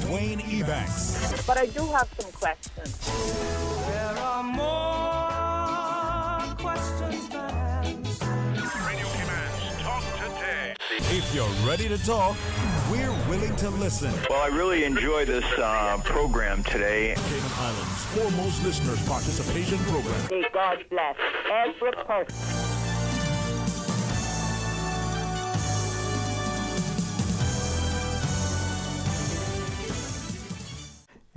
Dwayne Ebanks. But I do have some questions. There are more questions than answers. Radio Commands, talk today. If you're ready to talk, we're willing to listen. Well, I really enjoy this program today. Cayman Islands' foremost listeners participation program. May God bless every person.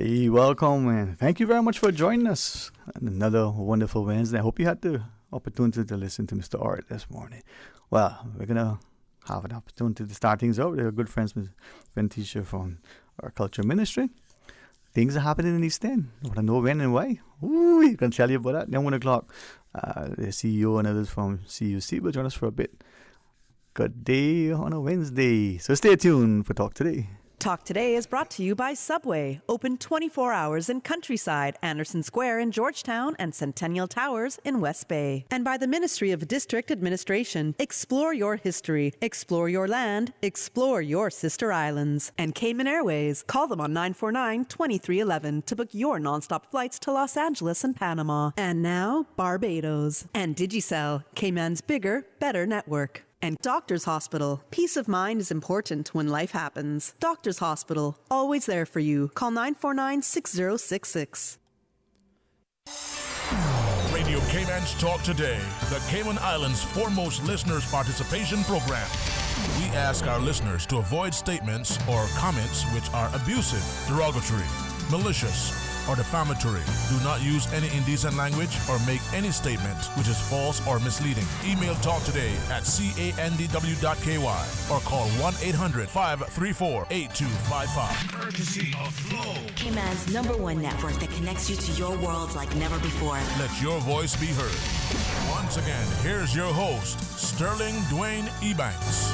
Hey, welcome and thank you very much for joining us on another wonderful Wednesday. I hope you had the opportunity to listen to Mr. Art this morning. Well, we're going to have an opportunity to start things out. We're good friends with Ventisha from our culture ministry. Things are happening in East End. I want to know when and why. Ooh, we can tell you about that. Then 1 o'clock, the CEO and others from CUC will join us for a bit. Good day on a Wednesday. So stay tuned for Talk Today. Talk Today is brought to you by Subway, open 24 hours in Countryside, Anderson Square in Georgetown, and Centennial Towers in West Bay. And by the Ministry of District Administration. Explore your history, explore your land, explore your sister islands. And Cayman Airways. Call them on 949-2311 to book your nonstop flights to Los Angeles and Panama. And now, Barbados. And Digicel, Cayman's bigger, better network. And Doctors Hospital. Peace of mind is important when life happens. Doctors Hospital. Always there for you. Call 949-6066. Radio Cayman's Talk Today, the Cayman Islands' foremost listeners participation program. We ask our listeners to avoid statements or comments which are abusive, derogatory, malicious, or defamatory. Do not use any indecent language or make any statement which is false or misleading. Email talktoday@candw.ky or call 1-800-534-8255. Courtesy of Flow. Cayman's #1 network that connects you to your world like never before. Let your voice be heard. Once again, here's your host, Sterling Dwayne Ebanks.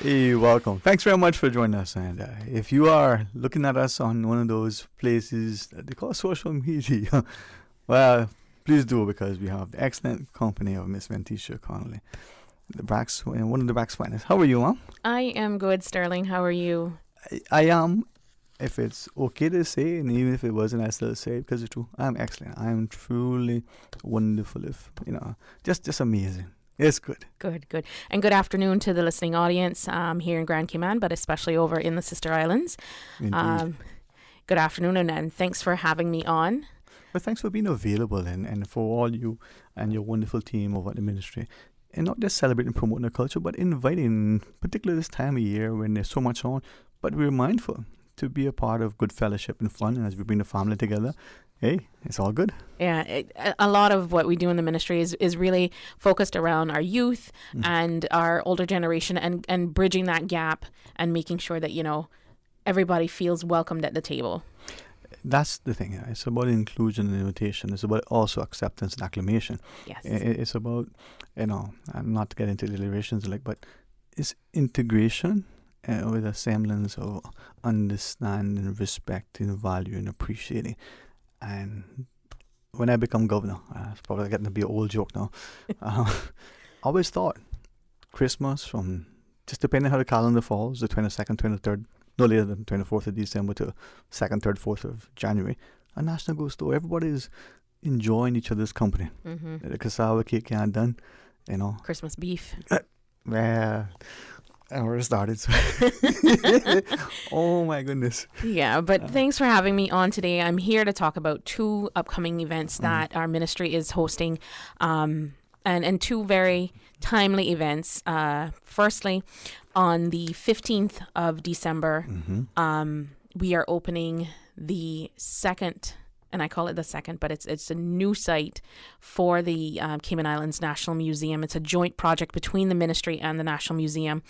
Hey, welcome. Thanks very much for joining us. And if you are looking at us on one of those places that they call social media, well, please do, because we have the excellent company of Miss Ventisha Connolly, one of the Brack's finest. How are you, huh? I am good, Sterling. How are you? I am, if it's okay to say, and even if it wasn't, I still say it because it's true. I'm excellent. I'm truly wonderful. Just amazing. It's good. Good. And good afternoon to the listening audience here in Grand Cayman, but especially over in the Sister Islands. Indeed. Good afternoon, and thanks for having me on. But thanks for being available and for all you and your wonderful team over at the ministry. And not just celebrating, promoting the culture, but inviting, particularly this time of year when there's so much on. But we're mindful to be a part of good fellowship and fun, and as we bring the family together, hey, it's all good. Yeah, a lot of what we do in the ministry is really focused around our youth and our older generation and bridging that gap and making sure that, everybody feels welcomed at the table. That's the thing. It's about inclusion and invitation. It's about also acceptance and acclamation. Yes. It's about, not to get into deliberations, but it's integration with a semblance of understanding, respecting, value, and appreciating. And when I become governor, it's probably getting to be an old joke now. I always thought Christmas, from just depending how the calendar falls, the 22nd, 23rd, no later than 24th of December to 2nd, 3rd, 4th of January, a national go store. Everybody's enjoying each other's company. The cassava cake can't done, Christmas beef. Yeah. And we're started. Oh my goodness. Yeah, but thanks for having me on today. I'm here to talk about 2 upcoming events that our ministry is hosting, and 2 very timely events. Firstly, on the 15th of December, we are opening the second, and I call it the second, but it's a new site for the Cayman Islands National Museum. It's a joint project between the ministry and the National Museum.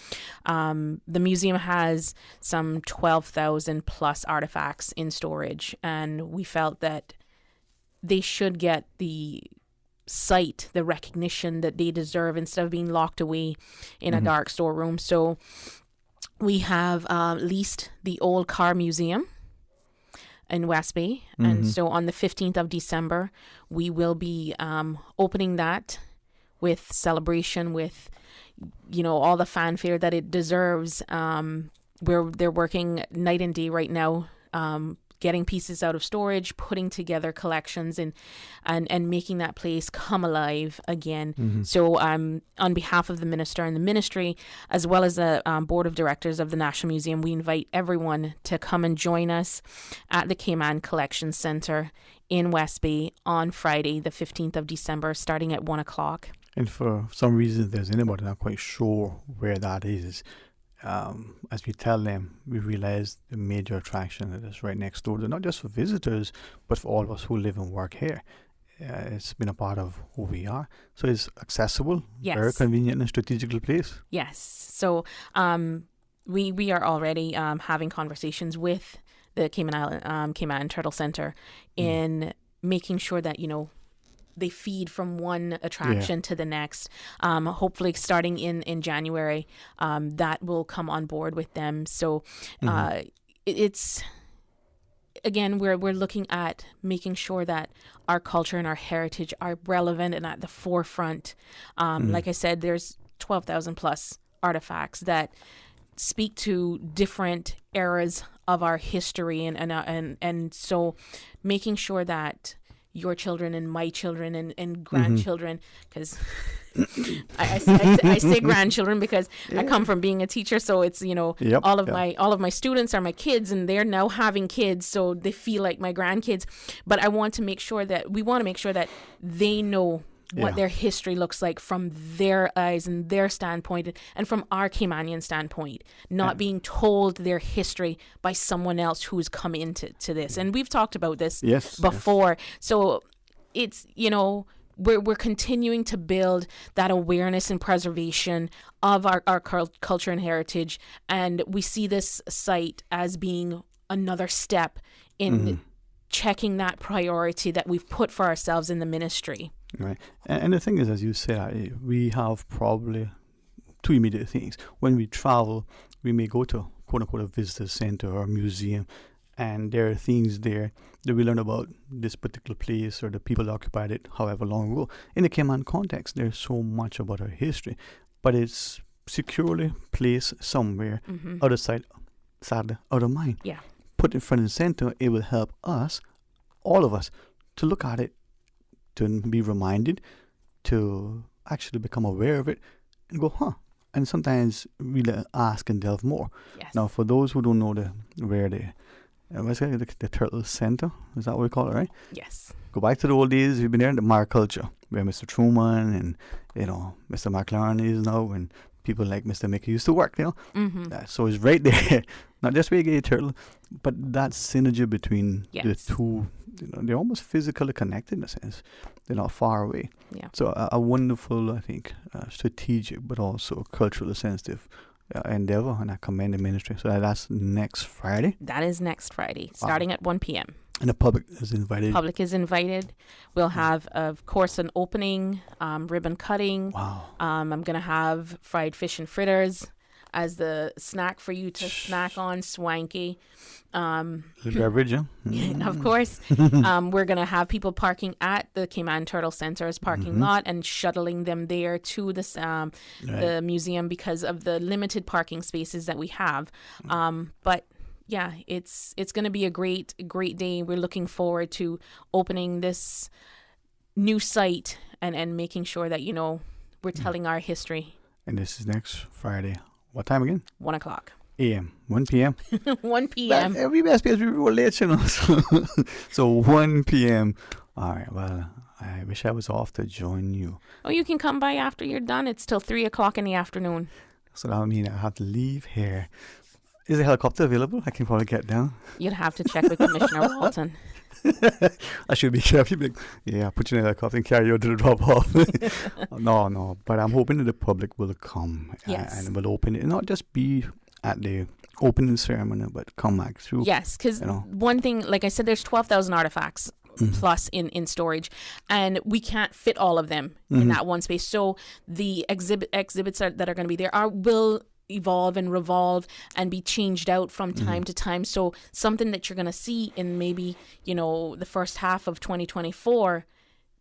The museum has some 12,000 plus artifacts in storage, and we felt that they should get the site, the recognition that they deserve instead of being locked away in a dark storeroom. So we have leased the old car museum in West Bay. And so on the 15th of December, we will be opening that with celebration, with, you know, all the fanfare that it deserves. They're working night and day right now, getting pieces out of storage, putting together collections, and making that place come alive again. So on behalf of the minister and the ministry, as well as the board of directors of the National Museum, we invite everyone to come and join us at the Cayman Collection Center in West Bay on Friday, the 15th of December, starting at 1 o'clock. And for some reason, there's anybody not quite sure where that is. As we tell them, we realize the major attraction that is right next door. They're not just for visitors, but for all of us who live and work here. It's been a part of who we are. So it's accessible, very convenient and strategically placed. Yes. So we are already having conversations with the Cayman Turtle Center in making sure that, you know, they feed from one attraction to the next. Hopefully starting in January, that will come on board with them. So it's, again, we're looking at making sure that our culture and our heritage are relevant and at the forefront. Like I said, there's 12,000 plus artifacts that speak to different eras of our history, and so making sure that your children and my children and grandchildren, because I say grandchildren because I come from being a teacher, so it's, you know, all of my students are my kids, and they're now having kids, so they feel like my grandkids. But we want to make sure that they know what their history looks like from their eyes and their standpoint, and from our Caymanian standpoint, not being told their history by someone else who's come into this. And we've talked about this before. So it's, you know, we're continuing to build that awareness and preservation of our culture and heritage. And we see this site as being another step in checking that priority that we've put for ourselves in the ministry. Right. And the thing is, as you say, we have probably two immediate things. When we travel, we may go to, quote unquote, a visitor center or a museum, and there are things there that we learn about this particular place or the people that occupied it however long ago. In the Cayman context, there's so much about our history, but it's securely placed somewhere out of sight, sadly, out of mind. Yeah. Put in front and center, it will help us, all of us, to look at it, to be reminded, to actually become aware of it, and go, and sometimes really ask and delve more. Yes. Now, for those who don't know where the Turtle Center, is that what we call it, right? Yes. Go back to the old days. We've been there in the Mar culture, where Mr. Truman and, you know, Mr. McLaren is now, and people like Mr. Mickey used to work, you know. So it's right there. Not just where you get your turtle, but that synergy between the two, you know, they're almost physically connected in a sense. They're not far away. Yeah. So a wonderful, I think, strategic, but also culturally sensitive endeavor, and I commend the ministry. So that's next Friday. That is next Friday, starting at 1 p.m. And the public is invited. Public is invited. We'll have, of course, an opening, ribbon cutting. Wow. I'm going to have fried fish and fritters as the snack for you to snack on, swanky. The beverage, Of course. We're going to have people parking at the Cayman Turtle Center's parking lot and shuttling them there to this, the museum because of the limited parking spaces that we have. But yeah, it's going to be a great day. We're looking forward to opening this new site and making sure that, you know, we're telling our history. And this is next Friday. What time again? 1 o'clock. A.M. 1 p.m. 1 p.m. Every best place we were late, you know. So 1 p.m. All right. Well, I wish I was off to join you. Oh, you can come by after you're done. It's till 3 o'clock in the afternoon. So that would mean I have to leave here. Is a helicopter available? I can probably get down. You'd have to check with Commissioner Walton. I should be careful. Like, yeah, put you in a helicopter and carry you to the drop off. No. But I'm hoping that the public will come and will open it. And not just be at the opening ceremony, but come back through. Yes, because one thing, like I said, there's 12,000 artifacts plus in storage, and we can't fit all of them in that one space. So the exhibits that are going to be there will evolve and revolve and be changed out from time to time. So something that you're going to see in maybe, you know, the first half of 2024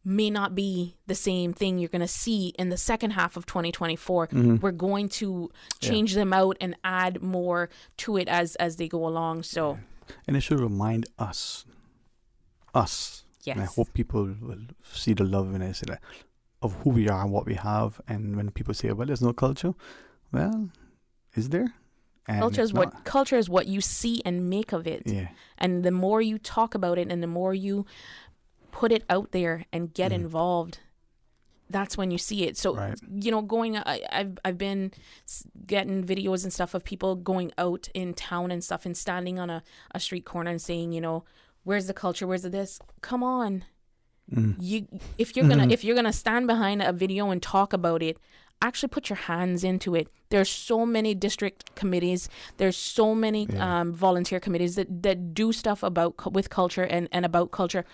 may not be the same thing you're going to see in the second half of 2024. We're going to change them out and add more to it as they go along. So, and it should remind us. Yes. And I hope people will see the love in it, of who we are and what we have. And when people say, well, there's no culture, well, is there? And culture is what you see and make of it. Yeah. And the more you talk about it and the more you put it out there and get involved, that's when you see it. So, I've been getting videos and stuff of people going out in town and stuff and standing on a street corner and saying, where's the culture? Where's the this? Come on. If you're gonna stand behind a video and talk about it, actually put your hands into it. There's so many district committees. There's so many volunteer committees that do stuff with culture and about culture.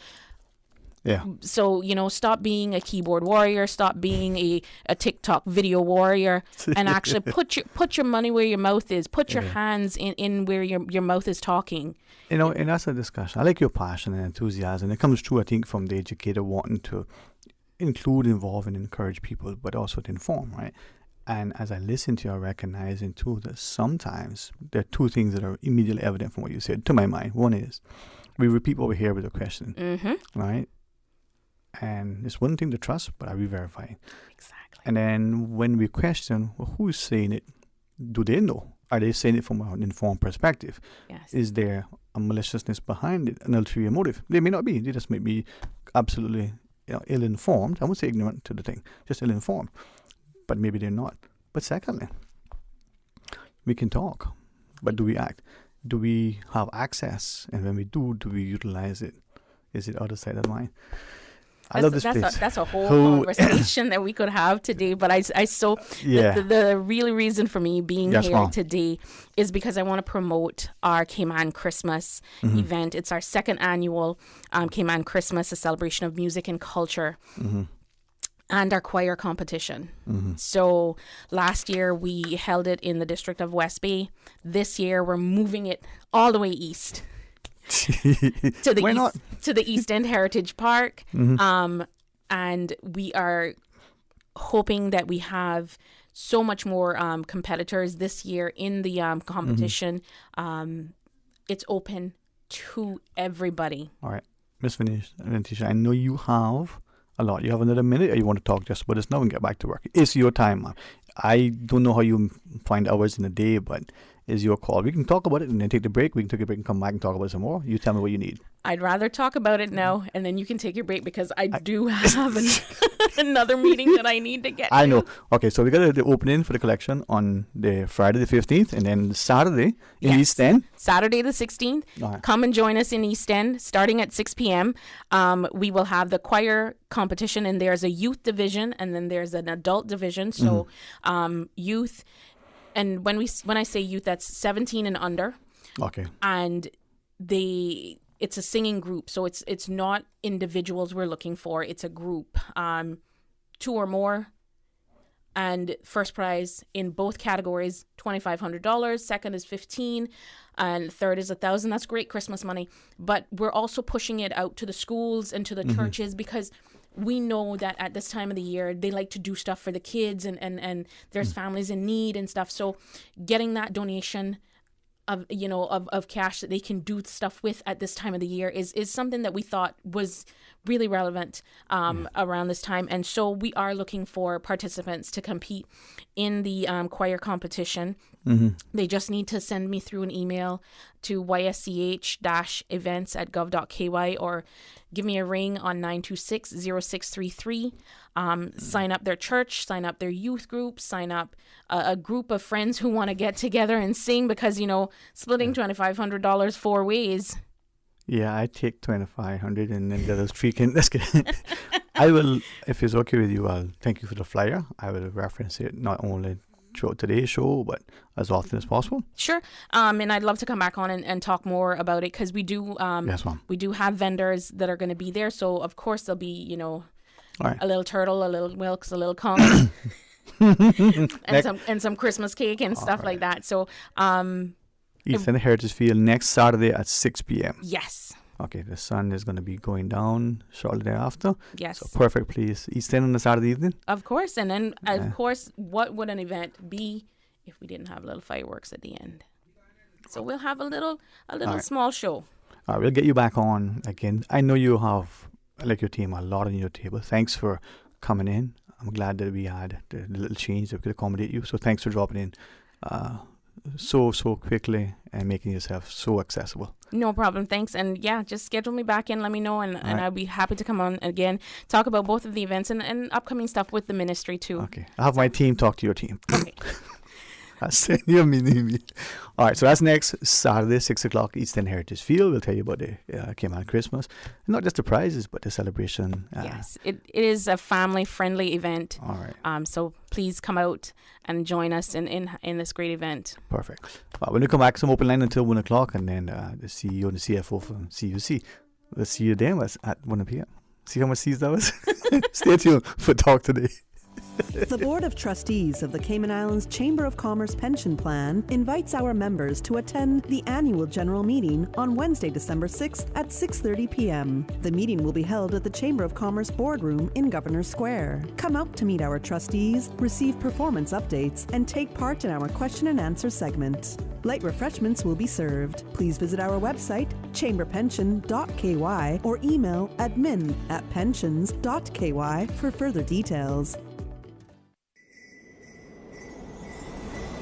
Yeah. So, stop being a keyboard warrior, stop being a TikTok video warrior, and actually put your money where your mouth is. Put your hands in where your mouth is talking. And that's a discussion. I like your passion and enthusiasm. It comes true, I think, from the educator wanting to include, involve, and encourage people, but also to inform, right? And as I listen to you, I'm recognizing too that sometimes there are two things that are immediately evident from what you said, to my mind. One is we repeat what we hear with a question, right? And it's one thing to trust, but are we verifying? Exactly. And then when we question, well, who's saying it? Do they know? Are they saying it from an informed perspective? Yes. Is there a maliciousness behind it, an ulterior motive? They may not be. They just may be absolutely ill-informed. I won't say ignorant to the thing, just ill-informed. But maybe they're not. But secondly, we can talk, but do we act? Do we have access? And when we do we utilize it? Is it other side of the line? I love this place. That's a whole conversation that we could have today. But the real reason for me being here today is because I want to promote our Cayman Christmas event. It's our second annual Cayman Christmas, a celebration of music and culture. And our choir competition. So last year we held it in the district of West Bay. This year we're moving it all the way east. to the East End Heritage Park, and we are hoping that we have so much more competitors this year in the competition. It's open to everybody. All right, Miss Venetia, I know you have a lot. You have another minute, or you want to talk just about this now and get back to work? It's your time, ma'am. I don't know how you find hours in a day, but it's your call. We can talk about it and then take the break. We can take a break and come back and talk about it some more. You tell me what you need. I'd rather talk about it now, and then you can take your break because I do have another meeting that I need to get to. I know. Okay, so we got the opening for the collection on the Friday the 15th, and then Saturday in East End. Saturday the 16th. Right. Come and join us in East End starting at 6 p.m. We will have the choir competition, and there's a youth division, and then there's an adult division. So youth, and when I say youth, that's 17 and under. Okay. And it's a singing group, so it's not individuals we're looking for. It's a group, 2 or more. And first prize in both categories, $2,500. Second is $15,000, and third is $1,000. That's great Christmas money. But we're also pushing it out to the schools and to the churches because we know that at this time of the year they like to do stuff for the kids and there's families in need and stuff. So getting that donation of cash that they can do stuff with at this time of the year is something that we thought was really relevant around this time. And so we are looking for participants to compete in the choir competition. They just need to send me through an email to ysch-events@gov.ky or give me a ring on 926-0633. Sign up their church, sign up their youth group, sign up a group of friends who want to get together and sing because, splitting $2,500 4 ways. Yeah, I take $2,500 and then the others let's get I will, if it's okay with you, I'll thank you for the flyer. I will reference it not only throughout today's show, but as often as possible. Sure. And I'd love to come back on and talk more about it because we do we do have vendors that are going to be there. So, of course, there'll be, right, a little turtle, a little Wilkes, a little conch, and some Christmas cake and stuff like that. So, East End Heritage Field next Saturday at 6 p.m. Yes. Okay, the sun is going to be going down shortly thereafter. Yes. So perfect place. East End on a Saturday evening. Of course. And then, of course, what would an event be if we didn't have little fireworks at the end? So we'll have a little small show. All right, we'll get you back on again. I know you have, like your team, a lot on your table. Thanks for coming in. I'm glad that we had the little change that we could accommodate you. So thanks for dropping in so quickly and making yourself so accessible. No problem. Thanks. And yeah, just schedule me back in. Let me know. And I'll be happy to come on again, talk about both of the events and upcoming stuff with the ministry too. Okay. I'll have my team talk to your team. Okay. I'll send you a mini. All right. So that's next Saturday, 6 o'clock, East End Heritage Field. We'll tell you about the Cayman Christmas. And not just the prizes, but the celebration. Yes. It is a family-friendly event. All right. So please come out and join us in this great event. Perfect. When we come back, some open line until 1 o'clock, and then the CEO and the CFO from CUC. We'll see you then at 1 p.m. See how much C's that was? Stay tuned for Talk Today. The Board of Trustees of the Cayman Islands Chamber of Commerce Pension Plan invites our members to attend the annual general meeting on Wednesday, December 6th at 6:30 p.m. The meeting will be held at the Chamber of Commerce Boardroom in Governors Square. Come out to meet our trustees, receive performance updates, and take part in our question and answer segment. Light refreshments will be served. Please visit our website, chamberpension.ky, or email admin@pensions.ky for further details.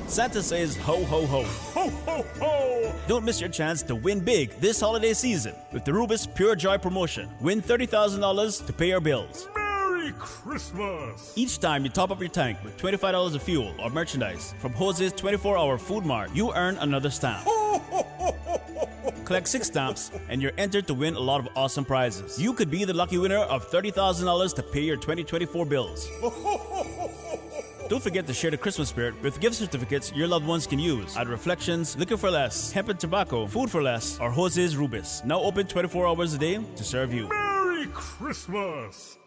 Santa says ho, ho, ho. Ho, ho, ho! Don't miss your chance to win big this holiday season with the Rubis Pure Joy promotion. Win $30,000 to pay your bills. Merry Christmas! Each time you top up your tank with $25 of fuel or merchandise from Jose's 24-hour food mart, you earn another stamp. Collect 6 stamps and you're entered to win a lot of awesome prizes. You could be the lucky winner of $30,000 to pay your 2024 bills. Don't forget to share the Christmas spirit with gift certificates your loved ones can use at Reflections, Liquor for Less, Hemp and Tobacco, Food for Less, or Jose's Rubis. Now open 24 hours a day to serve you. Merry Christmas!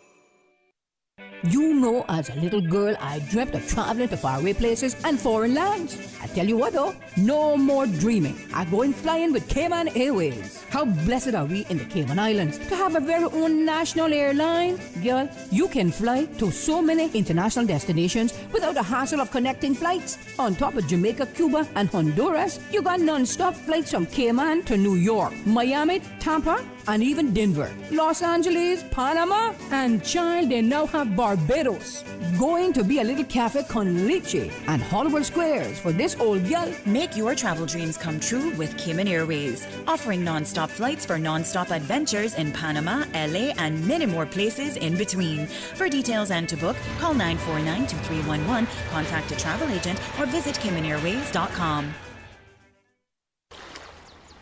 You know, as a little girl, I dreamt of traveling to faraway places and foreign lands. I tell you what though, no more dreaming. I'm going flying with Cayman Airways. How blessed are we in the Cayman Islands to have a very own national airline? Girl, you can fly to so many international destinations without the hassle of connecting flights. On top of Jamaica, Cuba, and Honduras, you got non-stop flights from Cayman to New York, Miami, Tampa, and even Denver, Los Angeles, Panama, and child, they now have Barbados. Going to be a little cafe con leche and Hollywood Squares for this old gal. Make your travel dreams come true with Cayman Airways, offering non-stop flights for non-stop adventures in Panama, LA, and many more places in between. For details and to book, call 949-2311, contact a travel agent, or visit CaymanAirways.com.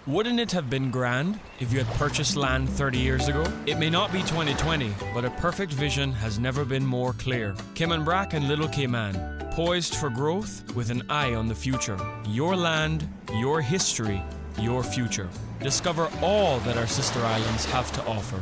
Wouldn't it have been grand if you had purchased land 30 years ago? It may not be 2020, but a perfect vision has never been more clear. Cayman Brac and Little Cayman, poised for growth with an eye on the future. Your land, your history, your future. Discover all that our sister islands have to offer.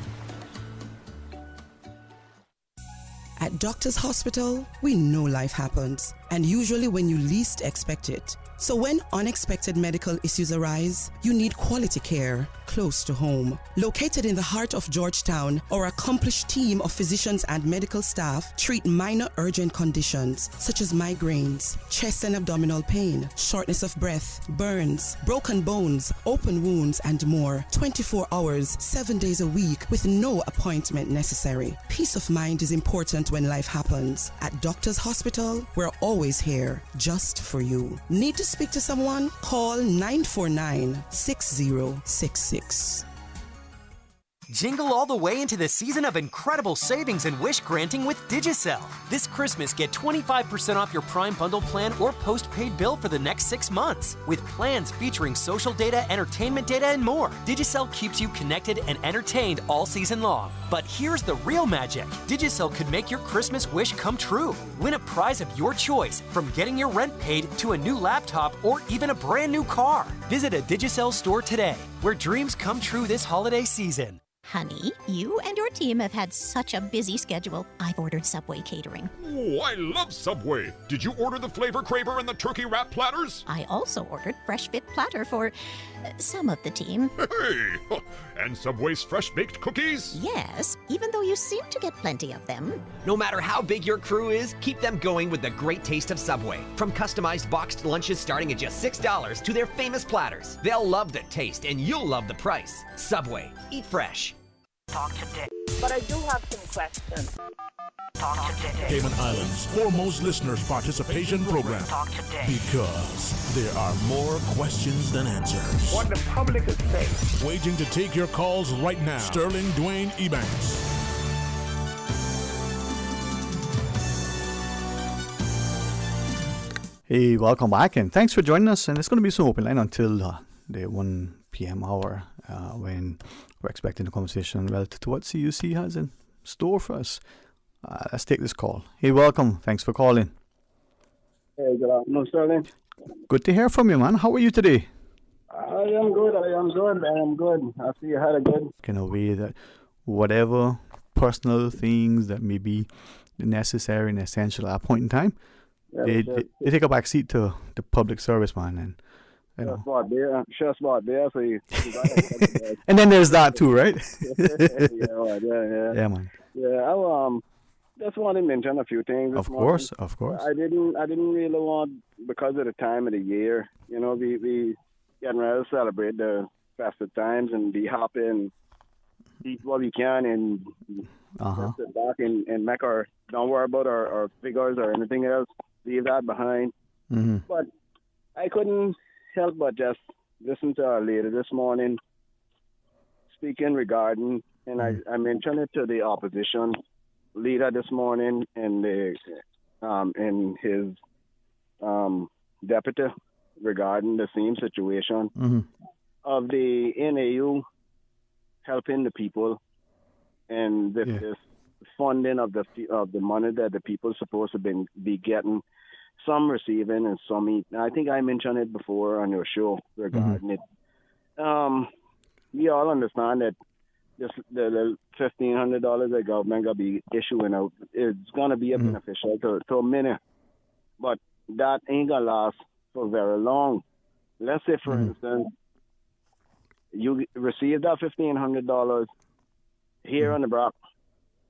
At Doctors Hospital, we know life happens, and usually when you least expect it. So when unexpected medical issues arise, you need quality care close to home. Located in the heart of Georgetown, our accomplished team of physicians and medical staff treat minor urgent conditions such as migraines, chest and abdominal pain, shortness of breath, burns, broken bones, open wounds, and more. 24 hours, 7 days a week with no appointment necessary. Peace of mind is important when life happens. At Doctors Hospital, we're always here just for you. Need to speak to someone? Call 949-6066. Jingle all the way into the season of incredible savings and wish granting with Digicel. This Christmas, get 25% off your Prime Bundle plan or postpaid bill for the next 6 months. With plans featuring social data, entertainment data, and more, Digicel keeps you connected and entertained all season long. But here's the real magic. Digicel could make your Christmas wish come true. Win a prize of your choice, from getting your rent paid to a new laptop or even a brand new car. Visit a Digicel store today, where dreams come true this holiday season. Honey, you and your team have had such a busy schedule. I've ordered Subway catering. Oh, I love Subway. Did you order the flavor craver and the turkey wrap platters? I also ordered Fresh Fit Platter for some of the team. Hey! And Subway's fresh baked cookies? Yes, even though you seem to get plenty of them. No matter how big your crew is, keep them going with the great taste of Subway. From customized boxed lunches starting at just $6 to their famous platters. They'll love the taste and you'll love the price. Subway. Eat fresh. Talk today. But I do have some questions. Talk today. Cayman Islands' foremost listeners participation program. Talk today. Because there are more questions than answers. What the public is saying. Waiting to take your calls right now. Sterling Dwayne Ebanks. Hey, welcome back, and thanks for joining us. And it's going to be some open line until the 1 p.m. hour when we're expecting a conversation relative to what CUC has in store for us. Let's take this call. Hey, welcome. Thanks for calling. Hey, good afternoon, Sterling. Good to hear from you, man. How are you today? I am good. I see you had a good... In a way that whatever personal things that may be necessary and essential at a point in time, they take a back seat to the public service, man. And you know. So you and then there's that too, right? Yeah, man. Yeah, I just want to mention a few things. Of course. I didn't really want, because of the time of the year, you know, we getting ready to celebrate the festive times and be happy and eat what we can and just sit back and make don't worry about our figures or anything else. Leave that behind. Mm-hmm. But I couldn't help but just listen to our leader this morning speaking regarding, and I mentioned it to the opposition leader this morning and his deputy regarding the same situation of the NAU helping the people and this funding of the money that the people supposed to be getting, some receiving and some eat. I think I mentioned it before on your show regarding it. We all understand that the $1,500 the government gonna be issuing out, it's gonna be beneficial to many, but that ain't gonna last for very long. Let's say, for instance, you receive that $1,500 here on the block,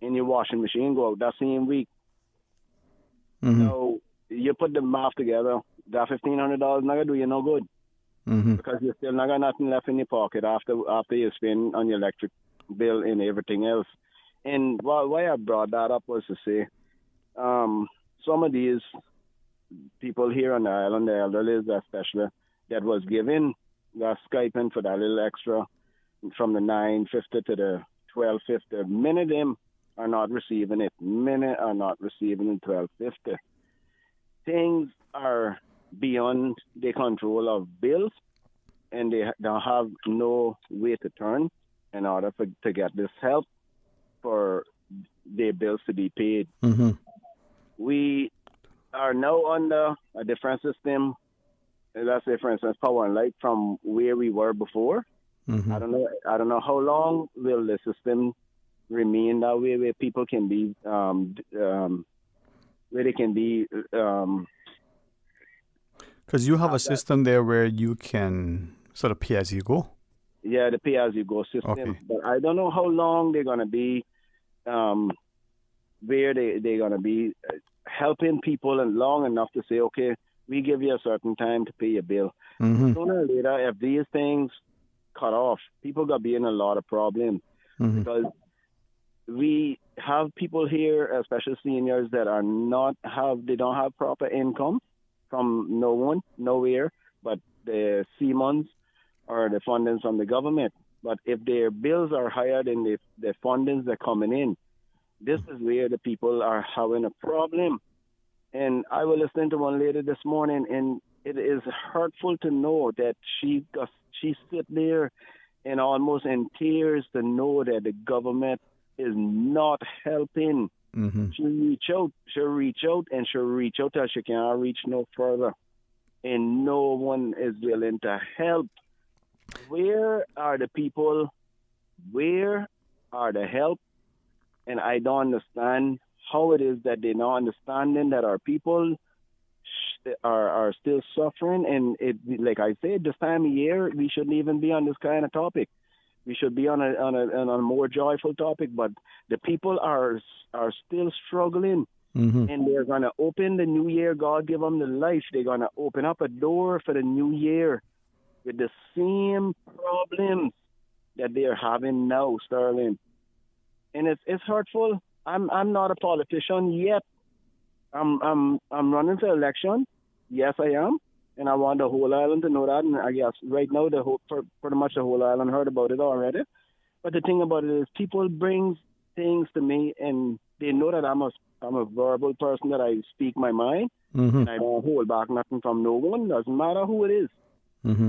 and your washing machine go out that same week. So you put the math together, that $1,500 not gonna do you no good because you still not got nothing left in your pocket after you spend on your electric bill and everything else. And why I brought that up was to say, some of these people here on the island, the elderly especially, that was given that Skyping for that little extra from the $9.50 to the $12.50. Many of them are not receiving it. Many are not receiving the $12.50. Things are beyond the control of bills, and they don't have no way to turn in order to get this help for their bills to be paid. We are now under a different system. Let's say, for instance, Power and Light from where we were before. I don't know how long will the system remain that way, where people can be, where they can be. Because you have a system there where you can sort of pay as you go. Yeah, the pay as you go system. Okay. But I don't know how long they're gonna be, where they're gonna be helping people and long enough to say, okay, we give you a certain time to pay your bill. Sooner or later, if these things cut off, people gonna be in a lot of problems because we have people here, especially seniors, that they don't have proper income from nowhere, but the CMONs or the fundings from the government. But if their bills are higher than the fundings that are coming in, this is where the people are having a problem. And I was listening to one lady this morning, and it is hurtful to know that she sit there and almost in tears to know that the government is not helping. She'll reach out till she can't reach no further. And no one is willing to help. Where are the people? Where are the help, and I don't understand how it is that they're not understanding that our people are still suffering. And it, like I said, this time of year, we shouldn't even be on this kind of topic. We should be on a more joyful topic. But the people are still struggling, and they're gonna open the new year. God give them the life. They're gonna open up a door for the new year with the same problems that they're having now, Sterling. And it's hurtful. I'm not a politician yet. I'm running for election. Yes, I am, and I want the whole island to know that. And I guess right now, pretty much the whole island heard about it already. But the thing about it is, people bring things to me, and they know that I'm a verbal person, that I speak my mind, and I don't hold back nothing from no one. Doesn't matter who it is.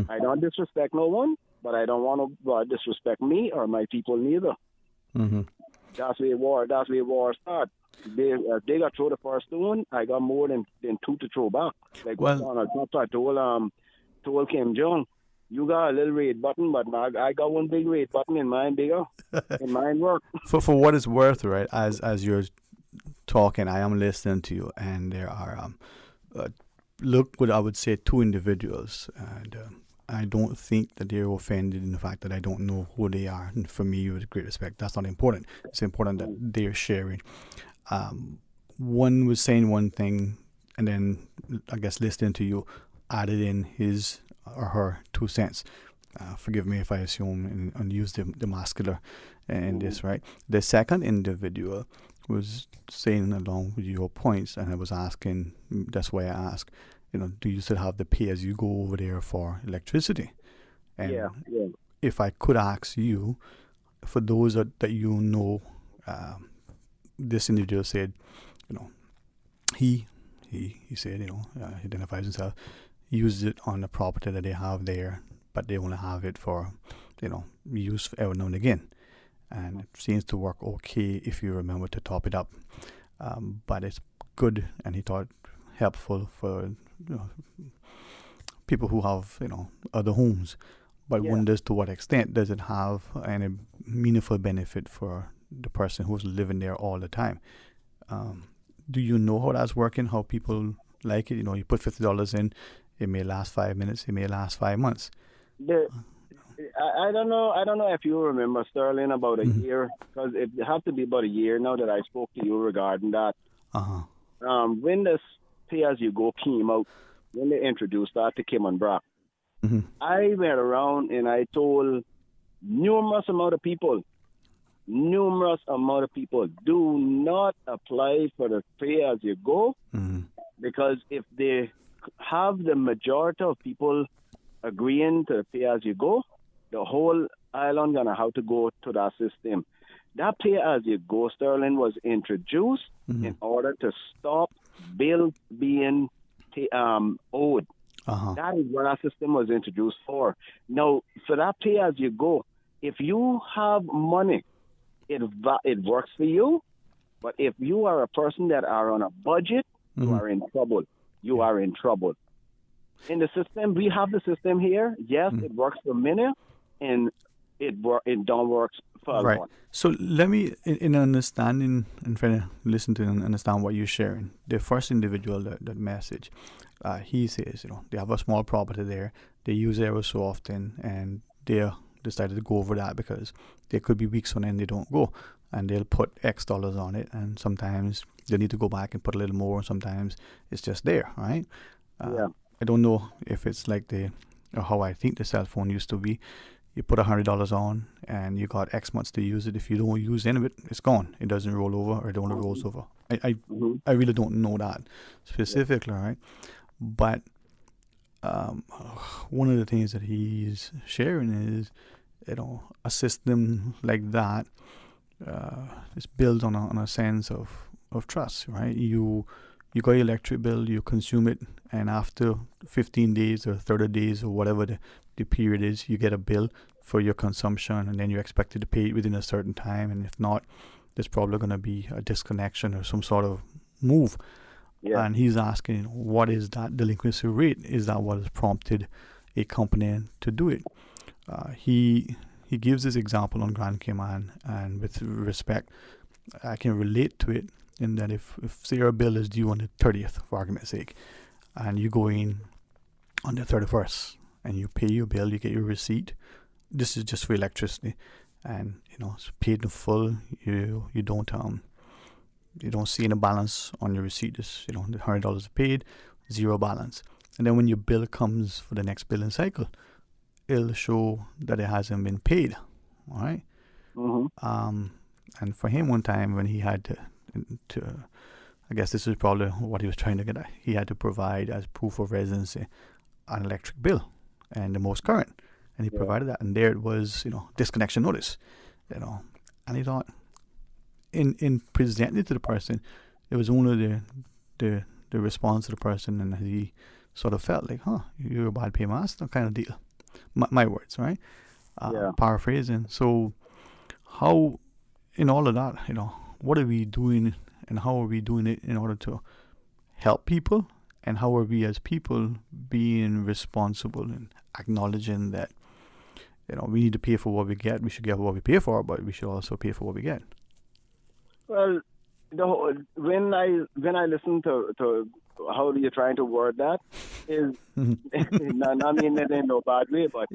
I don't disrespect no one, but I don't want to disrespect me or my people neither. That's where war start. They got throw the first one. I got more than two to throw back. Like Donald Trump told Kim Jong, you got a little red button, but I got one big red button, and mine bigger, and mine work. For what it's worth, right? As you're talking, I am listening to you, and there are look what I would say, two individuals, and I don't think that they're offended in the fact that I don't know who they are. And for me, with great respect, that's not important. It's important that they're sharing. One was saying one thing, and then I guess listening to you added in his or her 2 cents. Forgive me if I assume and use the masculine in this, right? The second individual was saying along with your points, and I was asking, that's why I asked, do you still have the pay as you go over there for electricity? And yeah. If I could ask you, for those that you know, this individual said, he said, he identifies himself, uses it on the property that they have there, but they only have it for, use every now and again. And it seems to work okay if you remember to top it up. But it's good, and he thought helpful for people who have, other homes. But wonders to what extent does it have any meaningful benefit for the person who's living there all the time? Do you know how that's working, how people like it? You put $50 in, it may last 5 minutes, it may last 5 months. I don't know if you remember, Sterling, about a year, because it has to be about a year now that I spoke to you regarding that. When this pay-as-you-go came out, when they introduced that to Kim and Brock, I went around and I told numerous amount of people, do not apply for the pay-as-you-go, because if they have the majority of people agreeing to the pay-as-you-go, the whole island gonna have to go to that system. That pay-as-you-go, Sterling, was introduced in order to stop bills being owed. That is what our system was introduced for. Now, for that pay-as-you-go, if you have money, it works for you. But if you are a person that are on a budget, you are in trouble. You are in trouble. In the system, we have the system here. Yes, it works for many, and it don't work for a lot. So let me, in understanding and trying to listen to and understand what you're sharing. The first individual, that message, he says, they have a small property there. They use it every so often, and they decided to go over that because there could be weeks on end they don't go, and they'll put X dollars on it, and sometimes they need to go back and put a little more, and sometimes it's just there, right? I don't know if it's like or how I think the cell phone used to be. You put $100 on, and you got X months to use it. If you don't use any of it, it's gone. It doesn't roll over, or it only rolls over. I really don't know that specifically, right? But one of the things that he's sharing is, a system like that is built on a sense of trust, right? You got your electric bill, you consume it, and after 15 days or 30 days or whatever the period is, you get a bill for your consumption, and then you're expected to pay it within a certain time. And if not, there's probably going to be a disconnection or some sort of move. And he's asking, what is that delinquency rate? Is that what has prompted a company to do it? He he gives this example on Grand Cayman, and with respect, I can relate to it in that if say your bill is due on the 30th, for argument's sake, and you go in on the 31st and you pay your bill, you get your receipt. This is just for electricity, and it's paid in full. You don't see any balance on your receipt. It's, the $100 is paid, zero balance. And then when your bill comes for the next billing cycle, it'll show that it hasn't been paid. All right. Mm-hmm. And for him, one time when he had to, I guess this is probably what he was trying to get at. He had to provide as proof of residency an electric bill and the most current, and he provided that, and there it was, disconnection notice, and he thought, in presenting it to the person, it was only the response to the person, and he sort of felt like, you're a bad paymaster kind of deal. My words, right? Paraphrasing. So, how, in all of that, what are we doing, and how are we doing it in order to help people, and how are we as people being responsible and acknowledging that, we need to pay for what we get. We should get what we pay for, but we should also pay for what we get. Well, when I listen to how you're trying to word that, is I mean it in no bad way, but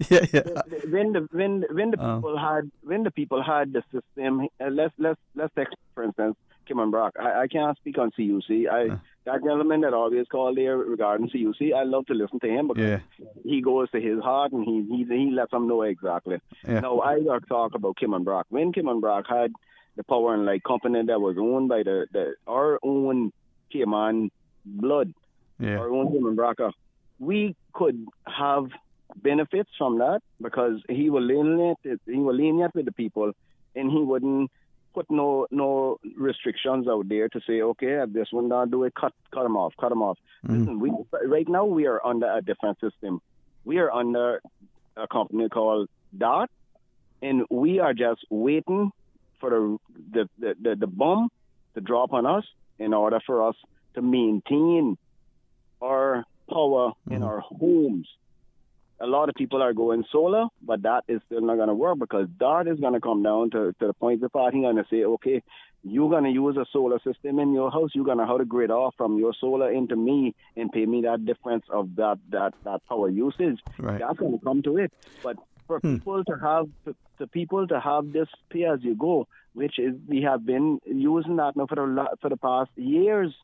when the people had the system, let's take for instance Kim and Brock. I can't speak on CUC. That gentleman that always called there regarding CUC, I love to listen to him because he goes to his heart and he lets them know exactly. Now I got to talk about Kim and Brock. When Kim and Brock had the power and light company that was owned by our own Cayman blood, our own Kim and Brock, we could have benefits from that because he was lenient with the people, and he wouldn't put no restrictions out there to say, okay, if this one not do it, cut them off. Listen, right now we are under a different system. We are under a company called DOT, and we are just waiting for the bomb to drop on us in order for us to maintain our power in our homes. A lot of people are going solar, but that is still not going to work because that is going to come down to the point the party going to say, okay, you're going to use a solar system in your house. You're going to have to grid off from your solar into me and pay me that difference of that power usage. Right. That's going to come to it. But for people to have this pay as you go, which is we have been using that now for the past years,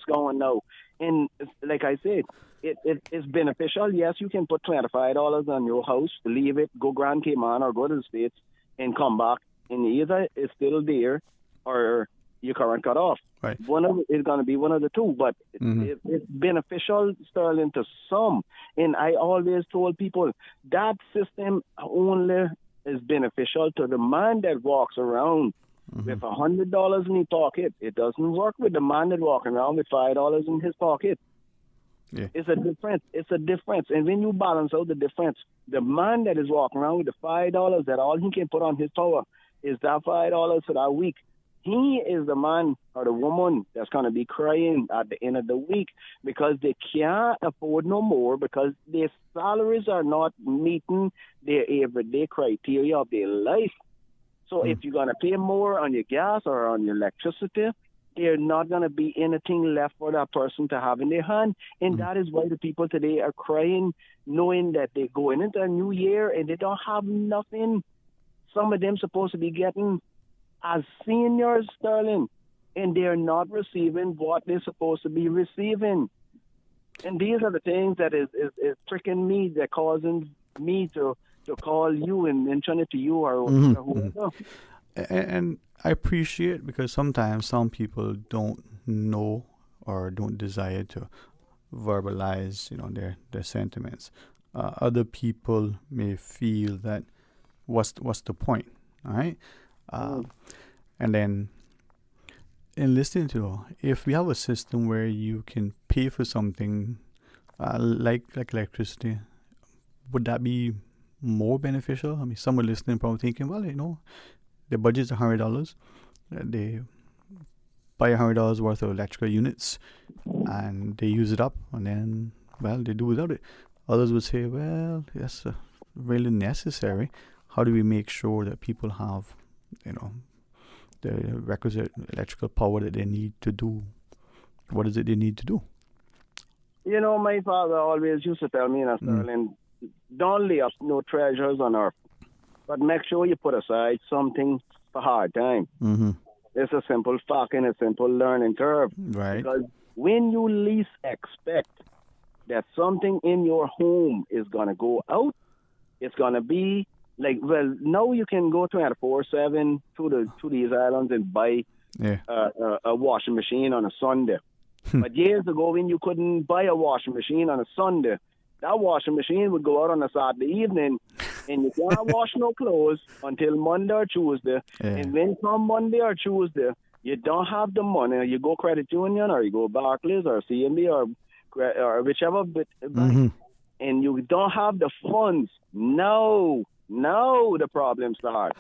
going now. And like I said, it is beneficial. Yes, you can put $25 on your house, leave it, go Grand Cayman or go to the States and come back, and either it's still there or your current cut off. Right. One of is going to be one of the two, but it's beneficial, Sterling, to some. And I always told people that system only is beneficial to the man that walks around with $100 in his pocket. It doesn't work with the man that walking around with $5 in his pocket. Yeah. It's a difference. And when you balance out the difference, the man that is walking around with the $5 that all he can put on his power is that $5 for that week. He is the man or the woman that's going to be crying at the end of the week because they can't afford no more because their salaries are not meeting their everyday criteria of their life. So if you're going to pay more on your gas or on your electricity, there's not going to be anything left for that person to have in their hand. And that is why the people today are crying, knowing that they're going into a new year and they don't have nothing. Some of them supposed to be getting as seniors, Sterling, and they're not receiving what they're supposed to be receiving. And these are the things that is tricking me, that causing me to call you and mention it to you or whoever. And I appreciate, because sometimes some people don't know or don't desire to verbalize, their sentiments. Other people may feel that what's the point, all right? And then in listening to, if we have a system where you can pay for something like electricity, would that be more beneficial? I mean, someone listening probably thinking, well, their budget's $100. They buy $100 worth of electrical units and they use it up, and then, they do without it. Others would say, well, that's really necessary. how do we make sure that people have, the requisite electrical power that they need to do? What is it they need to do? My father always used to tell me, Sterling, don't lay up no treasures on earth, but make sure you put aside something for hard time. Mm-hmm. It's a simple fucking a simple learning curve. Right. Because when you least expect that something in your home is going to go out, it's going to be now you can go 24/7 to these islands and buy a washing machine on a Sunday. But years ago, when you couldn't buy a washing machine on a Sunday, that washing machine would go out on a Saturday evening, and you can't wash no clothes until Monday or Tuesday. Yeah. And when come Monday or Tuesday, you don't have the money. You go credit union or you go Barclays or CMB or whichever bank, and you don't have the funds. No, the problem starts.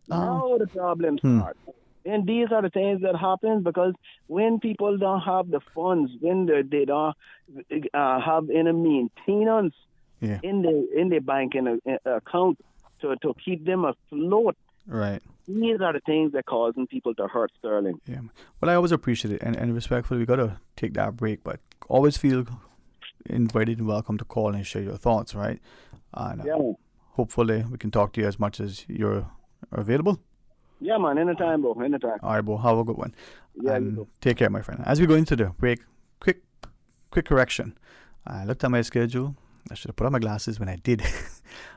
Now the problem starts. And these are the things that happen because when people don't have the funds, when they don't have any maintenance in the banking account to keep them afloat. Right. These are the things that causing people to hurt, Sterling. Yeah. Well, I always appreciate it, and respectfully, we got to take that break, but always feel invited and welcome to call and share your thoughts, right? And hopefully we can talk to you as much as you're available. Yeah, man. Anytime, bro. Anytime. All right, bro. Have a good one. Yeah, and you too. Take care, my friend. As we go into the break, quick correction. I looked at my schedule. I should have put on my glasses when I did.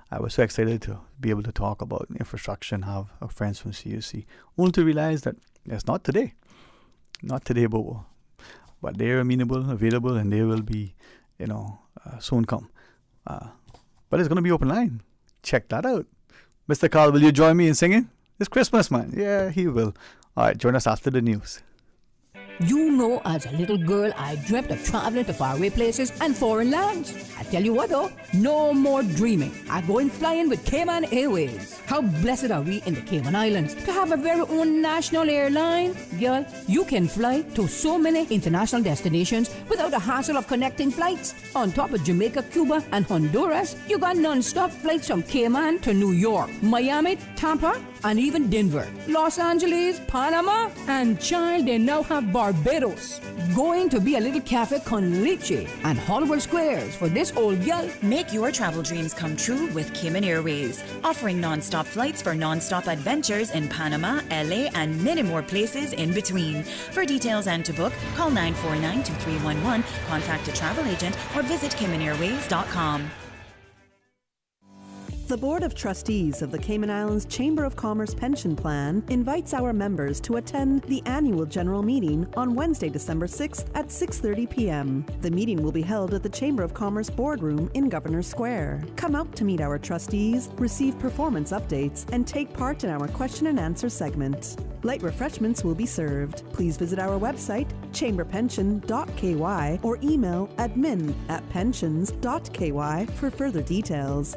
I was so excited to be able to talk about infrastructure and have our friends from CUC. Only to realize that it's not today. Not today, Bobo. But they're amenable, available, and they will be, soon come. But it's going to be open line. Check that out. Mr. Carl, will you join me in singing? It's Christmas, man. Yeah, he will. All right, join us after the news. You know, as a little girl, I dreamt of traveling to faraway places and foreign lands. I tell you what, though, no more dreaming. I'm going flying with Cayman Airways. How blessed are we in the Cayman Islands to have a very own national airline? Girl, you can fly to so many international destinations without the hassle of connecting flights. On top of Jamaica, Cuba, and Honduras, you got non-stop flights from Cayman to New York, Miami, Tampa, and even Denver, Los Angeles, Panama, and child, they now have Barbados. Going to be a little cafe con leche and Hollywood Squares for this old gal. Make your travel dreams come true with Cayman Airways, offering non-stop flights for non-stop adventures in Panama, LA, and many more places in between. For details and to book, call 949-2311, contact a travel agent, or visit CaymanAirways.com. The Board of Trustees of the Cayman Islands Chamber of Commerce Pension Plan invites our members to attend the annual general meeting on Wednesday, December 6th at 6:30 p.m. The meeting will be held at the Chamber of Commerce Boardroom in Governor Square. Come out to meet our trustees, receive performance updates, and take part in our question and answer segment. Light refreshments will be served. Please visit our website, chamberpension.ky, or email admin@pensions.ky for further details.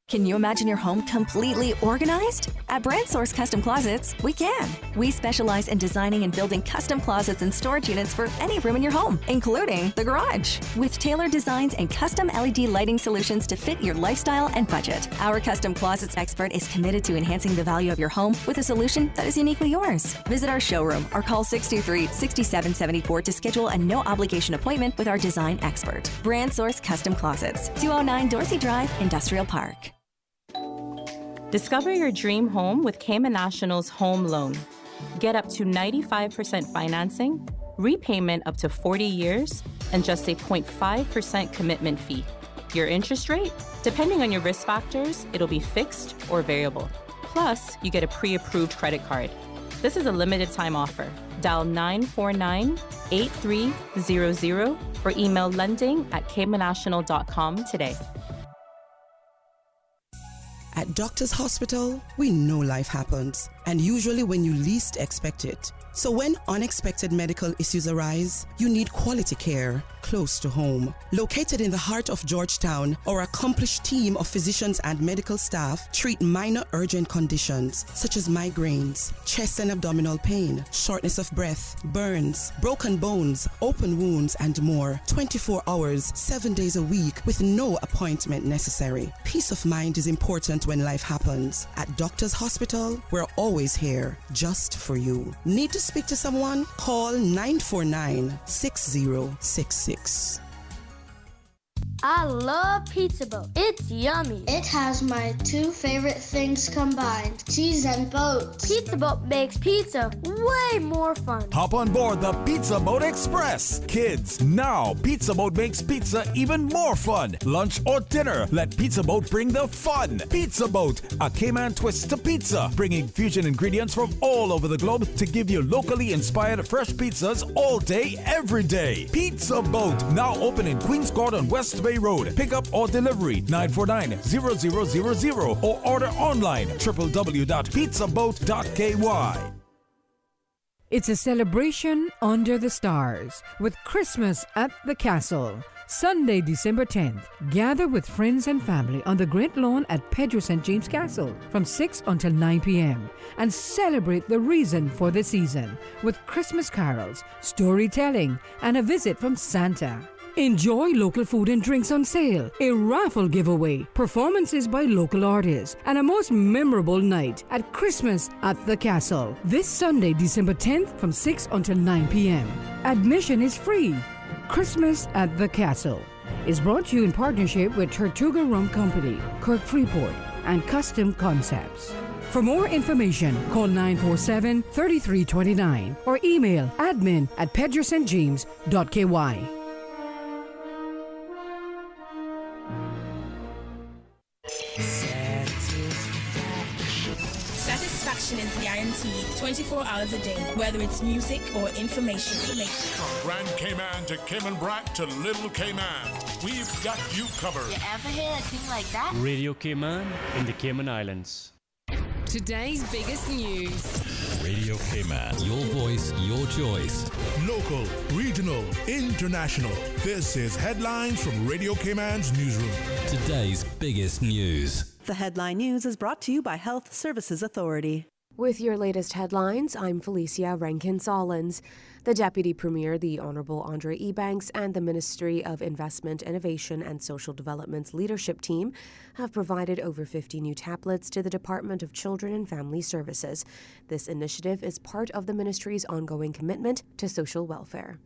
Can you imagine your home completely organized? At Brand Source Custom Closets, we can. We specialize in designing and building custom closets and storage units for any room in your home, including the garage. With tailored designs and custom LED lighting solutions to fit your lifestyle and budget, our Custom Closets expert is committed to enhancing the value of your home with a solution that is uniquely yours. Visit our showroom or call 623-6774 to schedule a no-obligation appointment with our design expert. Brand Source Custom Closets, 209 Dorsey Drive, Industrial Park. Discover your dream home with Cayman National's home loan. Get up to 95% financing, repayment up to 40 years, and just a 0.5% commitment fee. Your interest rate? Depending on your risk factors, it'll be fixed or variable. Plus, you get a pre-approved credit card. This is a limited time offer. Dial 949-8300 or email lending@caymannational.com today. At Doctors Hospital, we know life happens, and usually when you least expect it. So when unexpected medical issues arise, you need quality care close to home. Located in the heart of Georgetown, our accomplished team of physicians and medical staff treat minor urgent conditions such as migraines, chest and abdominal pain, shortness of breath, burns, broken bones, open wounds, and more. 24 hours, 7 days a week with no appointment necessary. Peace of mind is important when life happens. At Doctors Hospital, we're always here just for you. Need to speak to someone? Call 949-6066. I love Pizza Boat. It's yummy. It has my two favorite things combined, cheese and boats. Pizza Boat makes pizza way more fun. Hop on board the Pizza Boat Express. Kids, now Pizza Boat makes pizza even more fun. Lunch or dinner, let Pizza Boat bring the fun. Pizza Boat, a Cayman twist to pizza, bringing fusion ingredients from all over the globe to give you locally inspired fresh pizzas all day, every day. Pizza Boat, now open in Queens Court on West Bay Road. Pick up or delivery 949-0000 or order online www.pizzaboat.ky. It's a celebration under the stars with Christmas at the Castle. Sunday, December 10th. Gather with friends and family on the Great Lawn at Pedro St. James Castle from 6 until 9 p.m. and celebrate the reason for the season with Christmas carols, storytelling, and a visit from Santa. Enjoy local food and drinks on sale, a raffle giveaway, performances by local artists, and a most memorable night at Christmas at the Castle. This Sunday, December 10th from 6 until 9 p.m. Admission is free. Christmas at the Castle is brought to you in partnership with Tortuga Rum Company, Kirk Freeport, and Custom Concepts. For more information, call 947-3329 or email admin@pedrostjames.ky. Satisfaction is guaranteed 24 hours a day, whether it's music or information. From Grand Cayman to Cayman Brac to Little Cayman, we've got you covered. You ever hear a thing like that? Radio Cayman in the Cayman Islands. Today's biggest news. Radio Cayman, your voice, your choice. Local, regional, international. This is Headlines from Radio Cayman's newsroom. Today's biggest news. The headline news is brought to you by Health Services Authority. With your latest headlines, I'm Felicia Rankin-Solins. The Deputy Premier, the Honourable Dwayne Ebanks, and the Ministry of Investment, Innovation and Social Development's leadership team have provided over 50 new tablets to the Department of Children and Family Services. This initiative is part of the ministry's ongoing commitment to social welfare.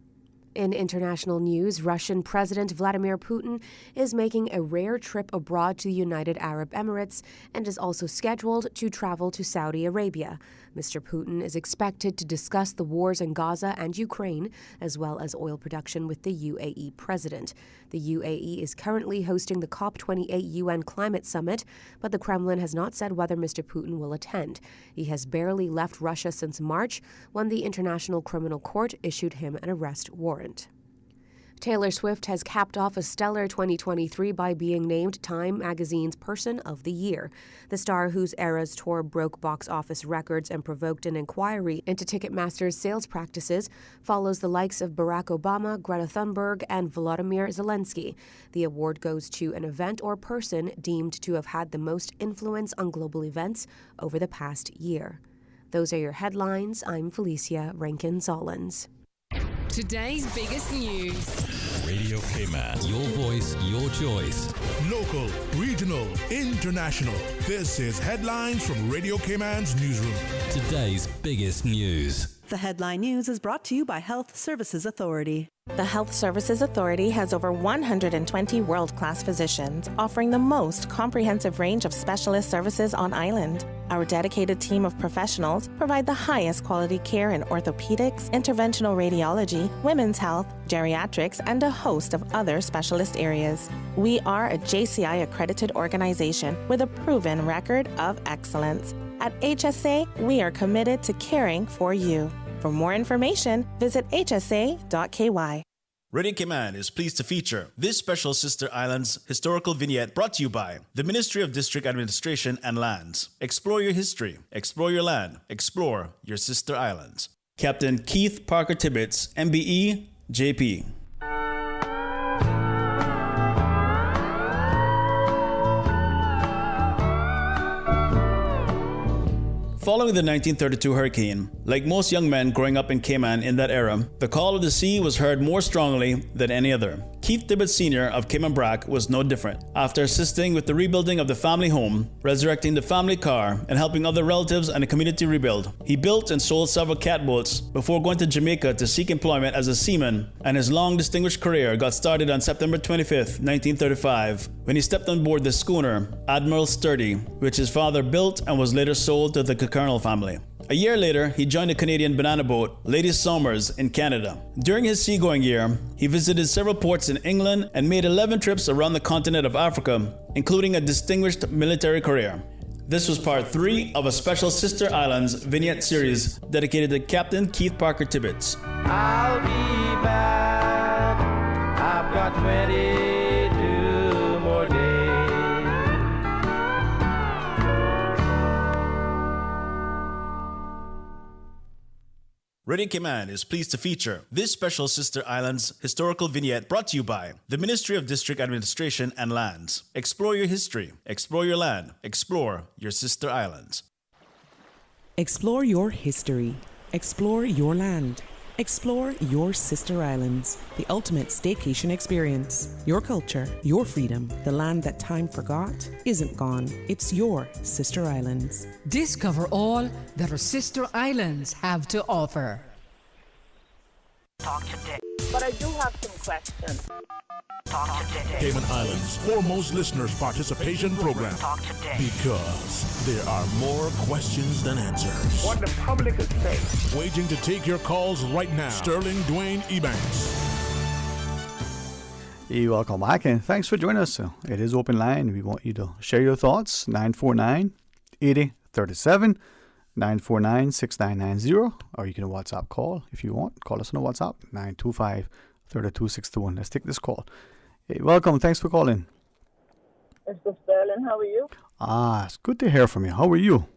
In international news, Russian President Vladimir Putin is making a rare trip abroad to the United Arab Emirates and is also scheduled to travel to Saudi Arabia. Mr. Putin is expected to discuss the wars in Gaza and Ukraine, as well as oil production with the UAE president. The UAE is currently hosting the COP28 UN Climate Summit, but the Kremlin has not said whether Mr. Putin will attend. He has barely left Russia since March, when the International Criminal Court issued him an arrest warrant. Taylor Swift has capped off a stellar 2023 by being named Time magazine's Person of the Year. The star, whose Eras tour broke box office records and provoked an inquiry into Ticketmaster's sales practices, follows the likes of Barack Obama, Greta Thunberg, and Volodymyr Zelensky. The award goes to an event or person deemed to have had the most influence on global events over the past year. Those are your headlines. I'm Felicia Rankin-Solins. Today's biggest news. Radio Cayman, your voice, your choice. Local, regional, international. This is Headlines from Radio Cayman's newsroom. Today's biggest news. The headline news is brought to you by Health Services Authority. The Health Services Authority has over 120 world-class physicians offering the most comprehensive range of specialist services on island. Our dedicated team of professionals provide the highest quality care in orthopedics, interventional radiology, women's health, geriatrics, and a host of other specialist areas. We are a JCI accredited organization with a proven record of excellence. At HSA, we are committed to caring for you. For more information, visit hsa.ky. Radio Cayman is pleased to feature this special Sister Islands historical vignette brought to you by the Ministry of District Administration and Lands. Explore your history, explore your land, explore your Sister Islands. Captain Keith Parker Tibbets, MBE, JP. Following the 1932 hurricane, like most young men growing up in Cayman in that era, the call of the sea was heard more strongly than any other. Keith Tibbets Sr. of Cayman Brac was no different. After assisting with the rebuilding of the family home, resurrecting the family car, and helping other relatives and the community rebuild, he built and sold several catboats before going to Jamaica to seek employment as a seaman, and his long distinguished career got started on September 25, 1935, when he stepped on board the schooner Admiral Sturdy, which his father built and was later sold to the Colonel family. A year later, he joined the Canadian banana boat Lady Somers in Canada. During his seagoing year, he visited several ports in England and made 11 trips around the continent of Africa, including a distinguished military career. This was part 3 of a special Sister Islands vignette series dedicated to Captain Keith Parker Tibbets. I'll be back. I've got 22 more days. Radio Cayman is pleased to feature this special Sister Islands historical vignette brought to you by the Ministry of District Administration and Lands. Explore your history, explore your land, explore your Sister Islands. Explore your history, explore your land, explore your Sister Islands, the ultimate staycation experience. Your culture, your freedom, the land that time forgot isn't gone. It's your Sister Islands. Discover all that our Sister Islands have to offer. Talk today. But I do have some questions. Talk today. Cayman Islands' foremost listeners participation program. Talk today. Because there are more questions than answers. What the public is saying. Waging to take your calls right now. Sterling Dwayne Ebanks. Hey, welcome back and thanks for joining us. It is open line. We want you to share your thoughts. 949-8037, 949-6990, or you can WhatsApp call if you want. Call us on the WhatsApp, 925-32621. Let's take this call. Hey, welcome. Thanks for calling. Mr. Sterling, how are you? It's good to hear from you. How are you?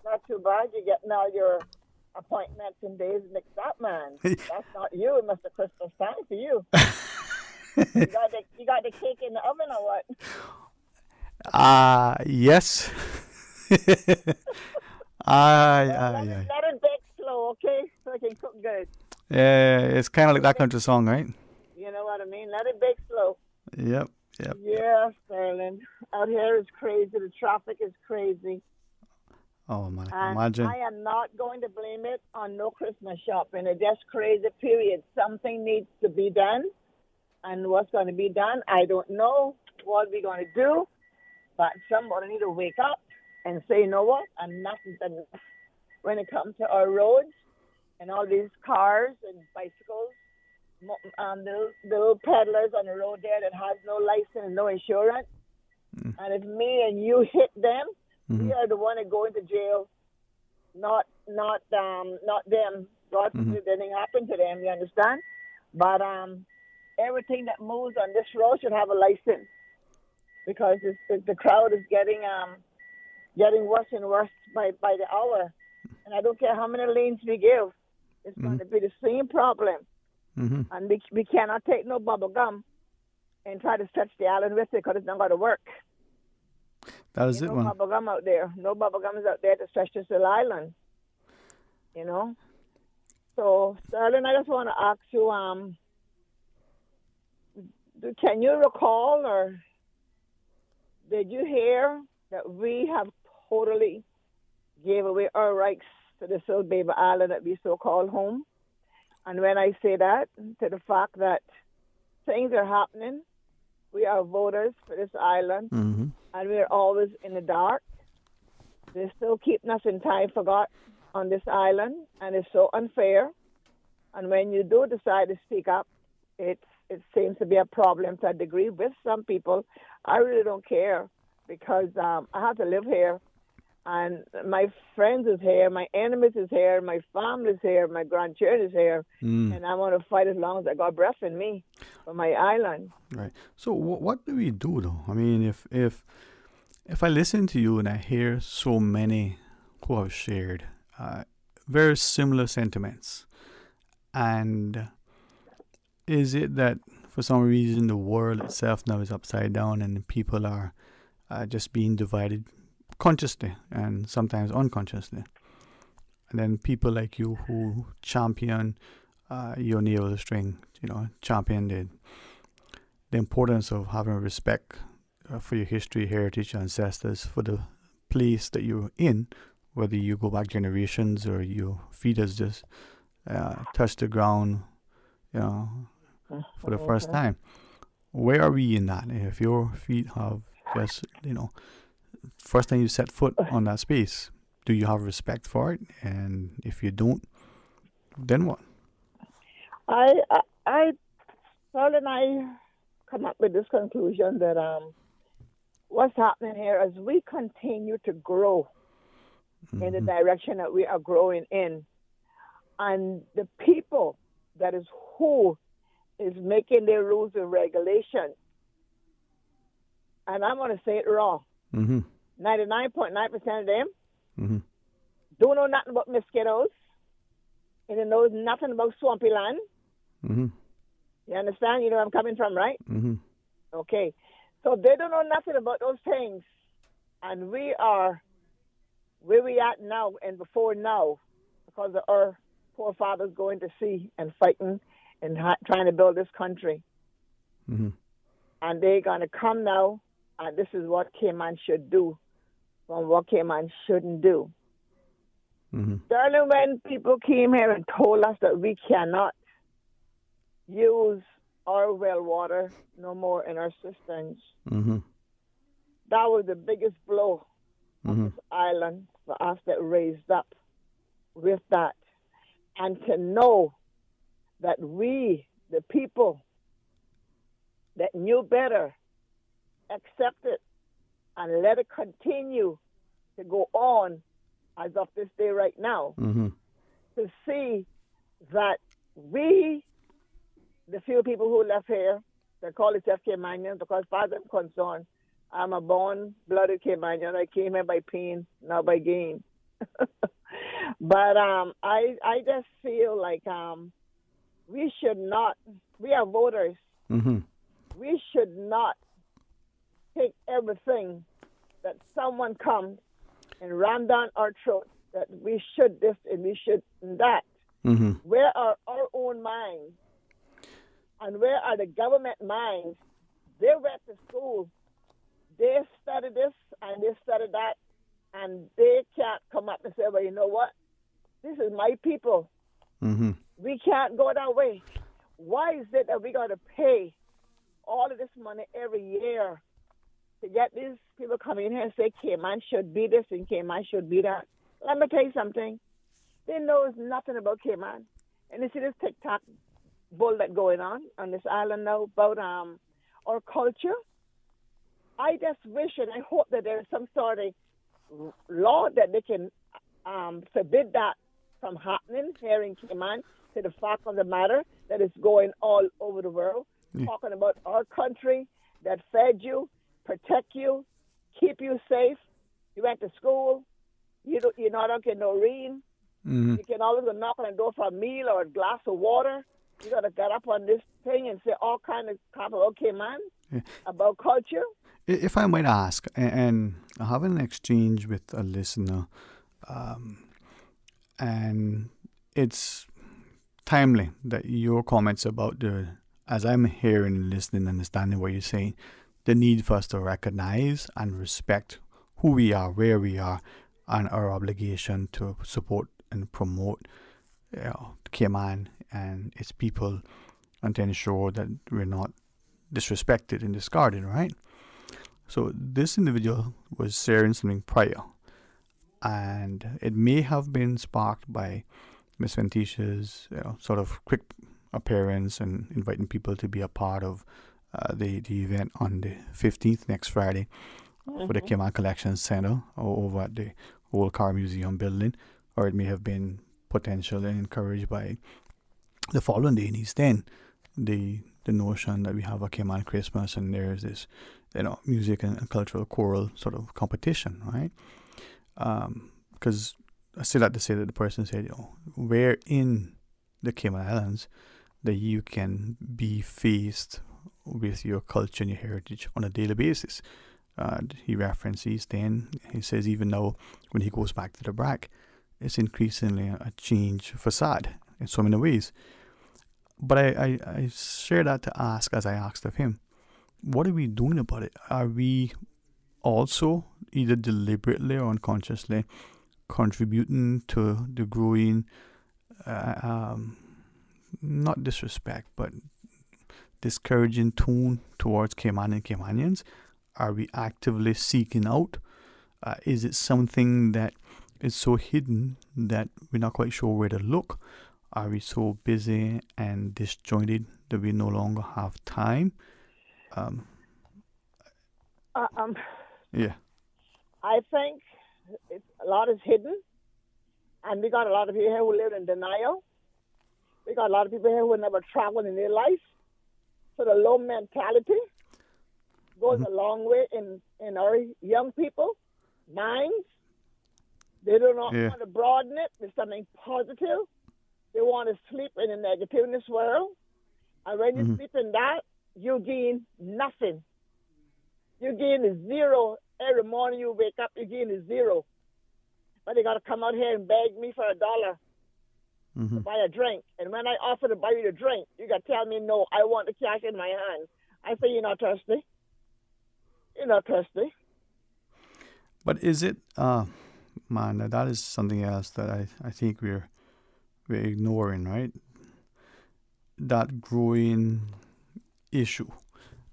Not too bad. You're getting all your appointments and days mixed up, man. That's not you. It must have Christmas time for you. You got the cake in the oven or what? Yes. Let it bake slow, okay? So it can cook good. Yeah, it's kind of like that country song, right? You know what I mean? Let it bake slow. Yep. Yeah, Sterling. Out here is crazy. The traffic is crazy. Oh, man, And imagine. I am not going to blame it on no Christmas shopping. It's just crazy, period. Something needs to be done. And what's going to be done, I don't know what we're going to do. But somebody need to wake up and say, you know what? Enough is enough. When it comes to our roads and all these cars and bicycles, little peddlers on the road there that has no license and no insurance. And if me and you hit them, we are the one that go into jail, not them. God forbid anything happen to them, you understand? But everything that moves on this road should have a license, because the crowd is getting worse and worse by the hour. And I don't care how many lanes we give, it's going to be the same problem. And we cannot take no bubble gum and try to stretch the island with it, because it's not going to work. That is it, man. No bubble gum out there. No bubble gum is out there to stretch this little island. You know? So, Sterling, I just want to ask you, can you recall, or did you hear that we have totally gave away our rights to this little baby island that we so-called home? And when I say that, to the fact that things are happening, we are voters for this island, and we're always in the dark. They're still keeping us in time forgot on this island, and it's so unfair. And when you do decide to speak up, it seems to be a problem to a degree with some people. I really don't care, because I have to live here. And my friends is here, my enemies is here, my family is here, my grandchildren is here, and I want to fight as long as I got breath in me for my island. Right. So what do we do, though? I mean, if I listen to you and I hear so many who have shared very similar sentiments. And is it that for some reason the world itself now is upside down and people are just being divided consciously and sometimes unconsciously? And then people like you who champion your navel string, champion the importance of having respect for your history, heritage, ancestors, for the place that you're in, whether you go back generations or your feet has just touched the ground, for the first time. Where are we in that? If your feet have just, first time you set foot on that space, do you have respect for it? And if you don't, then what? Paul and I come up with this conclusion that what's happening here as we continue to grow in the direction that we are growing in, and the people that is who is making their rules and regulations, and I'm going to say it raw, 99.9% of them don't know nothing about mosquitoes, and they know nothing about swampy land. You understand? You know where I'm coming from, right? Okay. So they don't know nothing about those things. And we are where we at now and before now because of our forefathers going to sea and fighting and trying to build this country. And they're going to come now, and this is what Cayman should do from what Cayman shouldn't do. Darling, when people came here and told us that we cannot use our well water no more in our cisterns, that was the biggest blow on this island for us that raised up with that. And to know that we, the people that knew better, accept it and let it continue to go on as of this day right now, to see that we, the few people who left here, they call themselves Caymanians, because as far as I'm concerned, I'm a born-blooded Caymanian. I came here by pain, not by gain. But I just feel like we should not, we are voters, we should not take everything that someone comes and ram down our throats, that we should this and we should that. Where are our own minds? And where are the government minds? They went to school. They studied this and they studied that, and they can't come up and say, well, you know what? This is my people. We can't go that way. Why is it that we got to pay all of this money every year to get these people coming in here and say Cayman should be this and Cayman should be that? Let me tell you something. They know nothing about Cayman. And you see this TikTok bull that's going on this island now about our culture. I just wish and I hope that there's some sort of law that they can forbid that from happening here in Cayman, to the fact of the matter that it's going all over the world, talking about our country that fed you, protect you, keep you safe. You went to school. You don't get no rain. You can always go knock on the door for a meal or a glass of water. You got to get up on this thing and say all kind of crap about Cayman, about culture. If I might ask, and I have an exchange with a listener, and it's timely that your comments about as I'm hearing and listening and understanding what you're saying, the need for us to recognize and respect who we are, where we are, and our obligation to support and promote Cayman and its people, and to ensure that we're not disrespected and discarded, right? So this individual was sharing something prior, and it may have been sparked by Miss Venticia's sort of quick appearance and inviting people to be a part of the event on the 15th, next Friday, for the Cayman Collection Center over at the Old Car Museum building, or it may have been potentially encouraged by the following day in East End, the notion that we have a Cayman Christmas and there's this music and cultural choral sort of competition, right? Because I still have to say that the person said, where in the Cayman Islands that you can be faced with your culture and your heritage on a daily basis. He references then, he says even now when he goes back to the BRAC, it's increasingly a change facade in so many ways. But I share that to ask, as I asked of him, what are we doing about it? Are we also either deliberately or unconsciously contributing to the growing, not disrespect, but discouraging tone towards Cayman and Caymanians? Are we actively seeking out? Is it something that is so hidden that we're not quite sure where to look? Are we so busy and disjointed that we no longer have time? Yeah. I think a lot is hidden, and we got a lot of people here who live in denial. We got a lot of people here who never traveled in their life. So the low mentality goes a long way in our young people minds. They do not want to broaden it with something positive. They want to sleep in the negative in this world. And when you sleep in that, you gain nothing. You gain a zero. Every morning you wake up, you gain a zero. But they got to come out here and beg me for $1 to buy a drink. And when I offer to buy you the drink, you got to tell me, no, I want the cash in my hand. I say, you're not thirsty. You're not thirsty. But is it, man, that is something else that I think we're ignoring, right? That growing issue.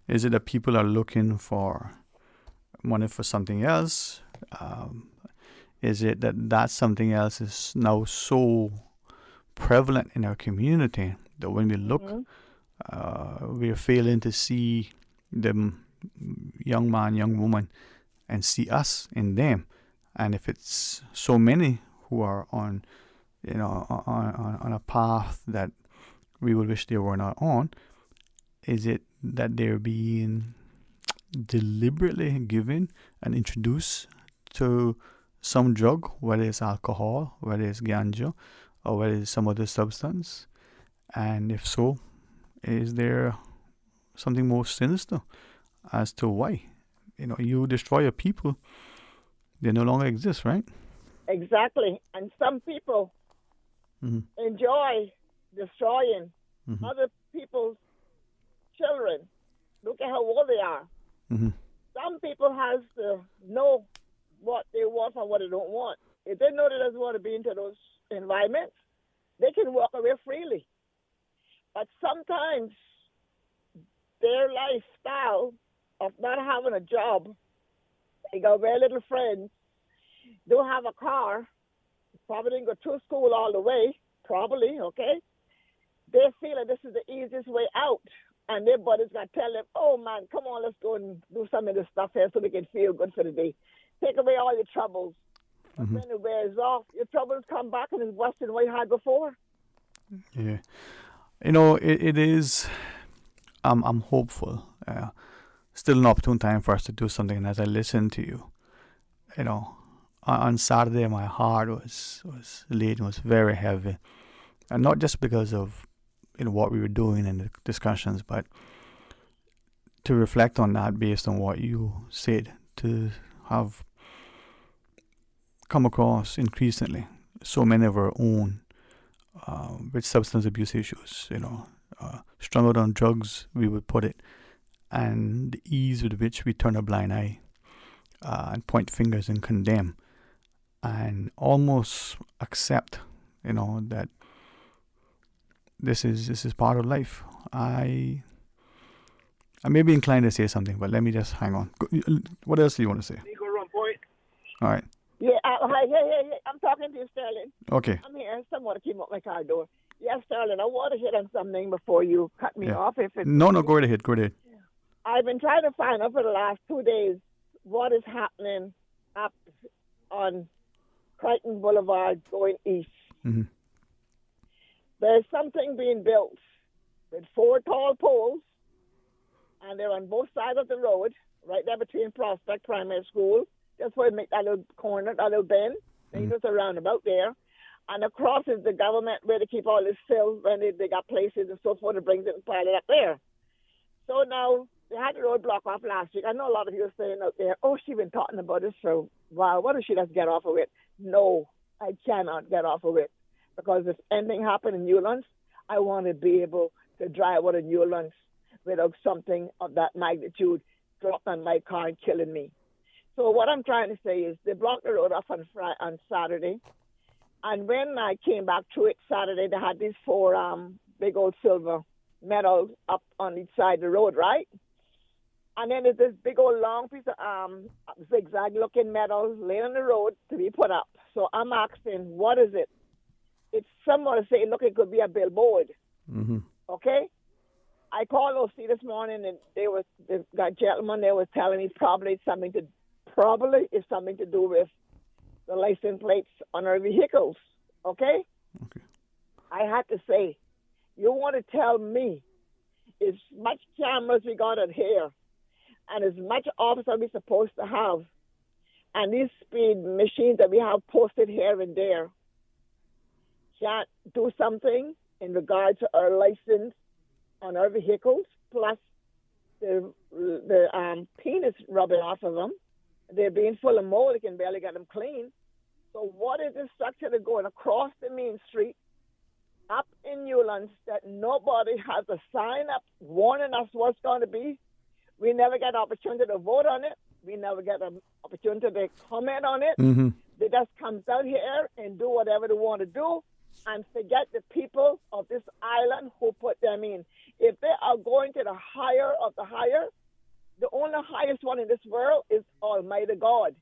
Is it that people are looking for money for something else? Is it that something else is now so prevalent in our community that when we look, we're failing to see the young man, young woman, and see us in them? And if it's so many who are on a path that we would wish they were not on, is it that they're being deliberately given and introduced to some drug, whether it's alcohol, whether it's ganja, or whether it's some other substance? And if so, is there something more sinister as to why? You destroy your people, they no longer exist, right? Exactly. And some people enjoy destroying other people's children. Look at how old they are. Some people has to know what they want from what they don't want. If they know they doesn't want to be into those environments, they can walk away freely. But sometimes their lifestyle of not having a job, they got very little friends, don't have a car, probably didn't go to school all the way, probably, okay? They feel that this is the easiest way out. And their buddies got to tell them, oh, man, come on, let's go and do some of this stuff here so we can feel good for the day. Take away all your troubles. But when it wears off, your troubles come back and it's worse than what you had before. Yeah. It is, I'm hopeful. Still an opportune time for us to do something. And as I listen to you, on Saturday, my heart was laden, was very heavy. And not just because of what we were doing in the discussions, but to reflect on that based on what you said, to have come across increasingly so many of our own with substance abuse issues, strung out on drugs, we would put it, and the ease with which we turn a blind eye and point fingers and condemn and almost accept, that this is part of life. I may be inclined to say something, but let me just hang on. What else do you want to say? All right. Yeah, hey, I'm talking to you, Sterling. Okay. I'm here. Someone came up my car door. Yeah, Sterling, I want to hit on something before you cut me off. No, go right ahead. I've been trying to find out for the last 2 days what is happening up on Crichton Boulevard going east. There's something being built with 4 tall poles, and they're on both sides of the road, right there between Prospect Primary School. That's where we make that little corner, that little bend. There's just a roundabout there. And across is the government where they keep all this silt when they got places and so forth to bring it and pile it up there. So now they had the road blocked off last week. I know a lot of you are saying out there, oh, she's been talking about this for a while. What if she doesn't get off of it? No, I cannot get off of it. Because if anything happened in Newlands, I want to be able to drive out of Newlands without something of that magnitude dropped on my car and killing me. So what I'm trying to say is they blocked the road off on Saturday. And when I came back to it Saturday, they had these 4 big old silver medals up on each side of the road, right? And then there's this big old long piece of zigzag-looking metal laying on the road to be put up. So I'm asking, what is it? It's someone saying, look, it could be a billboard. Mm-hmm. Okay? I called OC this morning, and that gentleman there was telling me probably it's something to do with the license plates on our vehicles. Okay? I had to say, you want to tell me as much cameras we got out here and as much officer we supposed to have and these speed machines that we have posted here and there can't do something in regards to our license on our vehicles, plus the penis rubbing off of them. They're being full of mold. You can barely get them clean. So what is the structure that's going across the main street up in Newlands that nobody has a sign up warning us what's going to be? We never get an opportunity to vote on it. We never get an opportunity to comment on it. Mm-hmm. They just come out here and do whatever they want to do and forget the people of this island who put them in. If they are going to the higher of the higher, the only highest one in this world is Almighty God.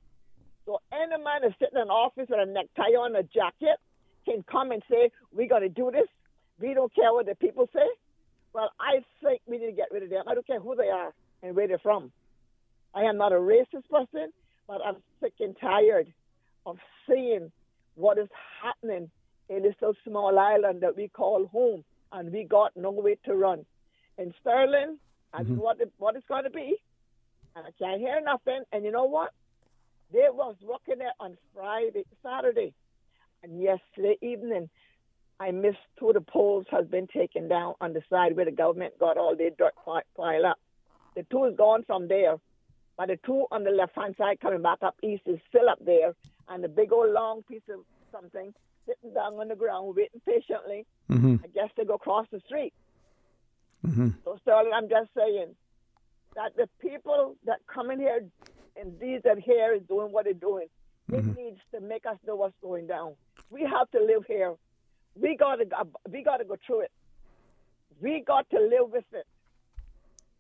So any man that's sitting in office with a necktie on, a jacket, can come and say, we're going to do this. We don't care what the people say. Well, I think we need to get rid of them. I don't care who they are and where they're from. I am not a racist person, but I'm sick and tired of seeing what is happening in this little small island that we call home, and we got nowhere to run. In Sterling, I know what it's going to be, and I can't hear nothing. And you know what? They was working there on Saturday, and yesterday evening, I missed 2 of the poles has been taken down on the side where the government got all their dirt piled up. The 2 is gone from there, but the 2 on the left-hand side coming back up east is still up there, and the big old long piece of something sitting down on the ground waiting patiently. Mm-hmm. I guess to go across the street. Mm-hmm. So, Sterling, I'm just saying that the people that come in here and these that here is doing what they're doing, it needs to make us know what's going down. We have to live here. We got to go through it. We got to live with it.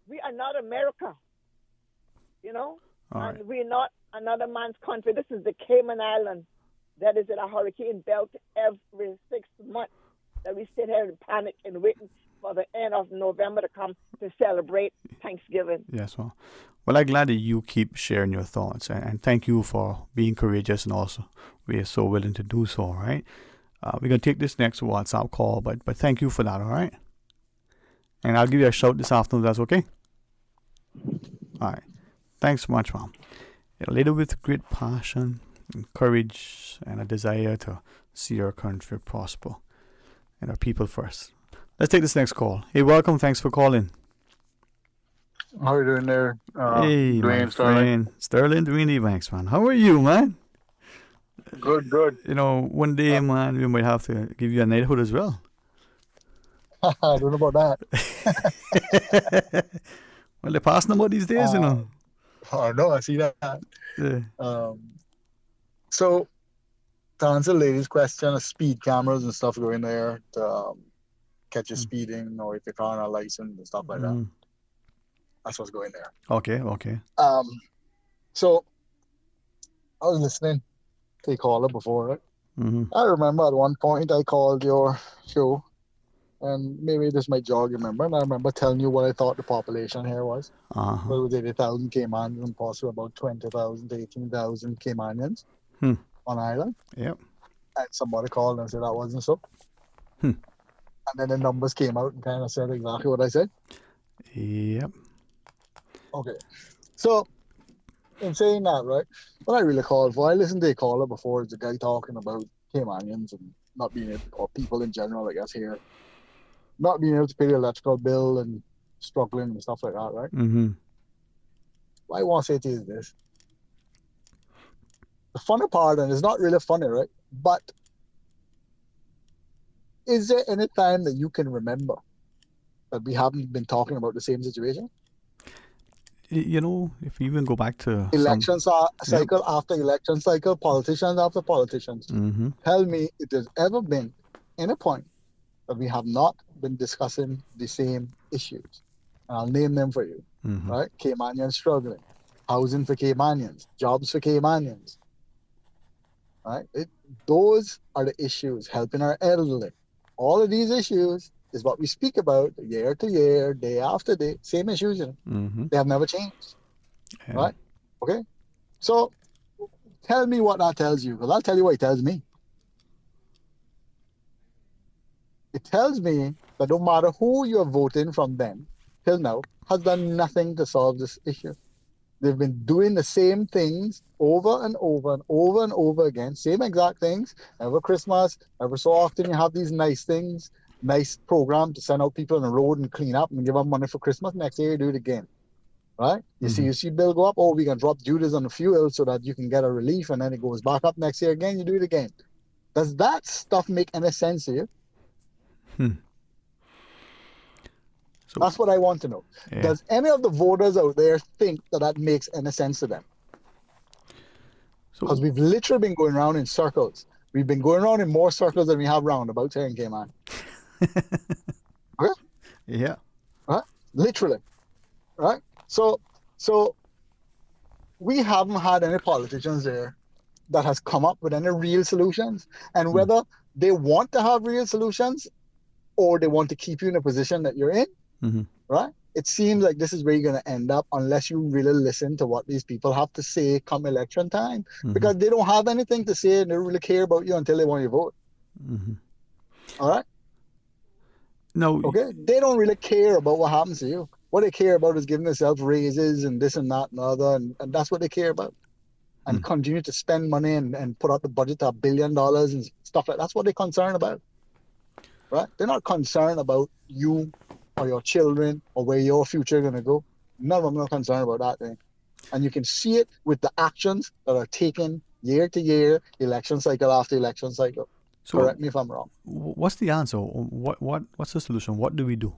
We are not America, you know, and we're not another man's country. This is the Cayman Islands that is in a hurricane belt every 6 months that we sit here in panic and waiting for the end of November to come to celebrate Thanksgiving. Yes, well, I'm glad that you keep sharing your thoughts, and thank you for being courageous, and also we are so willing to do so, all right? We're going to take this next WhatsApp call, but thank you for that, all right? And I'll give you a shout this afternoon, that's okay? All right. Thanks so much, Mom. A lady with great passion and courage and a desire to see our country prosper and our people first. Let's take this next call. Hey, welcome. Thanks for calling. How are you doing there? Hey, Dwayne, my friend. Sterling, Dwayne Ebanks, man. How are you, man? Good. You know, one day, man, we might have to give you a knighthood as well. I don't know about that. Well, they're passing them out these days, you know. Oh, no, I see that. Yeah. So, to answer the lady's question, speed cameras and stuff going there to catch you speeding, or if your car not licensed and stuff like that. That's what's going there. Okay. So, I was listening to your caller before, right? Mm-hmm. I remember at one point I called your show, and maybe this might jog your memory, and I remember telling you what I thought the population here was. Uh-huh. It was 80,000 Caymanians and possibly about 20,000 to 18,000 Caymanians on island. Yep. And somebody called and said that wasn't so. And then the numbers came out and kind of said exactly what I said. Yep. Okay. So, in saying that, right, what I really called for, I listened to a caller before, it's a guy talking about Caymanians and not being able, or people in general, I guess, here, not being able to pay the electrical bill and struggling and stuff like that, right? Mm-hmm. What I want to say to you is this. The funny part, and it's not really funny, right? But is there any time that you can remember that we haven't been talking about the same situation? You know, if we even go back to Election cycle after election cycle, politicians after politicians. Mm-hmm. Tell me if there's ever been any point that we have not been discussing the same issues. And I'll name them for you, Mm-hmm. right? Caymanians struggling, housing for Caymanians, jobs for Caymanians, right? Those are the issues, helping our elderly. All of these issues is what we speak about year to year, day after day, same issues, you know. Mm-hmm. They have never changed, Yeah. right? Okay? So tell me what that tells you, because I'll tell you what it tells me. It tells me that no matter who you're voting from then till now has done nothing to solve this issue. They've been doing the same things over and over and over and over again, same exact things. Every Christmas, every so often you have these nice things, nice program to send out people on the road and clean up and give them money for Christmas. Next year you do it again, right? You see bill go up, oh, we can drop duties on the fuel so that you can get a relief, and then it goes back up next year again, you do it again. Does that stuff make any sense to you? So, that's what I want to know. Yeah. Does any of the voters out there think that makes any sense to them? Because we've literally been going around in circles. We've been going around in more circles than we have roundabouts here in Cayman. Okay? Yeah. Right? Literally. Right? So we haven't had any politicians there that has come up with any real solutions. And whether they want to have real solutions or they want to keep you in a position that you're in, right? It seems like this is where you're going to end up unless you really listen to what these people have to say come election time, because they don't have anything to say and they don't really care about you until they want you to vote. All right? No. Okay? They don't really care about what happens to you. What they care about is giving themselves raises and this and that and other, and that's what they care about. And continue to spend money and put out the budget to $1 billion and stuff like that. That's what they're concerned about. Right? They're not concerned about you or your children or where your future is going to go. None of them are concerned about that thing. And you can see it with the actions that are taken year to year, election cycle after election cycle. So correct me if I'm wrong. What's the answer? What's the solution? What do we do?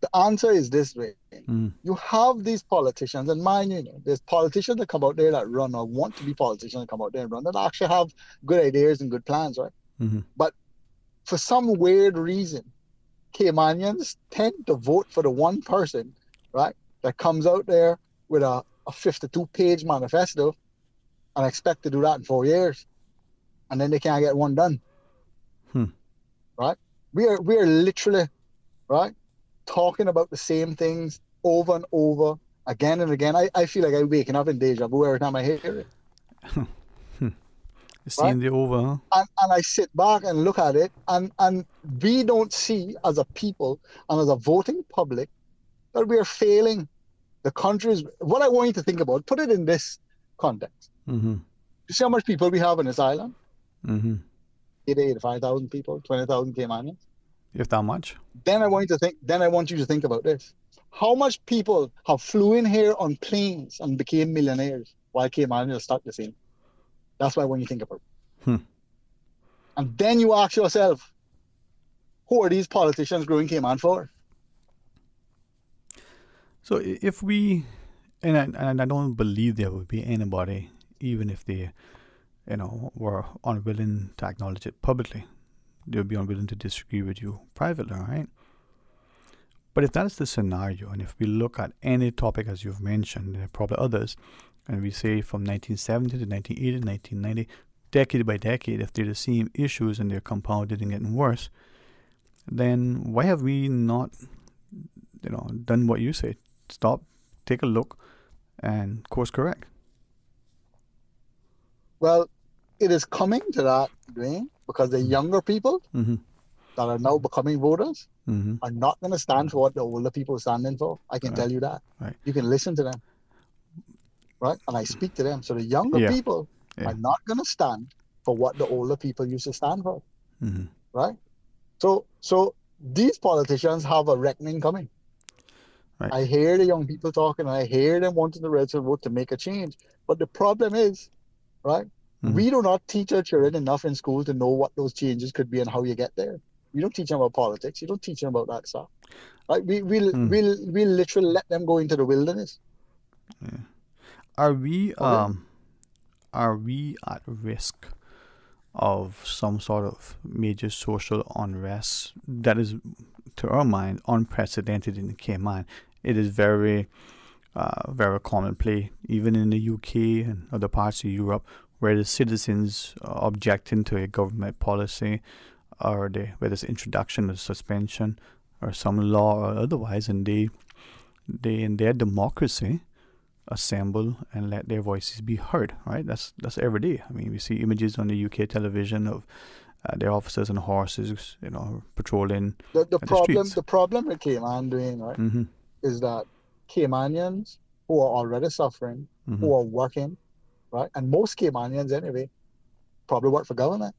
The answer is this way. You have these politicians, and mind you, there's politicians that come out there that run or want to be politicians that come out there and run that actually have good ideas and good plans, right? But for some weird reason, Caymanians tend to vote for the one person, right, that comes out there with a 52-page manifesto and expect to do that in 4 years. And then they can't get one done. Right? We are literally, right, talking about the same things over and over, again and again. I feel like I'm waking up in deja vu every time I hear it. Seeing the over, huh? And I sit back and look at it, and we don't see as a people and as a voting public that we are failing the countries. What I want you to think about, put it in this context. You see how much people we have on this island? 85,000 people, 20,000 Caymanians. If that much. Then I want you to think about this. How much people have flew in here on planes and became millionaires while Caymanians are stuck the same? That's what I want you to think about. And then you ask yourself, who are these politicians growing Cayman for? So if we, and I don't believe there would be anybody, even if they, were unwilling to acknowledge it publicly, they would be unwilling to disagree with you privately, right? But if that's the scenario, and if we look at any topic as you've mentioned, there are probably others, and we say from 1970 to 1980, 1990, decade by decade, if they're the same issues and they're compounded and getting worse, then why have we not, done what you say? Stop, take a look, and course correct. Well, it is coming to that, Dwayne, because the younger people that are now becoming voters are not going to stand for what the older people are standing for. I can tell you that. Right. You can listen to them. right? And I speak to them. So the younger people are not going to stand for what the older people used to stand for, right? So these politicians have a reckoning coming. Right. I hear the young people talking, and I hear them wanting the register vote to make a change. But the problem is, right, we do not teach our children enough in school to know what those changes could be and how you get there. You don't teach them about politics. You don't teach them about that stuff. Right? We'll literally let them go into the wilderness. Yeah. Are we at risk of some sort of major social unrest that is, to our mind, unprecedented in the Cayman? It is very, very commonplace, even in the UK and other parts of Europe, where the citizens are objecting to a government policy, or whether it's introduction or suspension or some law or otherwise, and they in their democracy assemble and let their voices be heard. Right? That's every day. I mean, we see images on the UK television of their officers and horses, patrolling the streets. The problem with Cayman doing, right, is that Caymanians who are already suffering, who are working, right, and most Caymanians anyway, probably work for government.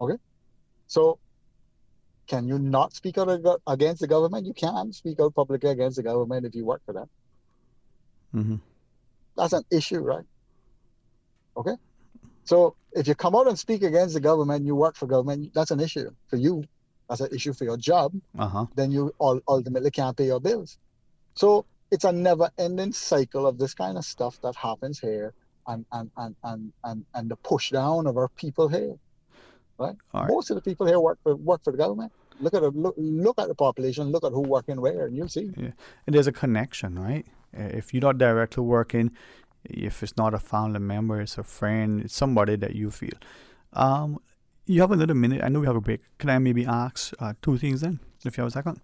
Okay, so can you not speak out against the government? You can speak out publicly against the government if you work for them. That's an issue, right? Okay, so if you come out and speak against the government, you work for government, that's an issue for you. That's an issue for your job. Then you ultimately can't pay your bills. So it's a never-ending cycle of this kind of stuff that happens here, and the push down of our people here. Right? Most of the people here work for the government. Look at the population. Look at who working where, and you'll see. Yeah, and there's a connection, right? If you're not directly working, if it's not a family member, it's a friend, it's somebody that you feel. You have another minute. I know we have a break. Can I maybe ask two things then, if you have a second?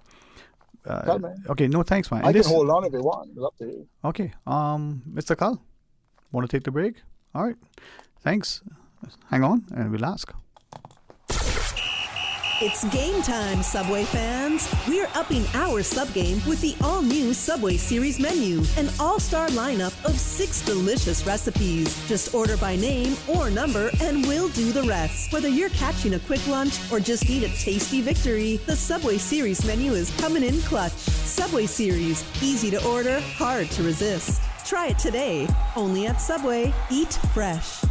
Okay, no, thanks, man. I can hold on if you want. It's up to you. Okay, Mr. Carl, want to take the break? All right, thanks. Hang on, and we'll ask. It's game time, Subway fans. We're upping our sub game with the all-new Subway Series menu, an all-star lineup of 6 delicious recipes. Just order by name or number and we'll do the rest. Whether you're catching a quick lunch or just need a tasty victory, the Subway Series menu is coming in clutch. Subway Series, easy to order, hard to resist. Try it today, only at Subway. Eat fresh.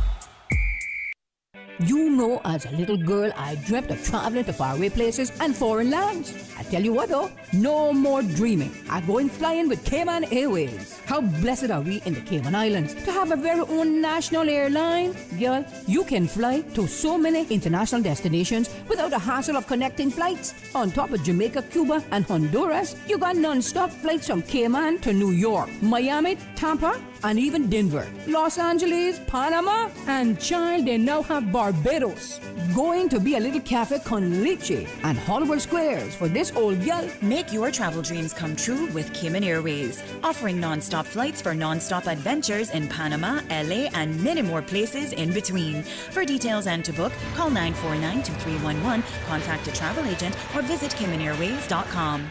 You know, as a little girl, I dreamt of traveling to faraway places and foreign lands. I tell you what though, no more dreaming. I'm going flying with Cayman Airways. How blessed are we in the Cayman Islands to have a very own national airline? Girl, you can fly to so many international destinations without the hassle of connecting flights. On top of Jamaica, Cuba, and Honduras, you got non-stop flights from Cayman to New York, Miami, Tampa, and even Denver, Los Angeles, Panama, and child, they now have Barbados. Going to be a little cafe con leche and Hollywood Squares for this old gal. Make your travel dreams come true with Cayman Airways, offering non-stop flights for non-stop adventures in Panama, LA, and many more places in between. For details and to book, call 949-2311, contact a travel agent, or visit CaymanAirways.com.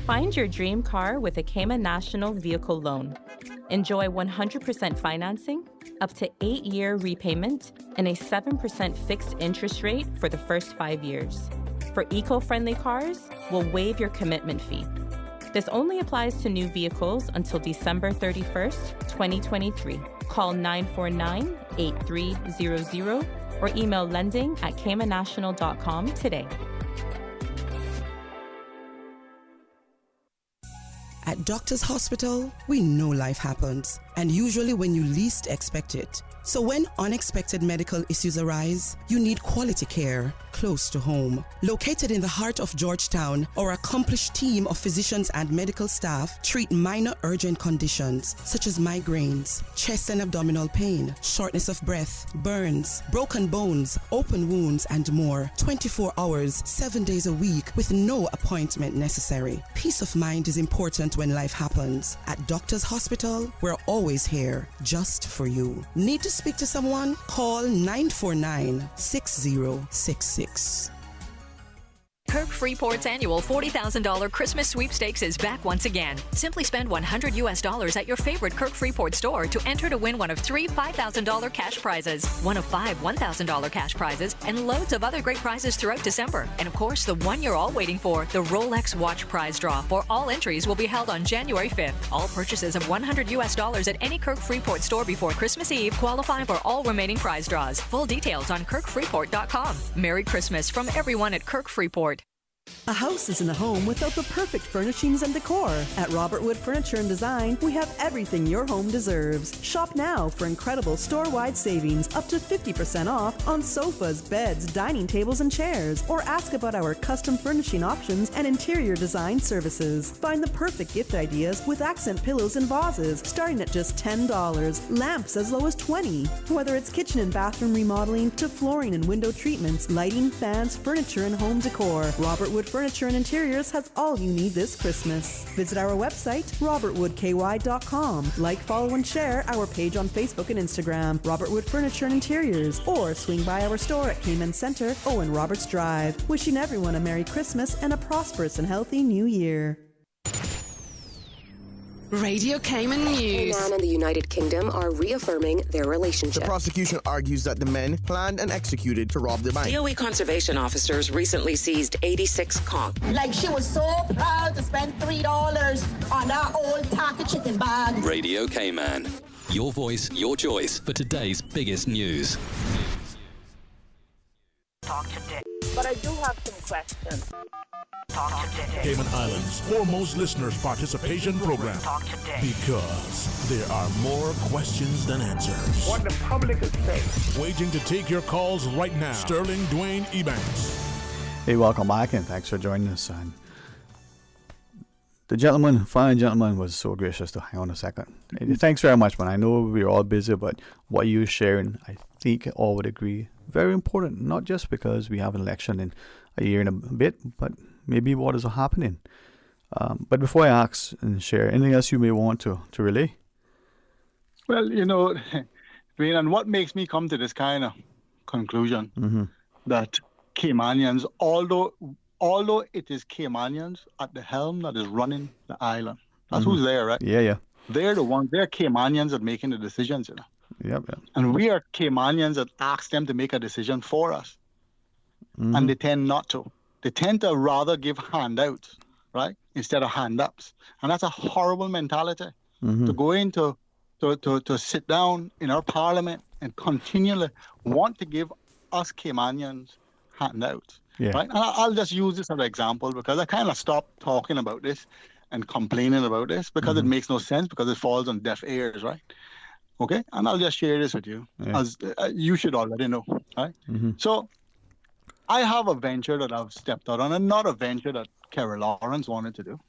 Find your dream car with a Cayman National Vehicle Loan. Enjoy 100% financing, up to 8-year repayment, and a 7% fixed interest rate for the first 5 years. For eco-friendly cars, we'll waive your commitment fee. This only applies to new vehicles until December 31st, 2023. Call 949-8300 or email lending@caymannational.com today. At Doctors Hospital, we know life happens, and usually when you least expect it. So when unexpected medical issues arise, you need quality care close to home. Located in the heart of Georgetown, our accomplished team of physicians and medical staff treat minor urgent conditions such as migraines, chest and abdominal pain, shortness of breath, burns, broken bones, open wounds, and more. 24 hours, 7 days a week with no appointment necessary. Peace of mind is important when life happens. At Doctors Hospital, we're always here just for you. Need to speak to someone? Call 949-6066. Kirk Freeport's annual $40,000 Christmas sweepstakes is back once again. Simply spend $100 at your favorite Kirk Freeport store to enter to win one of 3 $5,000 cash prizes, one of 5 $1,000 cash prizes, and loads of other great prizes throughout December. And of course, the one you're all waiting for, the Rolex watch prize draw for all entries will be held on January 5th. All purchases of $100 at any Kirk Freeport store before Christmas Eve qualify for all remaining prize draws. Full details on kirkfreeport.com. Merry Christmas from everyone at Kirk Freeport. A house isn't a home without the perfect furnishings and decor. At Robert Wood Furniture and Design, we have everything your home deserves. Shop now for incredible store-wide savings up to 50% off on sofas, beds, dining tables, and chairs. Or ask about our custom furnishing options and interior design services. Find the perfect gift ideas with accent pillows and vases starting at just $10. Lamps as low as $20. Whether it's kitchen and bathroom remodeling to flooring and window treatments, lighting, fans, furniture, and home decor, Robert Wood Furniture and Interiors has all you need this Christmas. Visit our website, robertwoodky.com. Like, follow, and share our page on Facebook and Instagram, Robert Wood Furniture and Interiors, or swing by our store at Cayman Center, Owen Roberts Drive. Wishing everyone a Merry Christmas and a prosperous and healthy New Year. Radio Cayman News. Cayman and the United Kingdom are reaffirming their relationship. The prosecution argues that the men planned and executed to rob the bank. DOE conservation officers recently seized 86 conch. Like she was so proud to spend $3 on that old taco chicken bag. Radio Cayman. Your voice, your choice for today's biggest news. Talk today. But I do have some questions. Talk today. Cayman Islands' foremost listeners' participation program. Talk today. Because there are more questions than answers. What the public is saying. Waiting to take your calls right now. Sterling Dwayne Ebanks. Hey, welcome back and thanks for joining us. And the fine gentleman, was so gracious to hang on a second. Hey, thanks very much, man. I know we're all busy, but what you're sharing, I think all would agree, very important. Not just because we have an election in a year and a bit, but maybe what is happening. But before I ask and share, anything else you may want to relay? Well, Dwayne, and what makes me come to this kind of conclusion that Caymanians, although it is Caymanians at the helm that is running the island, that's who's there, right? Yeah. They're the ones, they're Caymanians that making the decisions, Yep. And we are Caymanians that ask them to make a decision for us. And they tend not to. They tend to rather give handouts, right, instead of hand-ups. And that's a horrible mentality to go into to sit down in our parliament and continually want to give us Caymanians handouts. Yeah. Right? And I'll just use this as an example because I kind of stopped talking about this and complaining about this because it makes no sense because it falls on deaf ears, right? Okay? And I'll just share this with you as you should already know, right? So I have a venture that I've stepped out on and not a venture that Kerry Lawrence wanted to do,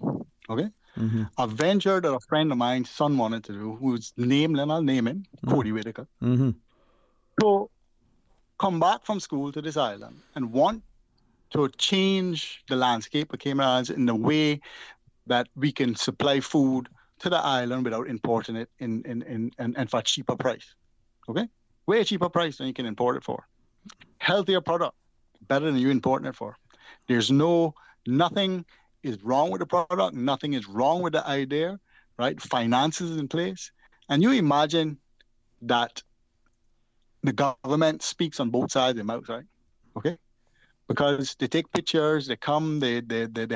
okay? A venture that a friend of mine's son wanted to do, who's named, and I'll name him, Cody Whitaker. So come back from school to this island and want to change the landscape of Cayman Islands in the way that we can supply food to the island without importing it and for a cheaper price. Okay? Way cheaper price than you can import it for. Healthier product, better than you importing it for. There's nothing is wrong with the product, nothing is wrong with the idea, right? Finances in place. And you imagine that the government speaks on both sides of the mouth, right? Okay? Because they take pictures, they come, they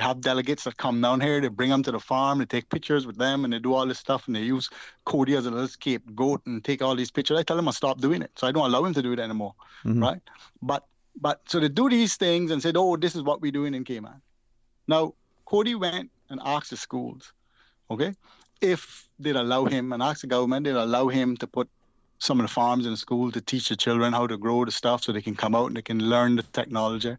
have delegates that come down here, they bring them to the farm, they take pictures with them, and they do all this stuff, and they use Cody as a little scapegoat and take all these pictures. I tell them to stop doing it, so I don't allow him to do it anymore, right? But so they do these things and said, oh, this is what we're doing in Cayman. Now, Cody went and asked the schools, okay, if they'd allow him, and asked the government, they'd allow him to put some of the farms in the school to teach the children how to grow the stuff so they can come out and they can learn the technology,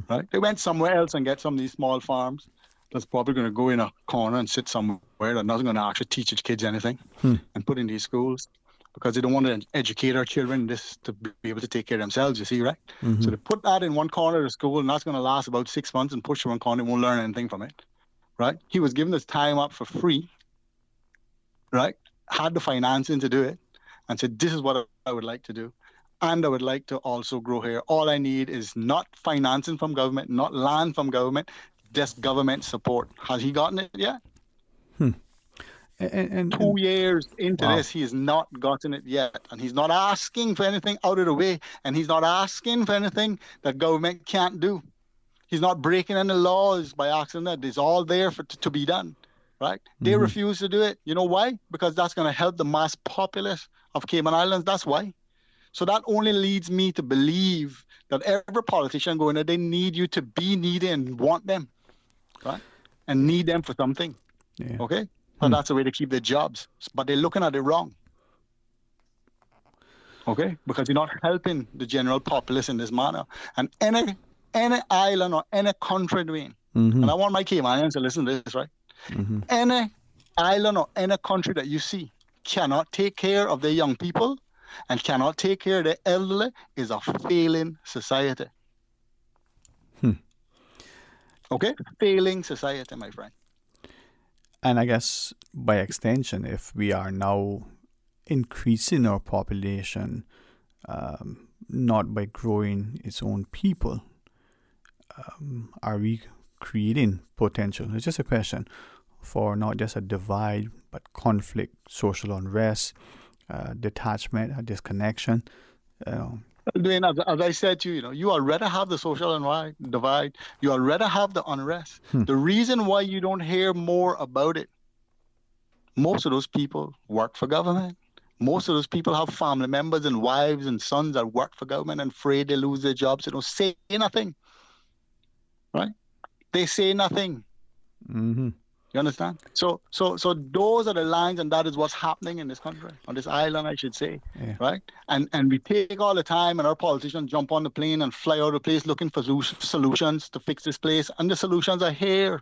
right? They went somewhere else and get some of these small farms that's probably going to go in a corner and sit somewhere that's not going to actually teach its kids anything and put in these schools because they don't want to educate our children this to be able to take care of themselves, you see, right? So they put that in one corner of the school and that's going to last about 6 months and push to one corner, they won't learn anything from it, right? He was given his time up for free, right? Had the financing to do it, and said, this is what I would like to do. And I would like to also grow here. All I need is not financing from government, not land from government, just government support. Has he gotten it yet? And 2 years into wow. this, he has not gotten it yet. And he's not asking for anything out of the way. And he's not asking for anything that government can't do. He's not breaking any laws by asking that. It's all there to be done, right? They refuse to do it. You know why? Because that's going to help the mass populace of Cayman Islands. That's why. So that only leads me to believe that every politician going there, they need you to be needy and want them, right? And need them for something, okay? And that's the way to keep their jobs. But they're looking at it wrong, okay? Because you're not helping the general populace in this manner. And any island or any country, Dwayne, and I want my Caymanians to listen to this, right? Any island or any country that you see cannot take care of their young people and cannot take care of the elderly is a failing society. Okay? Failing society, my friend. And I guess by extension, if we are now increasing our population, not by growing its own people, are we creating potential? It's just a question for not just a divide, but conflict, social unrest, detachment, a disconnection. Dwayne, as I said to you, you already have the social divide. You already have the unrest. The reason why you don't hear more about it, most of those people work for government. Most of those people have family members and wives and sons that work for government and afraid they lose their jobs. They don't say nothing, right? They say nothing. You understand? So those are the lines, and that is what's happening in this country, on this island, I should say, right? And we take all the time, and our politicians jump on the plane and fly out of the place looking for solutions to fix this place, and the solutions are here,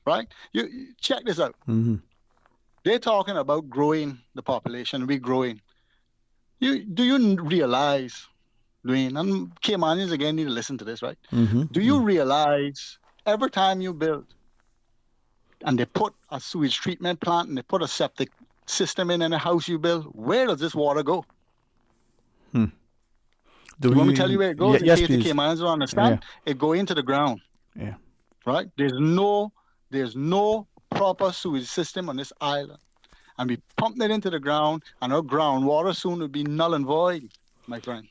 right? You check this out. They're talking about growing the population. We're growing. Do you realize, Dwayne, and Caymanians again need to listen to this, right? Do you realize every time you build, and they put a sewage treatment plant and they put a septic system in a house you build, where does this water go? Do you want me to tell you where it goes? Yes, in case please. the Caymanians don't understand? It go into the ground. Right? There's no proper sewage system on this island. And we pumped it into the ground, and our groundwater soon will be null and void, my friend.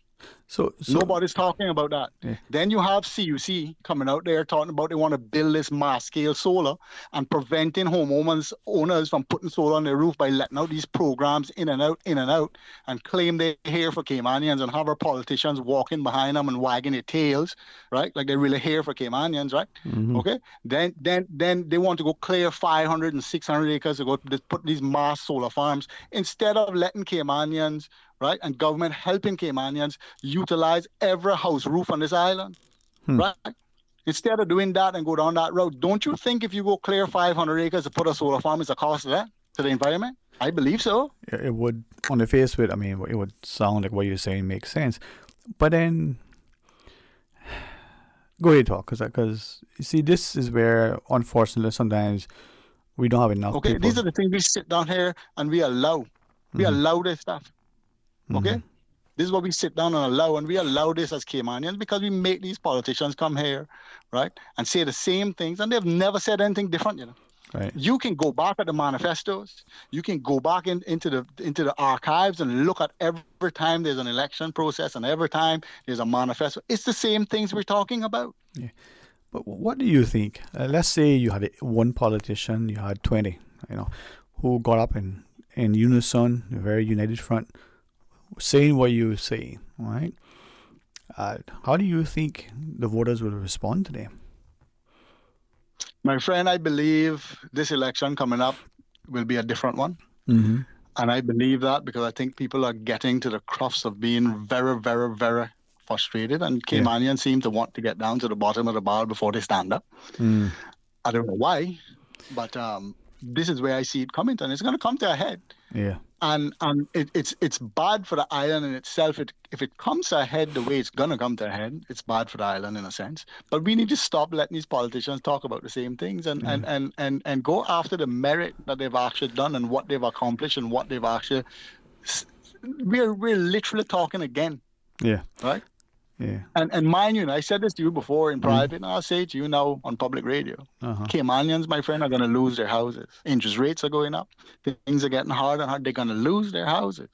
So nobody's talking about that. Then you have CUC coming out there talking about they want to build this mass-scale solar and preventing homeowners from putting solar on their roof by letting out these programs in and out, and claim they're here for Caymanians and have our politicians walking behind them and wagging their tails, right? Like they're really here for Caymanians, right? Okay. Then they want to go clear 500 and 600 acres to go put these mass solar farms instead of letting Caymanians, right, and government helping Caymanians utilize every house roof on this island, right? Instead of doing that and go down that road, don't you think if you go clear 500 acres to put a solar farm, is a cost of that to the environment? I believe so. It would, on the face of it, I mean, it would sound like what you're saying makes sense. But then, go ahead, talk, because you see, this is where, unfortunately, sometimes we don't have enough people. These are the things we sit down here and we allow. We allow this stuff. Okay? This is what we sit down and allow, and we allow this as Caymanians because we make these politicians come here, right, and say the same things, and they've never said anything different, Right. You can go back at the manifestos. You can go back into the archives and look at every time there's an election process and every time there's a manifesto. It's the same things we're talking about. Yeah. But what do you think? Let's say you had one politician, you had 20, who got up in unison, a very united front, saying what you say, right? How do you think the voters will respond to them? My friend, I believe this election coming up will be a different one. And I believe that because I think people are getting to the crux of being very, very, very frustrated, and Caymanians seem to want to get down to the bottom of the barrel before they stand up. I don't know why, but this is where I see it coming, and it's going to come to a head. And it's bad for the island in itself. If it comes to a head the way it's going to come to a head, it's bad for the island in a sense. But we need to stop letting these politicians talk about the same things and go after the merit that they've actually done and what they've accomplished and what they've actually... We're literally talking again Yeah. Right? Yeah. And mind you, and I said this to you before in private, and I'll say it to you now on public radio. Caymanians, my friend, are going to lose their houses. Interest rates are going up. Things are getting harder and harder. They're going to lose their houses.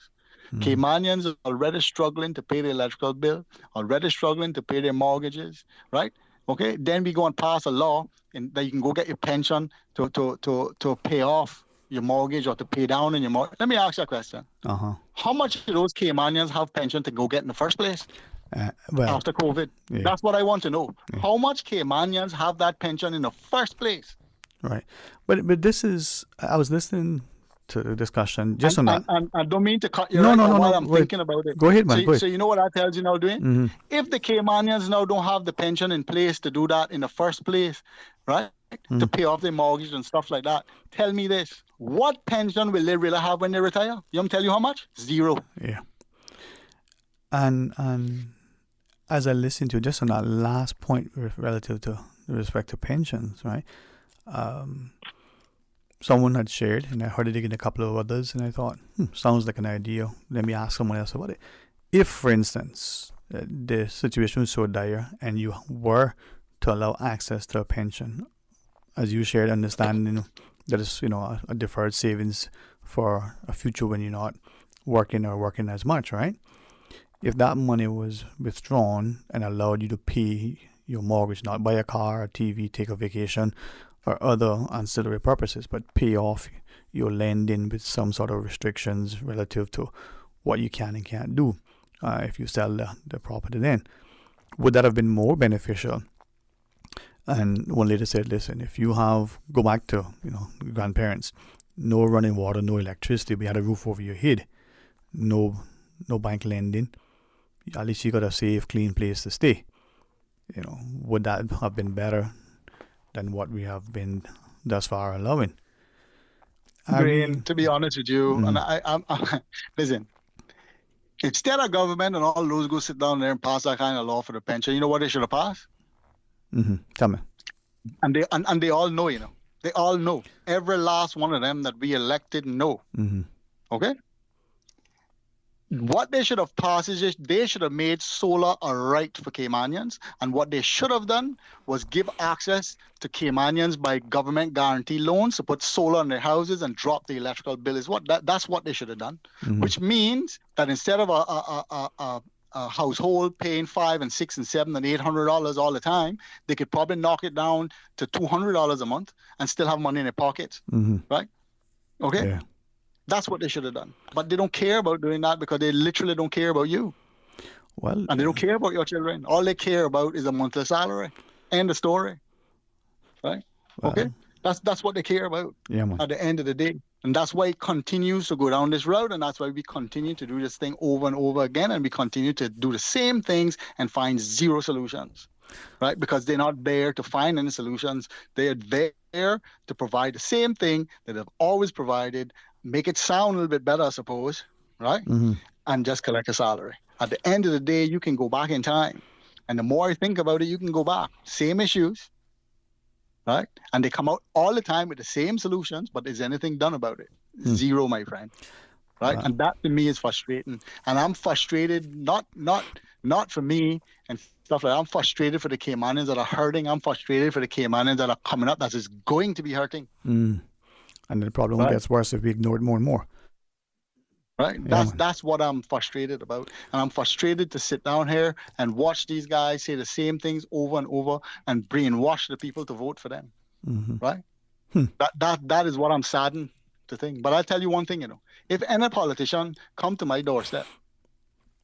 Caymanians are already struggling to pay their electrical bill, already struggling to pay their mortgages, right? Okay, then we go and pass a law that you can go get your pension to pay off your mortgage or to pay down on your mortgage. Let me ask you a question. How much do those Caymanians have pension to go get in the first place? After COVID. Yeah. That's what I want to know. How much Caymanians have that pension in the first place? Right. But this is, I was listening to the discussion just on that. And I don't mean to cut you No, right no, on no, while no. I'm Wait. thinking about it. Go ahead, man. So, Go ahead. so you know what that tells you now, Dwayne? If the Caymanians now don't have the pension in place to do that in the first place, right, to pay off their mortgage and stuff like that, tell me this. What pension will they really have when they retire? You want me to tell you how much? Zero. Yeah. And as I listened to just on that last point relative to respect to pensions, right? Someone had shared, and I heard it again a couple of others, and I thought, sounds like an idea. Let me ask someone else about it. If, for instance, the situation was so dire, and you were to allow access to a pension, as you shared, understanding that it's, a deferred savings for a future when you're not working or working as much, right? If that money was withdrawn and allowed you to pay your mortgage, not buy a car, a TV, take a vacation, or other ancillary purposes, but pay off your lending with some sort of restrictions relative to what you can and can't do if you sell the property then. Would that have been more beneficial? And one lady said, listen, if you go back to, grandparents, no running water, no electricity, we had a roof over your head, no bank lending, at least you got a safe, clean place to stay. Would that have been better than what we have been thus far allowing? To be honest with you, and I'm listen, instead of government and all those go sit down there and pass that kind of law for the pension, you know what they should have passed? Tell me. And they all know, they all know. Every last one of them that we elected know. Okay? What they should have passed is just they should have made solar a right for Caymanians, and what they should have done was give access to Caymanians by government guarantee loans to put solar on their houses and drop the electrical bill. That's what they should have done. Which means that instead of a household paying $500 and $600 and $700 and $800 all the time, they could probably knock it down to $200 a month and still have money in their pockets, right? Okay. Yeah. That's what they should have done. But they don't care about doing that because they literally don't care about you. Well, and they don't care about your children. All they care about is a monthly salary. End of story. Right? Okay? That's what they care about at the end of the day. And that's why it continues to go down this road, and that's why we continue to do this thing over and over again, and we continue to do the same things and find zero solutions. Right? Because they're not there to find any solutions. They're there to provide the same thing that they've always provided, make it sound a little bit better, I suppose, right? And just collect a salary. At the end of the day, you can go back in time. And the more I think about it, you can go back. Same issues, right? And they come out all the time with the same solutions, but is anything done about it? Zero, my friend. Right? And that to me is frustrating. And I'm frustrated, not for me and stuff like that. I'm frustrated for the Caymanians that are hurting. I'm frustrated for the Caymanians that are coming up that is going to be hurting. And the problem gets worse if we ignore it more and more. Right? That's what I'm frustrated about. And I'm frustrated to sit down here and watch these guys say the same things over and over and brainwash the people to vote for them. Right? That is what I'm saddened to think. But I'll tell you one thing, if any politician come to my doorstep,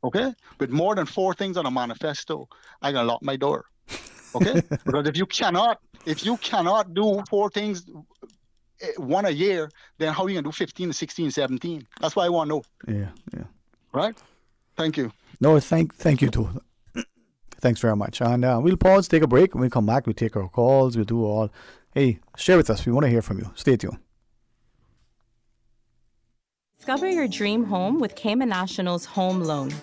okay, with more than 4 things on a manifesto, I can lock my door. Okay? Because if you cannot do 4 things one a year, then how are you going to do 15, 16, 17? That's what I want to know. Yeah. Right? Thank you. No, thank you too. Thanks very much. And we'll pause, take a break. When we come back, we take our calls, we'll do all. Hey, share with us. We want to hear from you. Stay tuned. Discover your dream home with Cayman National's home loan.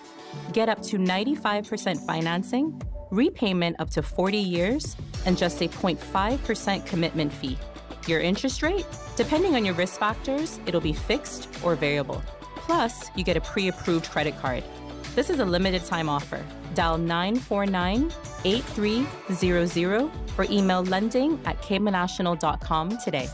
Get up to 95% financing, repayment up to 40 years, and just a 0.5% commitment fee. Your interest rate? Depending on your risk factors, it'll be fixed or variable. Plus, you get a pre-approved credit card. This is a limited time offer. Dial 949-8300 or email lending@caymanational.com today.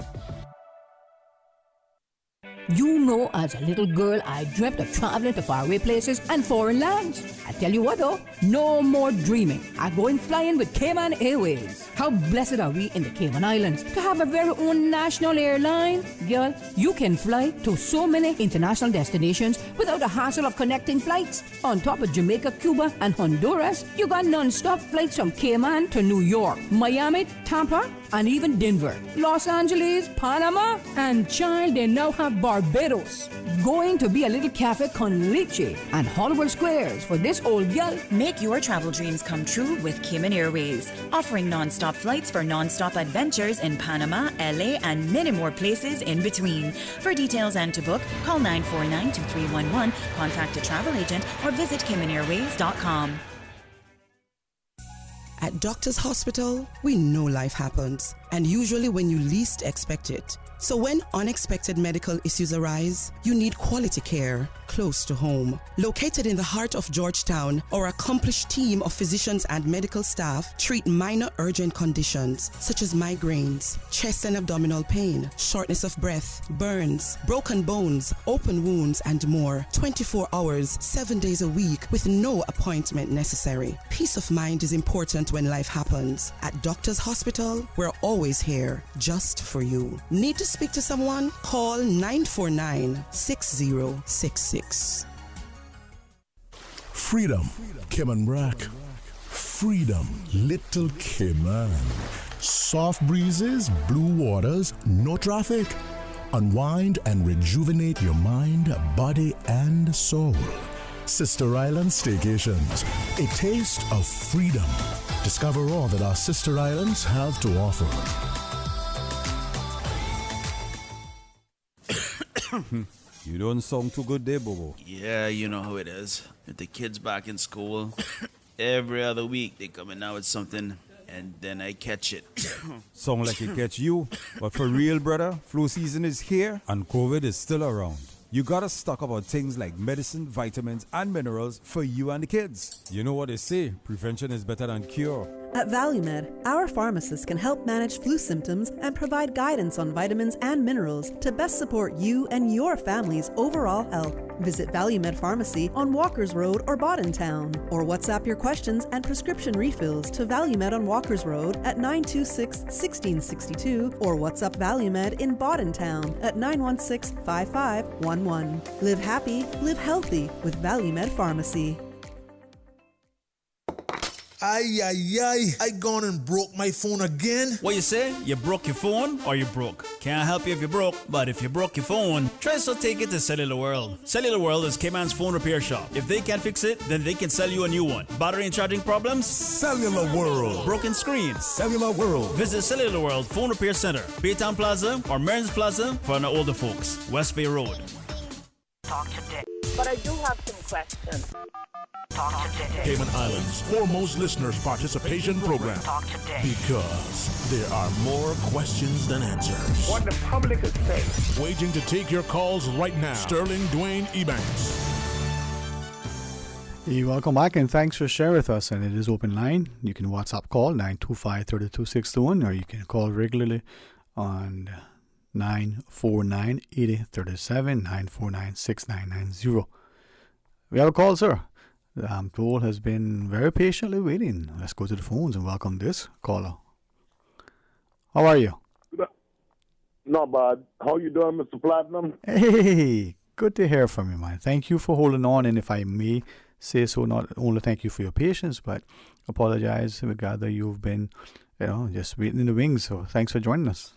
You know, as a little girl, I dreamt of traveling to faraway places and foreign lands. I tell you what though, no more dreaming. I'm going flying with Cayman Airways. How blessed are we in the Cayman Islands to have a very own national airline? Girl, you can fly to so many international destinations without the hassle of connecting flights. On top of Jamaica, Cuba, and Honduras, you got non-stop flights from Cayman to New York, Miami, Tampa, and even Denver, Los Angeles, Panama, and child, they now have Barbados. Going to be a little cafe con leche and Hollywood Squares for this old gal. Make your travel dreams come true with Cayman Airways, offering non-stop flights for non-stop adventures in Panama, LA, and many more places in between. For details and to book, call 949-2311, contact a travel agent, or visit CaymanAirways.com. At Doctors Hospital, we know life happens, and usually when you least expect it. So when unexpected medical issues arise, you need quality care close to home. Located in the heart of Georgetown, our accomplished team of physicians and medical staff treat minor urgent conditions such as migraines, chest and abdominal pain, shortness of breath, burns, broken bones, open wounds, and more. 24 hours, 7 days a week with no appointment necessary. Peace of mind is important when life happens. At Doctors Hospital, we're always here just for you. Need to speak to someone? Call 949-6066. Freedom, Cayman Rack. Freedom, Little Cayman. Soft breezes, blue waters, no traffic. Unwind and rejuvenate your mind, body, and soul. Sister Island Staycations, a taste of freedom. Discover all that our sister islands have to offer. You don't sound too good there, Bobo. Yeah, you know how it is. With the kids back in school, every other week they come in out with something, and then I catch it. Sound like it catch you. But for real, brother, flu season is here and COVID is still around. You gotta stock up on things like medicine, vitamins, and minerals for you and the kids. You know what they say, prevention is better than cure. At ValueMed, our pharmacists can help manage flu symptoms and provide guidance on vitamins and minerals to best support you and your family's overall health. Visit ValueMed Pharmacy on Walkers Road or Town, or WhatsApp your questions and prescription refills to ValueMed on Walkers Road at 926-1662 or WhatsApp ValueMed in Town at 916-5511. Live happy, live healthy with ValueMed Pharmacy. Ay, I gone and broke my phone again. What you say? You broke your phone or you broke? Can't help you if you broke, but if you broke your phone, try to take it to Cellular World. Cellular World is Cayman's phone repair shop. If they can't fix it, then they can sell you a new one. Battery and charging problems? Cellular World. Broken screens? Cellular World. Visit Cellular World Phone Repair Center, Baytown Plaza or Mearns Plaza for the older folks. West Bay Road. Talk today. But I do have some questions. Talk today. Cayman Islands' foremost listeners participation program. Talk today. Because there are more questions than answers. What the public is saying. Waiting to take your calls right now. Sterling Dwayne Ebanks. Hey, welcome back and thanks for sharing with us. And it is open line. You can WhatsApp call 925-3261 or you can call regularly on 949-8037, 949-6990. We have a call, sir. The toll has been very patiently waiting. Let's go to the phones and welcome this caller. How are you? Not bad. How you doing, Mr. Platinum? Hey, good to hear from you, man. Thank you for holding on. And if I may say so, not only thank you for your patience, but apologize. We gather you've been, just waiting in the wings. So thanks for joining us.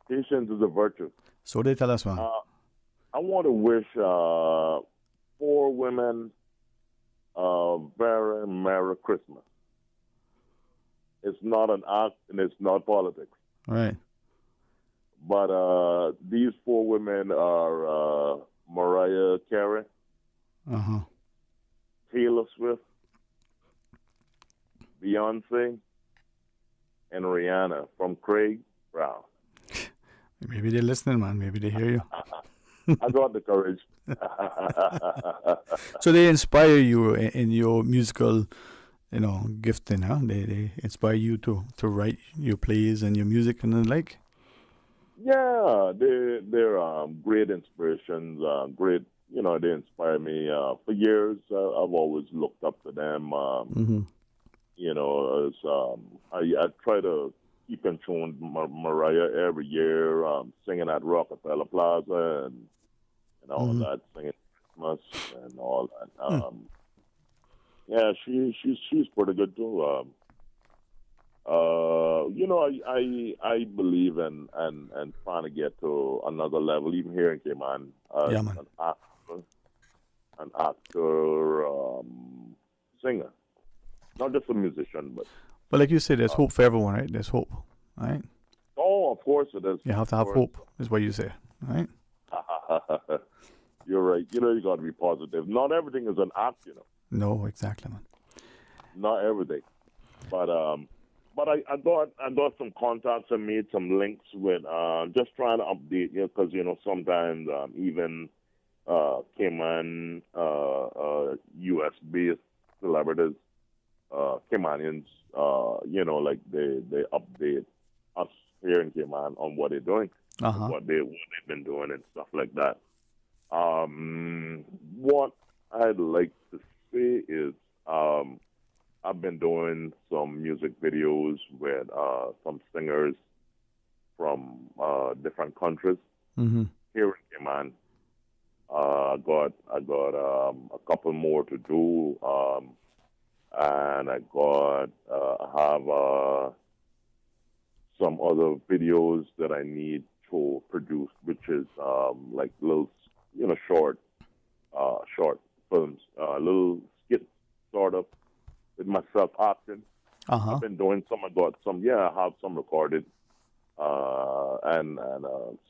Patience is a virtue. So they tell us, man. I want to wish 4 women a very Merry Christmas. It's not an act and it's not politics. Right. But these 4 women are Mariah Carey, Taylor Swift, Beyonce, and Rihanna from Craig Brown. Maybe they're listening, man. Maybe they hear you. I got the courage. So they inspire you in your musical, gifting, huh? They inspire you to write your plays and your music and the like. Yeah, they're great inspirations. Great, they inspire me. For years, I've always looked up to them. I try to keep in tune with Mariah every year, singing at Rockefeller Plaza and all that, singing Christmas and all that. Yeah, she's pretty good too. I believe in and trying to get to another level, even here in Cayman. An actor, singer, not just a musician, but. But like you said, there's hope for everyone, right? There's hope, right? Oh, of course it is. You have to have hope, is what you say, right? You're right. You got to be positive. Not everything is an act, No, exactly, man. Not everything, but I got some contacts and made some links with just trying to update you because sometimes even Cayman U.S. based celebrities, Caymanians, like they update us here in Cayman on what they're doing, what they've been doing and stuff like that. What I'd like to say is I've been doing some music videos with some singers from different countries here in Cayman. I got a couple more to do, and I have some other videos that I need to produce, which is like little, short films, little skits, sort of, with myself acting. I've been doing some. I have some recorded. And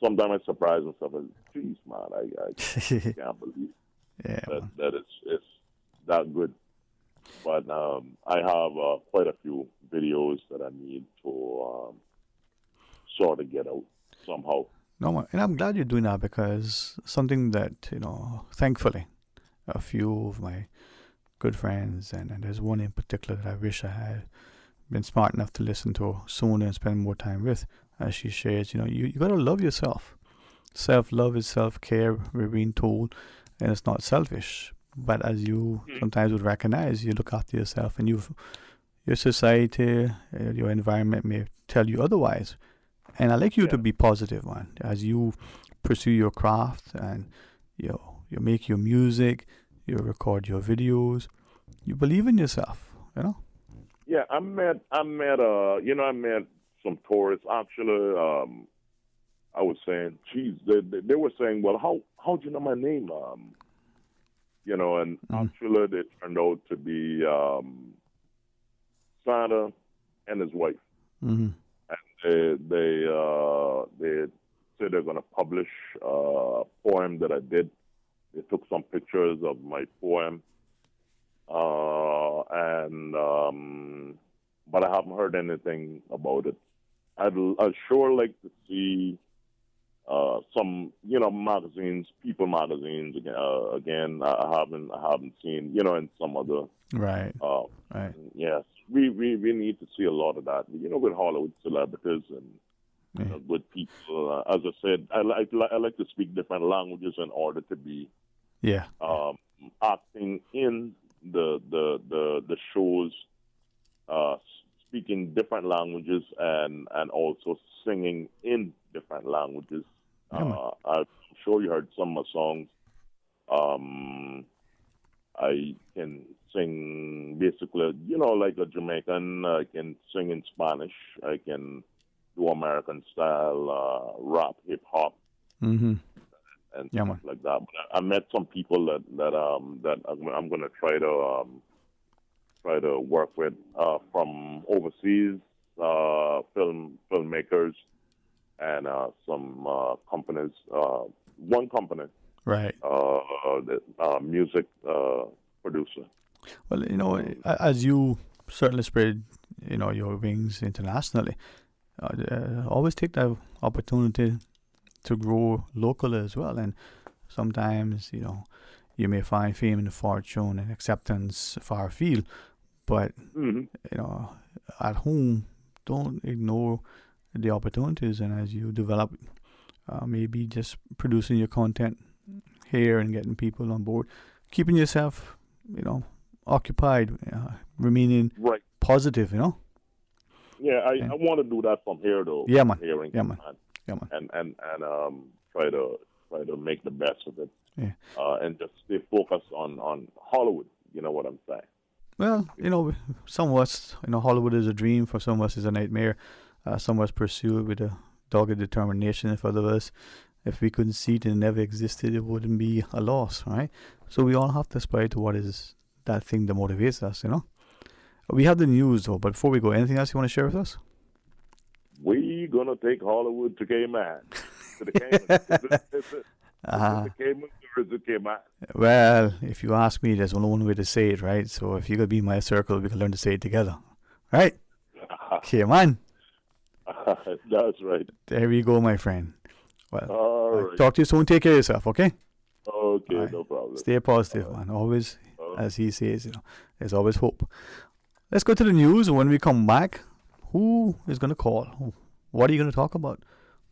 sometimes I surprise myself and, geez, man, I can't believe that it's that good. But I have quite a few videos that I need to sort of get out somehow. No, and I'm glad you're doing that because something that, thankfully, a few of my good friends, and there's one in particular that I wish I had been smart enough to listen to sooner and spend more time with, as she shares, you got to love yourself. Self-love is self-care, we're being told, and it's not selfish. But as you sometimes would recognize, you look after yourself, and your society, your environment may tell you otherwise. And I like you to be positive, man, as you pursue your craft and you make your music, you record your videos, you believe in yourself, Yeah, I met some tourists. Actually, I was saying, geez, they were saying, well, how'd you know my name? And actually they turned out to be Santa and his wife. And they said they're going to publish a poem that I did. They took some pictures of my poem, but I haven't heard anything about it. I'd sure like to see some, magazines, People magazines again. I haven't seen, in some other. Right. Yes, we need to see a lot of that. With Hollywood celebrities and good people. As I said, I like to speak different languages in order to be acting in the shows, speaking different languages and also singing in different languages. I'm sure you heard some of my songs. I can sing basically, like a Jamaican. I can sing in Spanish. I can do American style rap, hip hop, and stuff like that. But I met some people that I'm going to try to work with from overseas, filmmakers, and some companies. One company, right? The music producer. Well, as you certainly spread, your wings internationally, always take that opportunity to grow locally as well. And Sometimes, you may find fame and fortune and acceptance far afield, but, at home, don't ignore the opportunities. And as you develop, maybe just producing your content here and getting people on board, keeping yourself, occupied, remaining positive, Yeah, I want to do that from here, though. Yeah, man. Hearing, Yeah, man. Yeah, man. And try to make the best of it. Yeah. And just stay focused on Hollywood. You know what I'm saying? Well, some of us, Hollywood is a dream. For some of us, it's a nightmare. Some of us pursue it with a dogged determination. And for others, if we couldn't see it and it never existed, it wouldn't be a loss, right? So we all have to aspire to what is that thing that motivates us, We have the news, though. But before we go, anything else you want to share with us? We're going to take Hollywood to Cayman. To the Cayman. The Cayman or is it Cayman? Well, if you ask me, there's only one way to say it, right? So if you could be in my circle, we can learn to say it together. Right? Cayman. That's right. There we go, my friend. Well, all right. Talk to you soon. Take care of yourself, okay? Okay, right. No problem. Stay positive, man. Always, as he says, there's always hope. Let's go to the news. When we come back, who is going to call? What are you going to talk about?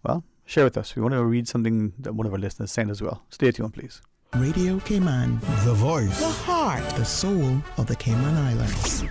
Well, share with us. We want to read something that one of our listeners sent as well. Stay tuned, please. Radio Cayman. The voice. The heart. The soul of the Cayman Islands.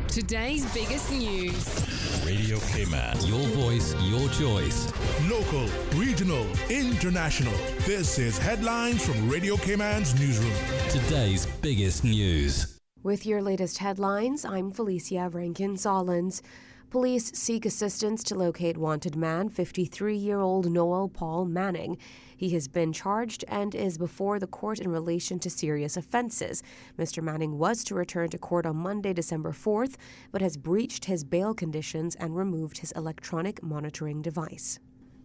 Today's biggest news. Radio Cayman. Your voice, your choice. Local, regional, international. This is Headlines from Radio Cayman's newsroom. Today's biggest news. With your latest headlines, I'm Felicia Rankin-Solins. Police seek assistance to locate wanted man, 53-year-old Noel Paul Manning. He has been charged and is before the court in relation to serious offenses. Mr. Manning was to return to court on Monday, December 4th, but has breached his bail conditions and removed his electronic monitoring device.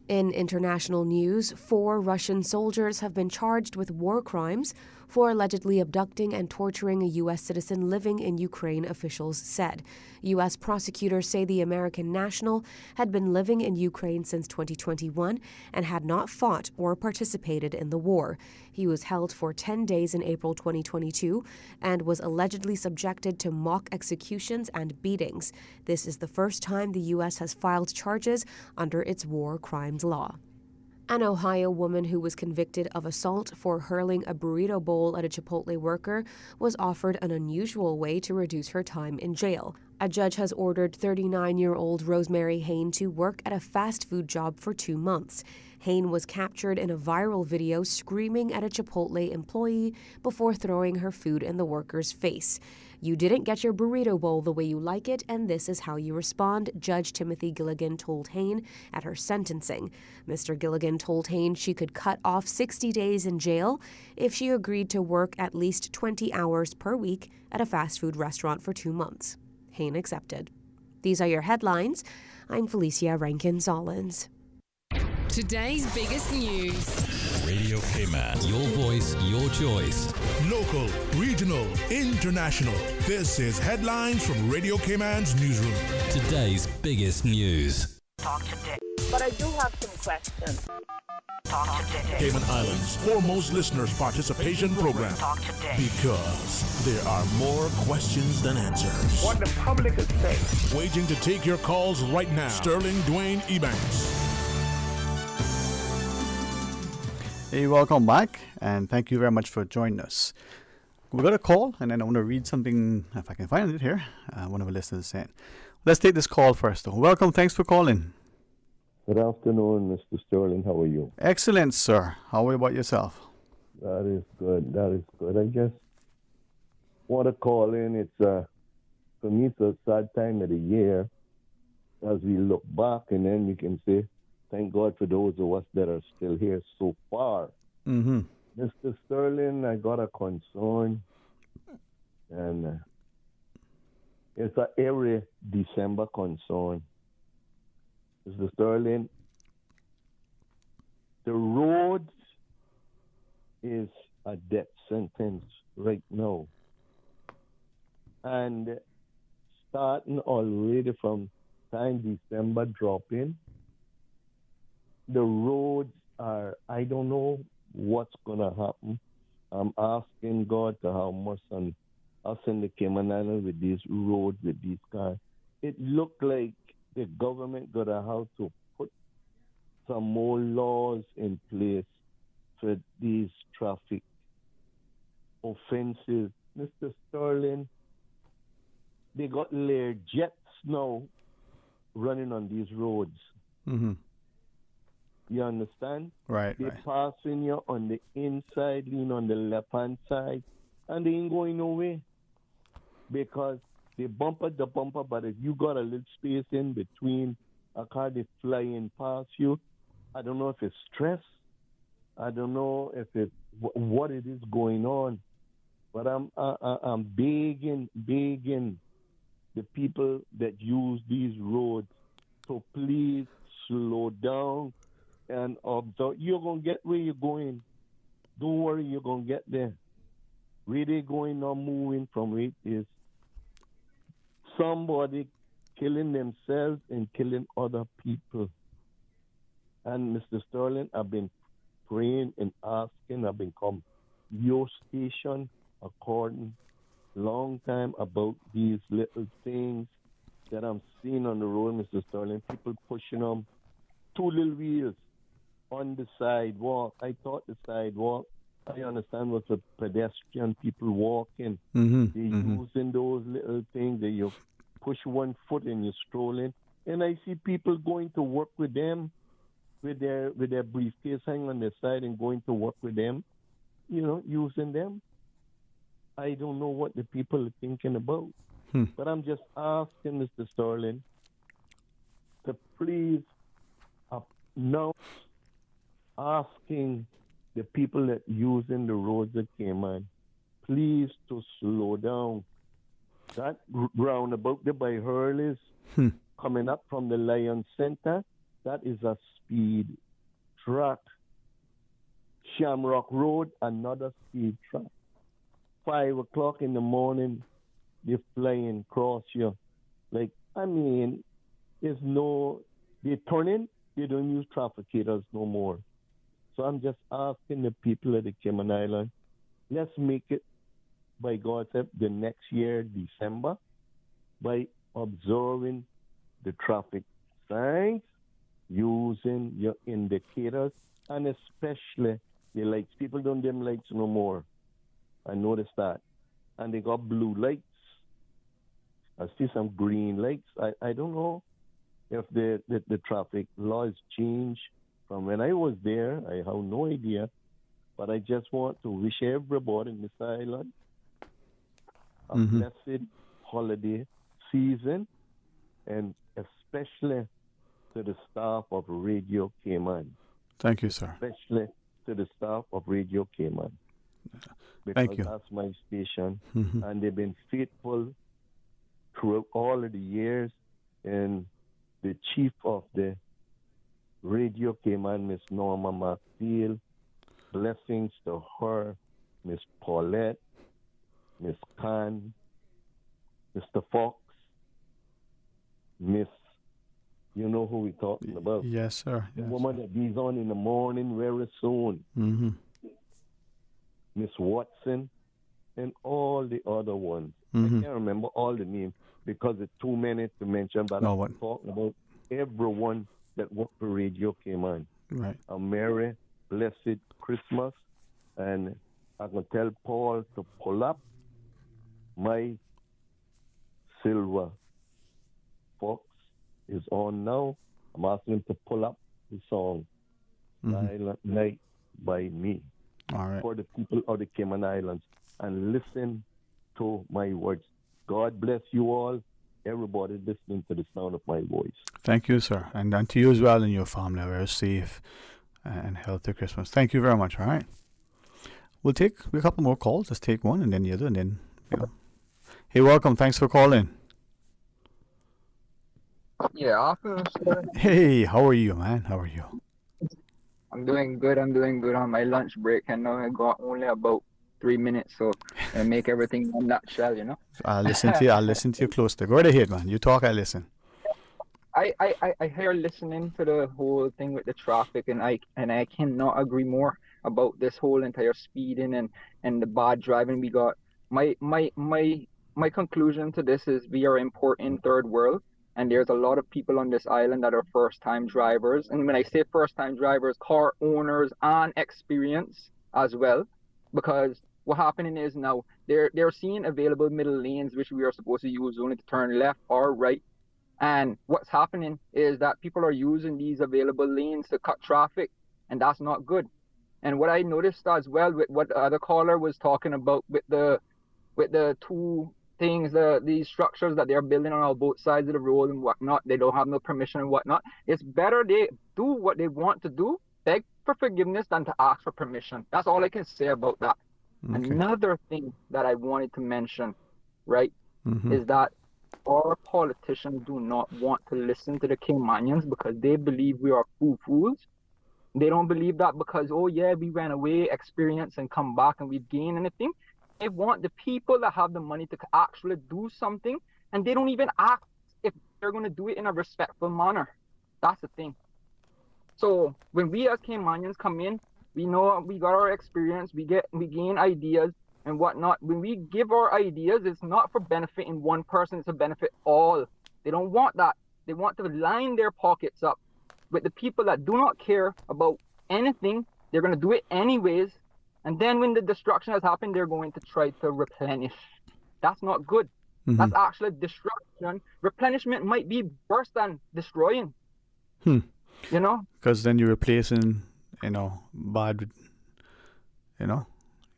In international news, 4 Russian soldiers have been charged with war crimes for allegedly abducting and torturing a U.S. citizen living in Ukraine, officials said. U.S. prosecutors say the American national had been living in Ukraine since 2021 and had not fought or participated in the war. He was held for 10 days in April 2022 and was allegedly subjected to mock executions and beatings. This is the first time the U.S. has filed charges under its war crimes law. An Ohio woman who was convicted of assault for hurling a burrito bowl at a Chipotle worker was offered an unusual way to reduce her time in jail. A judge has ordered 39-year-old Rosemary Hain to work at a fast food job for 2 months. Hain was captured in a viral video screaming at a Chipotle employee before throwing her food in the worker's face. "You didn't get your burrito bowl the way you like it, and this is how you respond," Judge Timothy Gilligan told Hain at her sentencing. Mr. Gilligan told Hain she could cut off 60 days in jail if she agreed to work at least 20 hours per week at a fast food restaurant for 2 months. Hain accepted. These are your headlines. I'm Felicia Rankin-Solins. Today's biggest news. Radio Cayman. Your voice, your choice. Local, regional, international. This is Headlines from Radio Cayman's newsroom. Today's biggest news. Talk today. But I do have some questions. Talk today. Cayman Islands' foremost listeners participation program. Talk today. Because there are more questions than answers. What the public is saying. Waiting to take your calls right now. Sterling Dwayne Ebanks. Hey, welcome back, and thank you very much for joining us. We got a call, and then I want to read something, if I can find it here, one of our listeners sent. Let's take this call first, though. Welcome, thanks for calling. Good afternoon, Mr. Sterling. How are you? Excellent, sir. How about yourself? That is good. That is good. I just want to call in. It's for me, it's a sad time of the year as we look back, and then we can say, thank God for those of us that are still here so far. Mm-hmm. Mr. Sterling, I got a concern, and it's a every December concern. Mr. Sterling, the roads is a death sentence right now. And starting already from time December dropping, the roads are, I don't know what's gonna happen. I'm asking God to have mercy on us in the Cayman Islands with these roads, with these cars. It looked like the government gonna have to put some more laws in place for these traffic offenses. Mr. Sterling, they got their jets now running on these roads. Mm-hmm. You understand? Right. They're passing you on the inside, lean on the left-hand side, and they ain't going nowhere because they bumper the bumper, but if you got a little space in between a car that's flying past you, I don't know if it's stress. I don't know if it's what it is going on, but I'm begging the people that use these roads to please slow down and observe. You're going to get where you're going. Don't worry, you're going to get there. Where they're going or moving from it is somebody killing themselves and killing other people. And Mr. Sterling, I've been praying and asking, I've been come your station according long time about these little things that I'm seeing on the road, Mr. Sterling. People pushing them, 2 little wheels on the sidewalk. I thought the sidewalk, I understand, was for pedestrian people walking. Mm-hmm. They're using those little things that you push 1 foot and you're strolling. And I see people going to work with them, with their briefcase hanging on their side and going to work with them, using them. I don't know what the people are thinking about. But I'm just asking Mr. Sterling to please now asking the people that using the roads at Cayman, please to slow down. That roundabout there by Hurley's coming up from the Lion Center, that is a speed track. Shamrock Road, another speed track. 5 o'clock in the morning, they're flying across you. They're turning, they don't use trafficators no more. So I'm just asking the people of the Cayman Island, let's make it, by God's help, the next year, December, by observing the traffic signs, using your indicators, and especially the lights. People don't dim lights no more. I noticed that. And they got blue lights. I see some green lights. I don't know if the traffic laws changed from when I was there. I have no idea. But I just want to wish everybody in this island a blessed holiday season, and especially to the staff of Radio Cayman. Thank you, sir. Especially to the staff of Radio Cayman. Because Thank you. That's my station. And they've been faithful throughout all of the years. And the chief of the Radio Cayman, Miss Norma McField, blessings to her, Miss Paulette, Miss Khan, Mr. Fox, Miss, you know who we're talking about. Yes, sir. The woman that be on in the morning very soon. Miss Watson, and all the other ones. I can't remember all the names because it's too many to mention, but I'm talking about everyone that worked for Radio Cayman. Right. A merry, blessed Christmas, and I'm going to tell Paul to pull up my silver Fox is on now. I'm asking him to pull up the song Silent Night by me. All right. For the people of the Cayman Islands, and listen to my words. God bless you all, everybody listening to the sound of my voice. Thank you, sir. And to you as well and your family. Very safe and healthy Christmas. Thank you very much. All right. We'll take a couple more calls. Let's take one and then the other, and then, Hey, welcome. Thanks for calling. Yeah, Hey, how are you, man? How are you? I'm doing good. I'm on my lunch break. I know I got only about 3 minutes, so I make everything in a nutshell, I'll listen to you. I'll listen to you closely. Go right ahead, man. You talk, I listen. I hear listening to the whole thing with the traffic, and I cannot agree more. about this whole entire speeding and the bad driving we got. My conclusion to this is we are important third world, and there's a lot of people on this island that are first-time drivers. And when I say first-time drivers, car owners and experience as well, because what happening is now they're seeing available middle lanes which we are supposed to use only to turn left or right. And what's happening is that people are using these available lanes to cut traffic, and that's not good. And what I noticed as well with what the other caller was talking about with the two things, these structures that they're building on both sides of the road and whatnot, they don't have no permission and whatnot. It's better they do what they want to do, beg for forgiveness, than to ask for permission. That's all I can say about that. Okay. Another thing that I wanted to mention, right, is that our politicians do not want to listen to the Caymanians because they believe we are fools. They don't believe that because, oh yeah, we ran away, experience, and come back and we've gained anything. They want the people that have the money to actually do something, and they don't even ask if they're going to do it in a respectful manner. That's the thing. So when we as Caymanians come in, we know we got our experience, we gain ideas and whatnot. When we give our ideas, it's not for benefiting one person, it's to benefit all. They don't want that. They want to line their pockets up with the people that do not care about anything. They're going to do it anyways. And then when the destruction has happened, they're going to try to replenish. That's not good. That's actually destruction. Replenishment might be worse than destroying. You know? Because then you're replacing, bad with, you're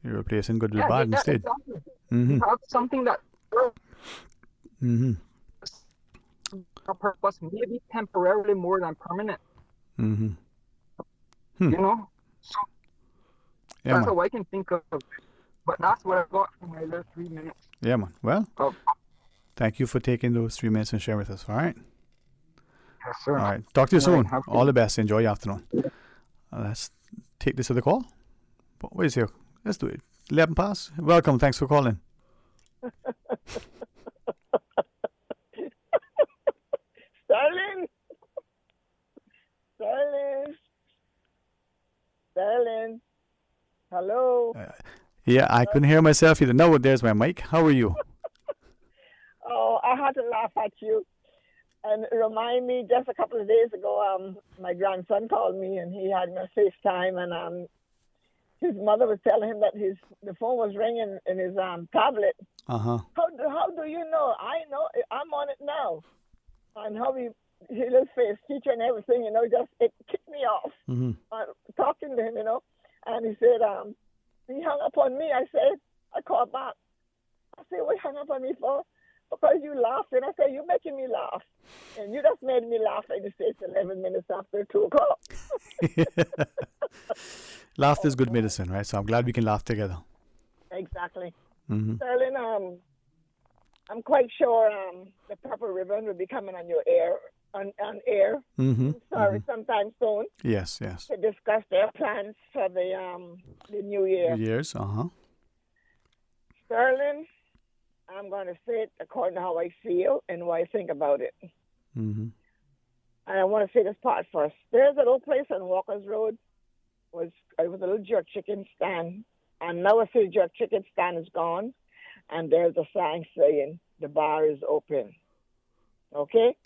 replacing good with bad instead. Exactly. You have something that a purpose, maybe temporarily more than permanent. You know? So that's how I can think of it. But that's what I got for my little 3 minutes. Yeah, man. Well, thank you for taking those 3 minutes and sharing with us. All right? Yes, sir. All right. Talk to you soon. All the best. Enjoy your afternoon. Let's take this to the call. What is here? Let's do it. 11 past. Welcome. Thanks for calling. Sterling. Hello. Yeah, I couldn't hear myself either. No, there's my mic. How are you? Oh, I had to laugh at you. And remind me, just a couple of days ago, my grandson called me and he had me on FaceTime, and his mother was telling him that the phone was ringing in his tablet. Uh-huh. How do you know? I know. I'm on it now. And how his face teacher and everything, just it kicked me off. Talking to him, and he said, he hung up on me. I called back. I said, what you hung up on me for? Because you laughed. And I said, you're making me laugh. And you just made me laugh. And you said it's 11 minutes after 2 o'clock. Laughter is good medicine, right? So I'm glad we can laugh together. Exactly. Sterling, I'm quite sure the Purple Ribbon will be coming on your air. On air. Sometime soon. Yes. To discuss their plans for the new year. New Year's, Sterling, I'm going to say it according to how I feel and what I think about it. And I want to say this part first. There's a little place on Walker's Road. It was a little jerk chicken stand, and now I see jerk chicken stand is gone, and there's a sign saying the bar is open. Okay.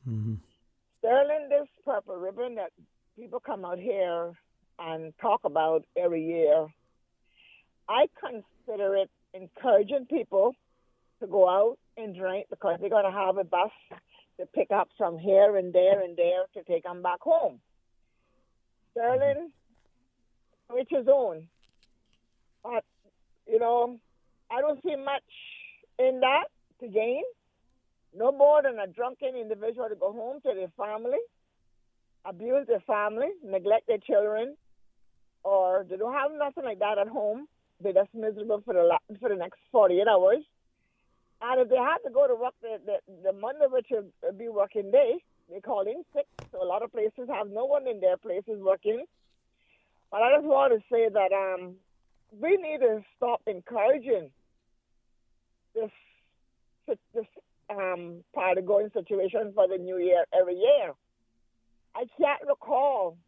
Sterling, this Purple Ribbon that people come out here and talk about every year, I consider it encouraging people to go out and drink because they're going to have a bus to pick up from here and there to take them back home. Sterling, which his own. But, I don't see much in that to gain. No more than a drunken individual to go home to their family, abuse their family, neglect their children, or they don't have nothing like that at home. They're just miserable for the next 48 hours. And if they have to go to work the Monday, which will be working day, they call in sick. So a lot of places have no one in their places working. But I just want to say that we need to stop encouraging this party-going situation for the new year every year. I can't recall,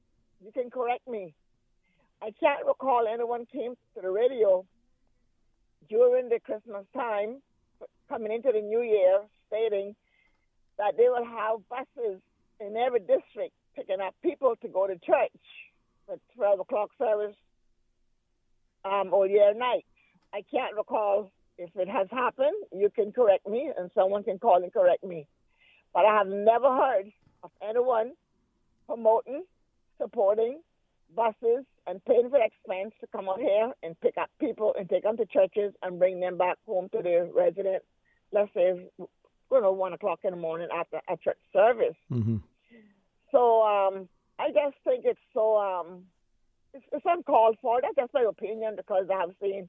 you can correct me, I can't recall anyone came to the radio during the Christmas time, coming into the new year, stating that they will have buses in every district picking up people to go to church for 12 o'clock service all year night. I can't recall if it has happened. You can correct me, and someone can call and correct me. But I have never heard of anyone promoting, supporting buses and paying for expense to come out here and pick up people and take them to churches and bring them back home to their residence, let's say, 1 o'clock in the morning after a church service. Mm-hmm. So I just think it's so, it's uncalled for. That's just my opinion, because I have seen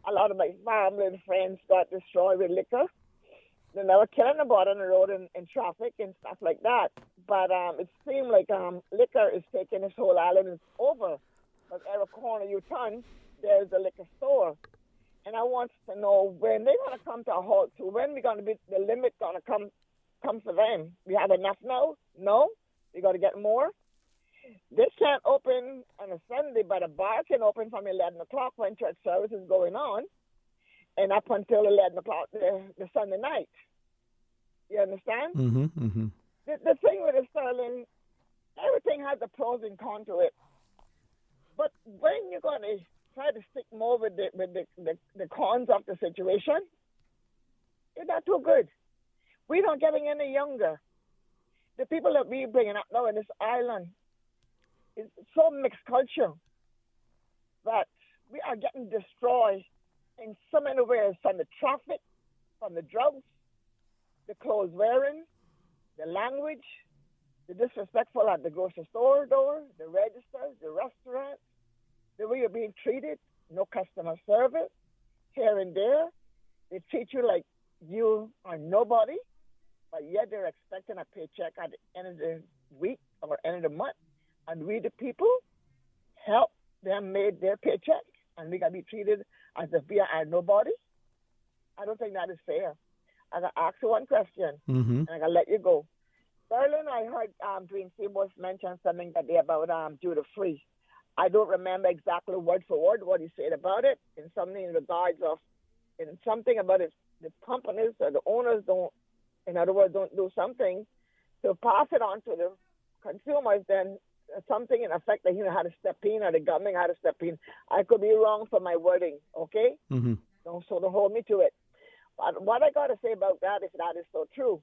a lot of my family and friends got destroyed with liquor. They never killing nobody on the road in traffic and stuff like that. But it seemed like liquor is taking this whole island over. Because every corner you turn, there's a liquor store. And I want to know when they're going to come to a halt. To when we going to be the limit going to come for them. We have enough now? No, we got to get more. They can't open on a Sunday, but a bar can open from 11 o'clock when church service is going on, and up until 11 o'clock the Sunday night. You understand? Mm-hmm. Mm-hmm. The thing with the Sterling, everything has the pros and cons to it. But when you're going to try to stick more with the cons of the situation, it's not too good. We don't getting any younger. The people that we bringing up now in this island, it's so mixed culture that we are getting destroyed in so many ways, from the traffic, from the drugs, the clothes wearing, the language, the disrespectful at the grocery store door, the registers, the restaurant, the way you're being treated, no customer service, here and there. They treat you like you are nobody, but yet they're expecting a paycheck at the end of the week or end of the month. And we, the people, help them make their paycheck, and we got to be treated as if we are nobody. I don't think that is fair. I got to ask you one question, and I got to let you go. Sterling, I heard Dwayne Ebanks mention something that day about duty free. I don't remember exactly word for word what he said about it, in something in regards of, in something about it, the companies or the owners don't, in other words, don't do something to pass it on to the consumers, then something in effect that had to step in, or the government had to step in. I could be wrong for my wording, okay? Mm-hmm. Don't hold me to it. But what I got to say about that, if that is so true,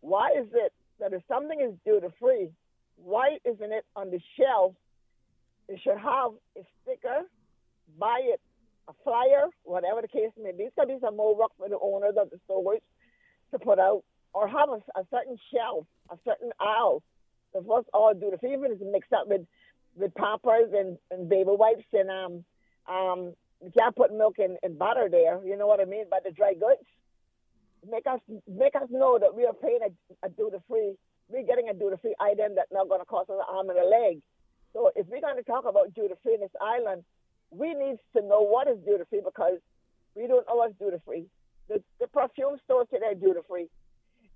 why is it that if something is duty-free, why isn't it on the shelf? It should have a sticker, buy it, a flyer, whatever the case may be. It's going to be some more work for the owners of the stores to put out, or have a certain shelf, a certain aisle. That's what's all duty-free. Even if it's mixed up with Pampers and baby wipes, and you can't put milk and butter there. You know what I mean? By the dry goods. Make us know that we are paying a duty-free. We're getting a duty-free item that's not going to cost us an arm and a leg. So if we're going to talk about duty-free in this island, we need to know what is duty-free, because we don't know what's duty-free. The perfume stores today are duty-free.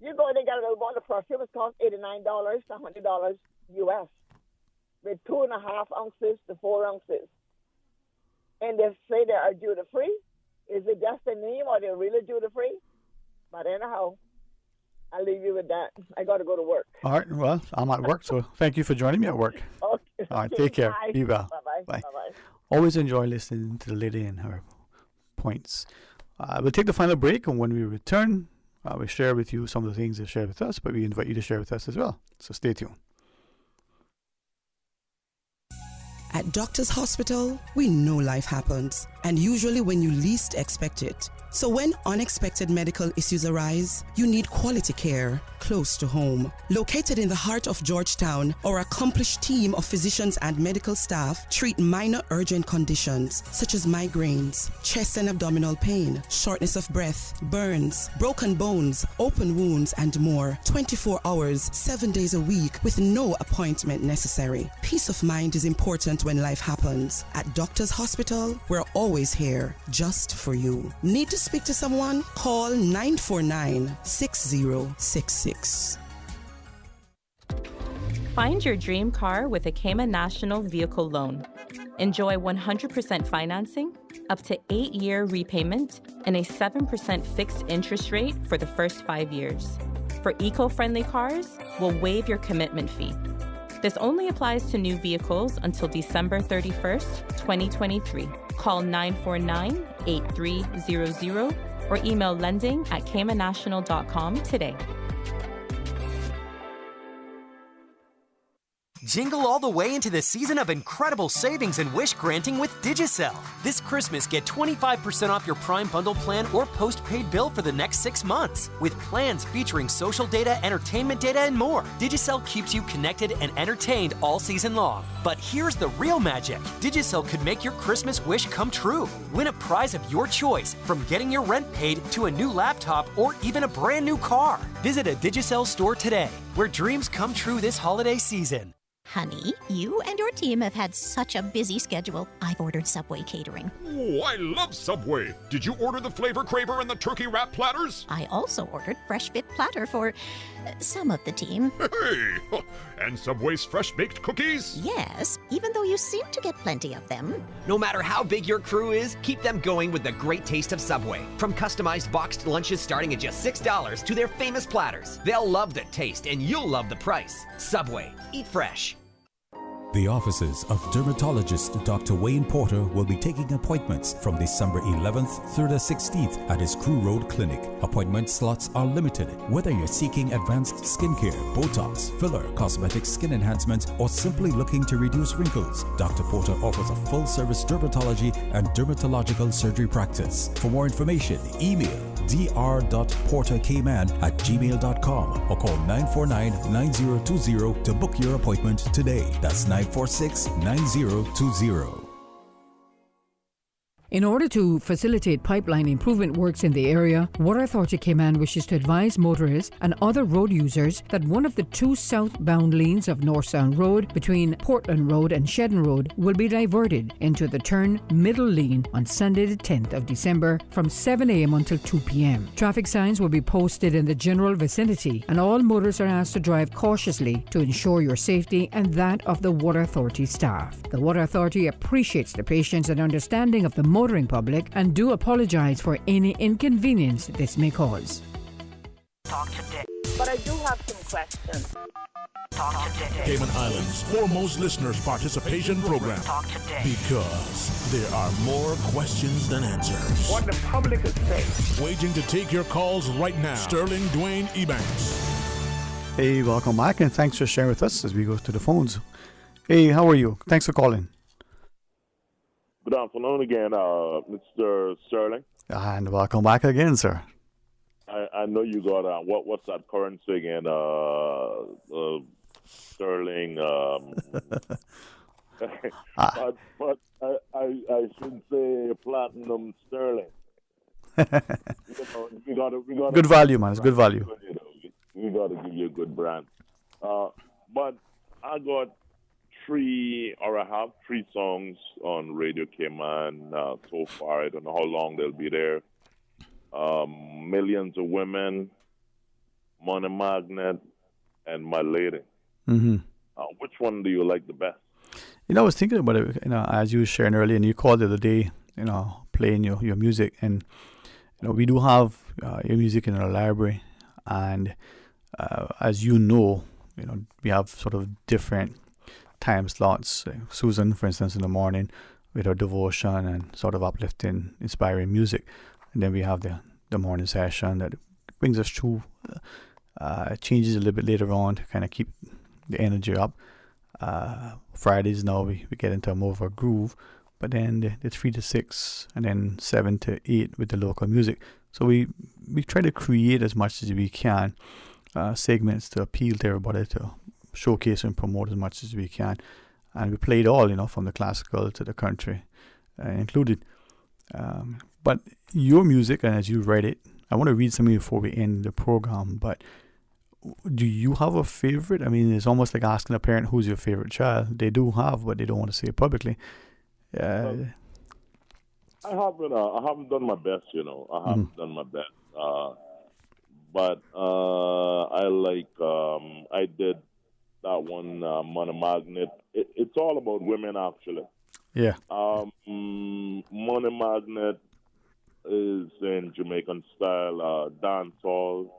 You go, they got a bottle of perfume. It costs $89 to $100 US, with 2.5 ounces to 4 ounces. And they say they are duty-free. Is it just a name, or they're really duty-free? But anyhow, I'll leave you with that. I got to go to work. All right. Well, I'm at work, so thank you for joining me at work. Okay. All right. Take care. Bye. Be well. Bye-bye. Bye. Bye-bye. Always enjoy listening to the lady and her points. We'll take the final break, and when we return, we'll share with you some of the things they shared with us, but we invite you to share with us as well. So stay tuned. At Doctors Hospital, we know life happens, and usually when you least expect it. So when unexpected medical issues arise, you need quality care close to home. Located in the heart of Georgetown, our accomplished team of physicians and medical staff treat minor urgent conditions such as migraines, chest and abdominal pain, shortness of breath, burns, broken bones, open wounds, and more. 24 hours, 7 days a week with no appointment necessary. Peace of mind is important when life happens. At Doctors Hospital, we're always here just for you. Need to speak to someone? Call 949-6066. Find your dream car with a Cayman National Vehicle Loan. Enjoy 100% financing, up to 8-year repayment, and a 7% fixed interest rate for the first 5 years. For eco-friendly cars, we'll waive your commitment fee. This only applies to new vehicles until December 31st, 2023. Call 949-8300 or email lending@caymannational.com today. Jingle all the way into the season of incredible savings and wish granting with Digicel. This Christmas, get 25% off your Prime Bundle plan or postpaid bill for the next 6 months. With plans featuring social data, entertainment data, and more, Digicel keeps you connected and entertained all season long. But here's the real magic. Digicel could make your Christmas wish come true. Win a prize of your choice, from getting your rent paid to a new laptop or even a brand new car. Visit a Digicel store today, where dreams come true this holiday season. Honey, you and your team have had such a busy schedule. I've ordered Subway catering. Oh, I love Subway. Did you order the flavor craver and the turkey wrap platters? I also ordered Fresh Fit Platter for some of the team. Hey, and Subway's fresh baked cookies? Yes, even though you seem to get plenty of them. No matter how big your crew is, keep them going with the great taste of Subway. From customized boxed lunches starting at just $6 to their famous platters. They'll love the taste and you'll love the price. Subway, eat fresh. The offices of dermatologist Dr. Wayne Porter will be taking appointments from December 11th through the 16th at his Crew Road Clinic. Appointment slots are limited. Whether you're seeking advanced skincare, Botox, filler, cosmetic skin enhancement, or simply looking to reduce wrinkles, Dr. Porter offers a full-service dermatology and dermatological surgery practice. For more information, email dr.porterkman@gmail.com or call 949-9020 to book your appointment today. That's 946-9020. In order to facilitate pipeline improvement works in the area, Water Authority Cayman wishes to advise motorists and other road users that one of the 2 southbound lanes of North Sound Road between Portland Road and Shedden Road will be diverted into the turn middle lane on Sunday the 10th of December from 7 a.m. until 2 p.m. Traffic signs will be posted in the general vicinity, and all motorists are asked to drive cautiously to ensure your safety and that of the Water Authority staff. The Water Authority appreciates the patience and understanding of the motoring public and do apologize for any inconvenience this may cause. Talk today. But I do have some questions. Talk today. Cayman Islands' foremost listeners participation program. Talk today. Because there are more questions than answers. What the public is saying. Waiting to take your calls right now. Sterling Dwayne Ebanks. Hey, welcome back, and thanks for sharing with us as we go to the phones. Hey, how are you? Thanks for calling. Good afternoon again, Mr. Sterling. And welcome back again, sir. I know you got what's that currency again? Sterling. But I should say platinum sterling. We got good value, man. It's good value. We got to give you a good brand. But I got I have 3 songs on Radio Cayman so far. I don't know how long they'll be there. Millions of Women, Money Magnet, and My Lady. Mm-hmm. Which one do you like the best? I was thinking about it, as you were sharing earlier, and you called the other day, playing your music, and we do have your music in our library, and as you know, we have sort of different time slots. Susan, for instance, in the morning with her devotion and sort of uplifting, inspiring music, and then we have the morning session that brings us through. Changes a little bit later on to kind of keep the energy up. Fridays now we get into more of a groove, but then the 3 to 6 and then 7 to 8 with the local music. So we try to create as much as we can segments to appeal to everybody, to showcase and promote as much as we can, and we play it all, from the classical to the country included. But your music, and as you read it, I want to read something before we end the program, but do you have a favorite? I mean, it's almost like asking a parent who's your favorite child. They do have, but they don't want to say it publicly. I haven't done my best, I haven't done my best. But I like, I did that one, Money Magnet. It's all about women, actually. Yeah. Money Magnet is in Jamaican style dancehall.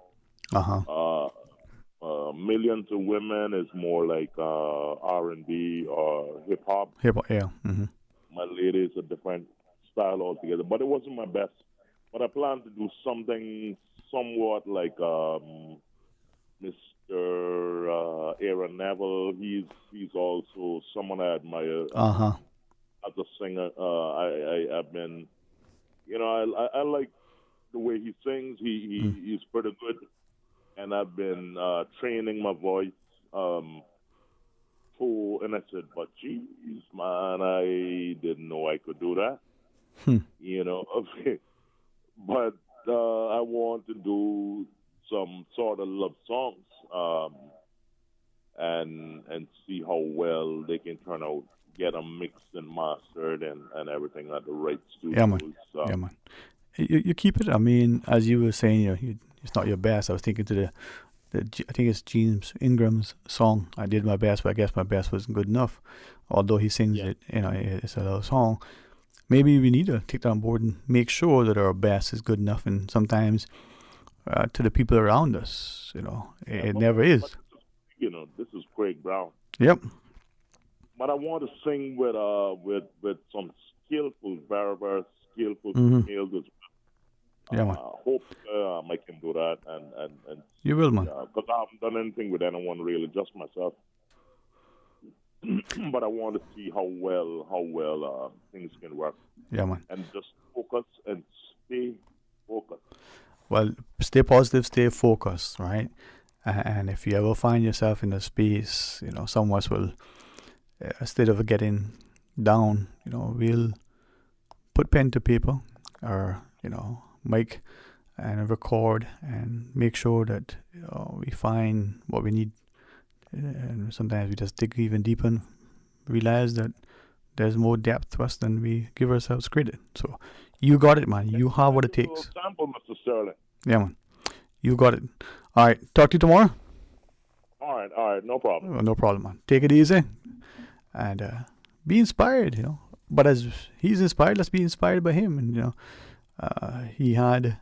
Million to Women is more like R&B or hip hop. Hip hop, yeah. Mm-hmm. My Lady is a different style altogether, but it wasn't my best. But I plan to do something somewhat like Mr. Aaron Neville. He's also someone I admire as a singer. I've been, I like the way he sings. He's pretty good, and I've been training my voice. And I said, but geez, man, I didn't know I could do that. But I want to do some sort of love songs and see how well they can turn out, get them mixed and mastered and everything at the right studios. Yeah, man. You keep it. I mean, as you were saying, it's not your best. I was thinking to I think it's James Ingram's song. I did my best, but I guess my best wasn't good enough. Although he sings it, it's a little song. Maybe we need to take that on board and make sure that our best is good enough. And sometimes to the people around us, it never is. This is Craig Brown. Yep. But I want to sing with some skillful, very, very skillful females as well. Yeah, man. Hope I can do that, and you will, man. Because I haven't done anything with anyone really, just myself. But I want to see how well things can work. Yeah, man. And just focus and stay focused. Well, stay positive, stay focused, right? And if you ever find yourself in a space, some of us will, instead of getting down, we'll put pen to paper or, mic and record and make sure that we find what we need. And sometimes we just dig even deeper and realize that there's more depth to us than we give ourselves credit. So you got it, man. You have what it takes. Sample, Mr. Sterling. Yeah, man. You got it. All right. Talk to you tomorrow. All right. No problem. No problem, man. Take it easy and be inspired, But as he's inspired, let's be inspired by him. And, he had,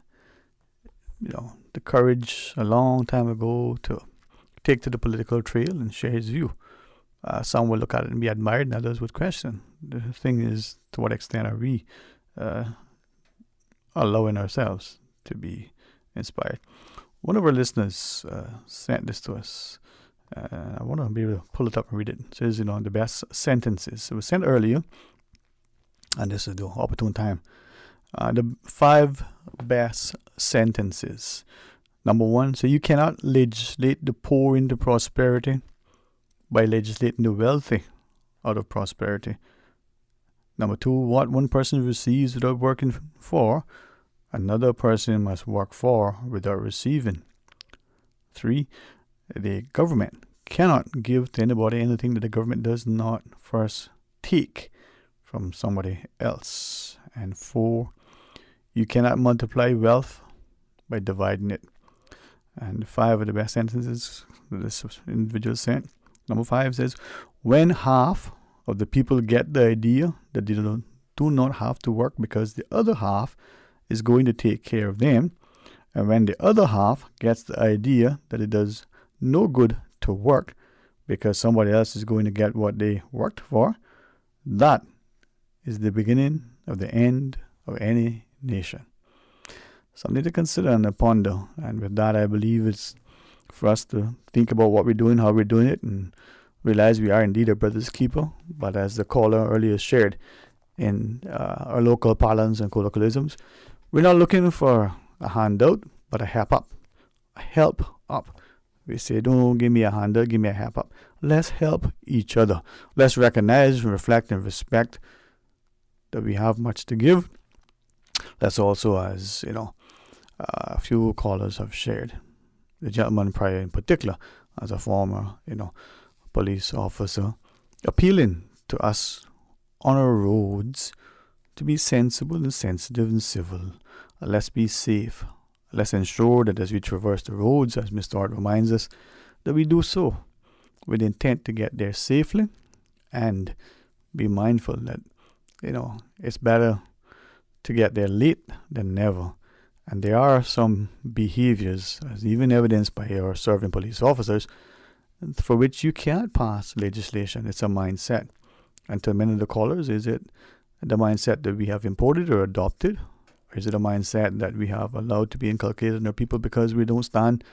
the courage a long time ago to take to the political trail and share his view. Some will look at it and be admired, and others would question. The thing is, to what extent are we allowing ourselves to be inspired? One of our listeners sent this to us. I want to be able to pull it up and read it. It says, the best sentences. It was sent earlier, and this is the opportune time. The 5 best sentences. Number 1, so you cannot legislate the poor into prosperity by legislating the wealthy out of prosperity. Number 2, what one person receives without working for, another person must work for without receiving. 3, the government cannot give to anybody anything that the government does not first take from somebody else. And 4, you cannot multiply wealth by dividing it. And 5 of the best sentences that this individual sent. Number 5 says, when half of the people get the idea that they do not have to work because the other half is going to take care of them, and when the other half gets the idea that it does no good to work because somebody else is going to get what they worked for, that is the beginning of the end of any nation. Something to consider and ponder. And with that, I believe it's for us to think about what we're doing, how we're doing it, and realize we are indeed a brother's keeper. But as the caller earlier shared in our local parlance and colloquialisms, we're not looking for a handout, but a help up. A help up. We say, don't give me a handout, give me a help up. Let's help each other. Let's recognize, reflect, and respect that we have much to give. Let's also, as a few callers have shared, the gentleman prior in particular, as a former, police officer, appealing to us on our roads to be sensible and sensitive and civil. Let's be safe. Let's ensure that as we traverse the roads, as Mr. Hart reminds us, that we do so with intent to get there safely, and be mindful that it's better to get there late than never. And there are some behaviors, as even evidenced by our serving police officers, for which you can't pass legislation. It's a mindset. And to many of the callers, is it the mindset that we have imported or adopted? Or is it a mindset that we have allowed to be inculcated in our people because we don't stand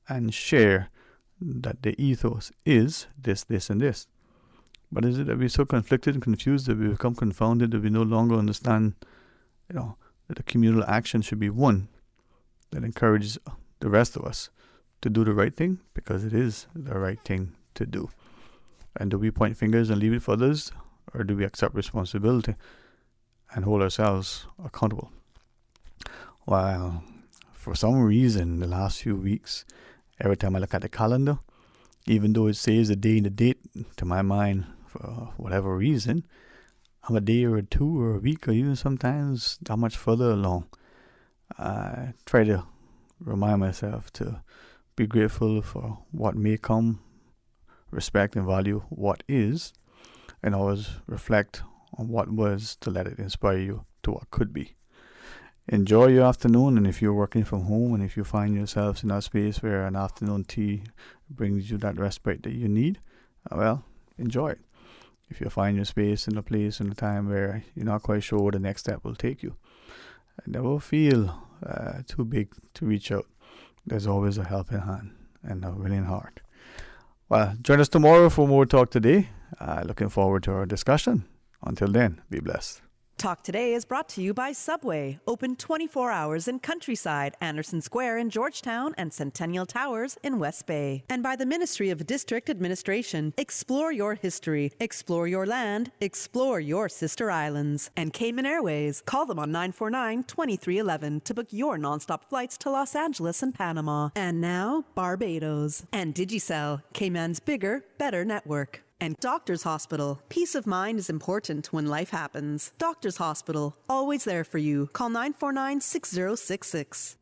and share that the ethos is this, and this? But is it that we're so conflicted and confused that we become confounded that we no longer understand, that a communal action should be one that encourages the rest of us to do the right thing because it is the right thing to do? And do we point fingers and leave it for others, or do we accept responsibility and hold ourselves accountable? Well, for some reason, the last few weeks, every time I look at the calendar, even though it says the day and the date, to my mind, for whatever reason, I'm a day or two or a week or even sometimes that much further along. I try to remind myself to be grateful for what may come, respect and value what is, and always reflect on what was to let it inspire you to what could be. Enjoy your afternoon, and if you're working from home and if you find yourselves in that space where an afternoon tea brings you that respite that you need, well, enjoy it. If you find your space in a place and a time where you're not quite sure where the next step will take you, never feel too big to reach out. There's always a helping hand and a willing heart. Well, join us tomorrow for more Talk Today. Looking forward to our discussion. Until then, be blessed. Talk Today is brought to you by Subway, open 24 hours in Countryside, Anderson Square in Georgetown, and Centennial Towers in West Bay. And by the Ministry of District Administration, explore your history, explore your land, explore your sister islands. And Cayman Airways, call them on 949-2311 to book your nonstop flights to Los Angeles and Panama. And now, Barbados. And Digicel, Cayman's bigger, better network. And Doctors Hospital. Peace of mind is important when life happens. Doctors Hospital, always there for you. Call 949-6066.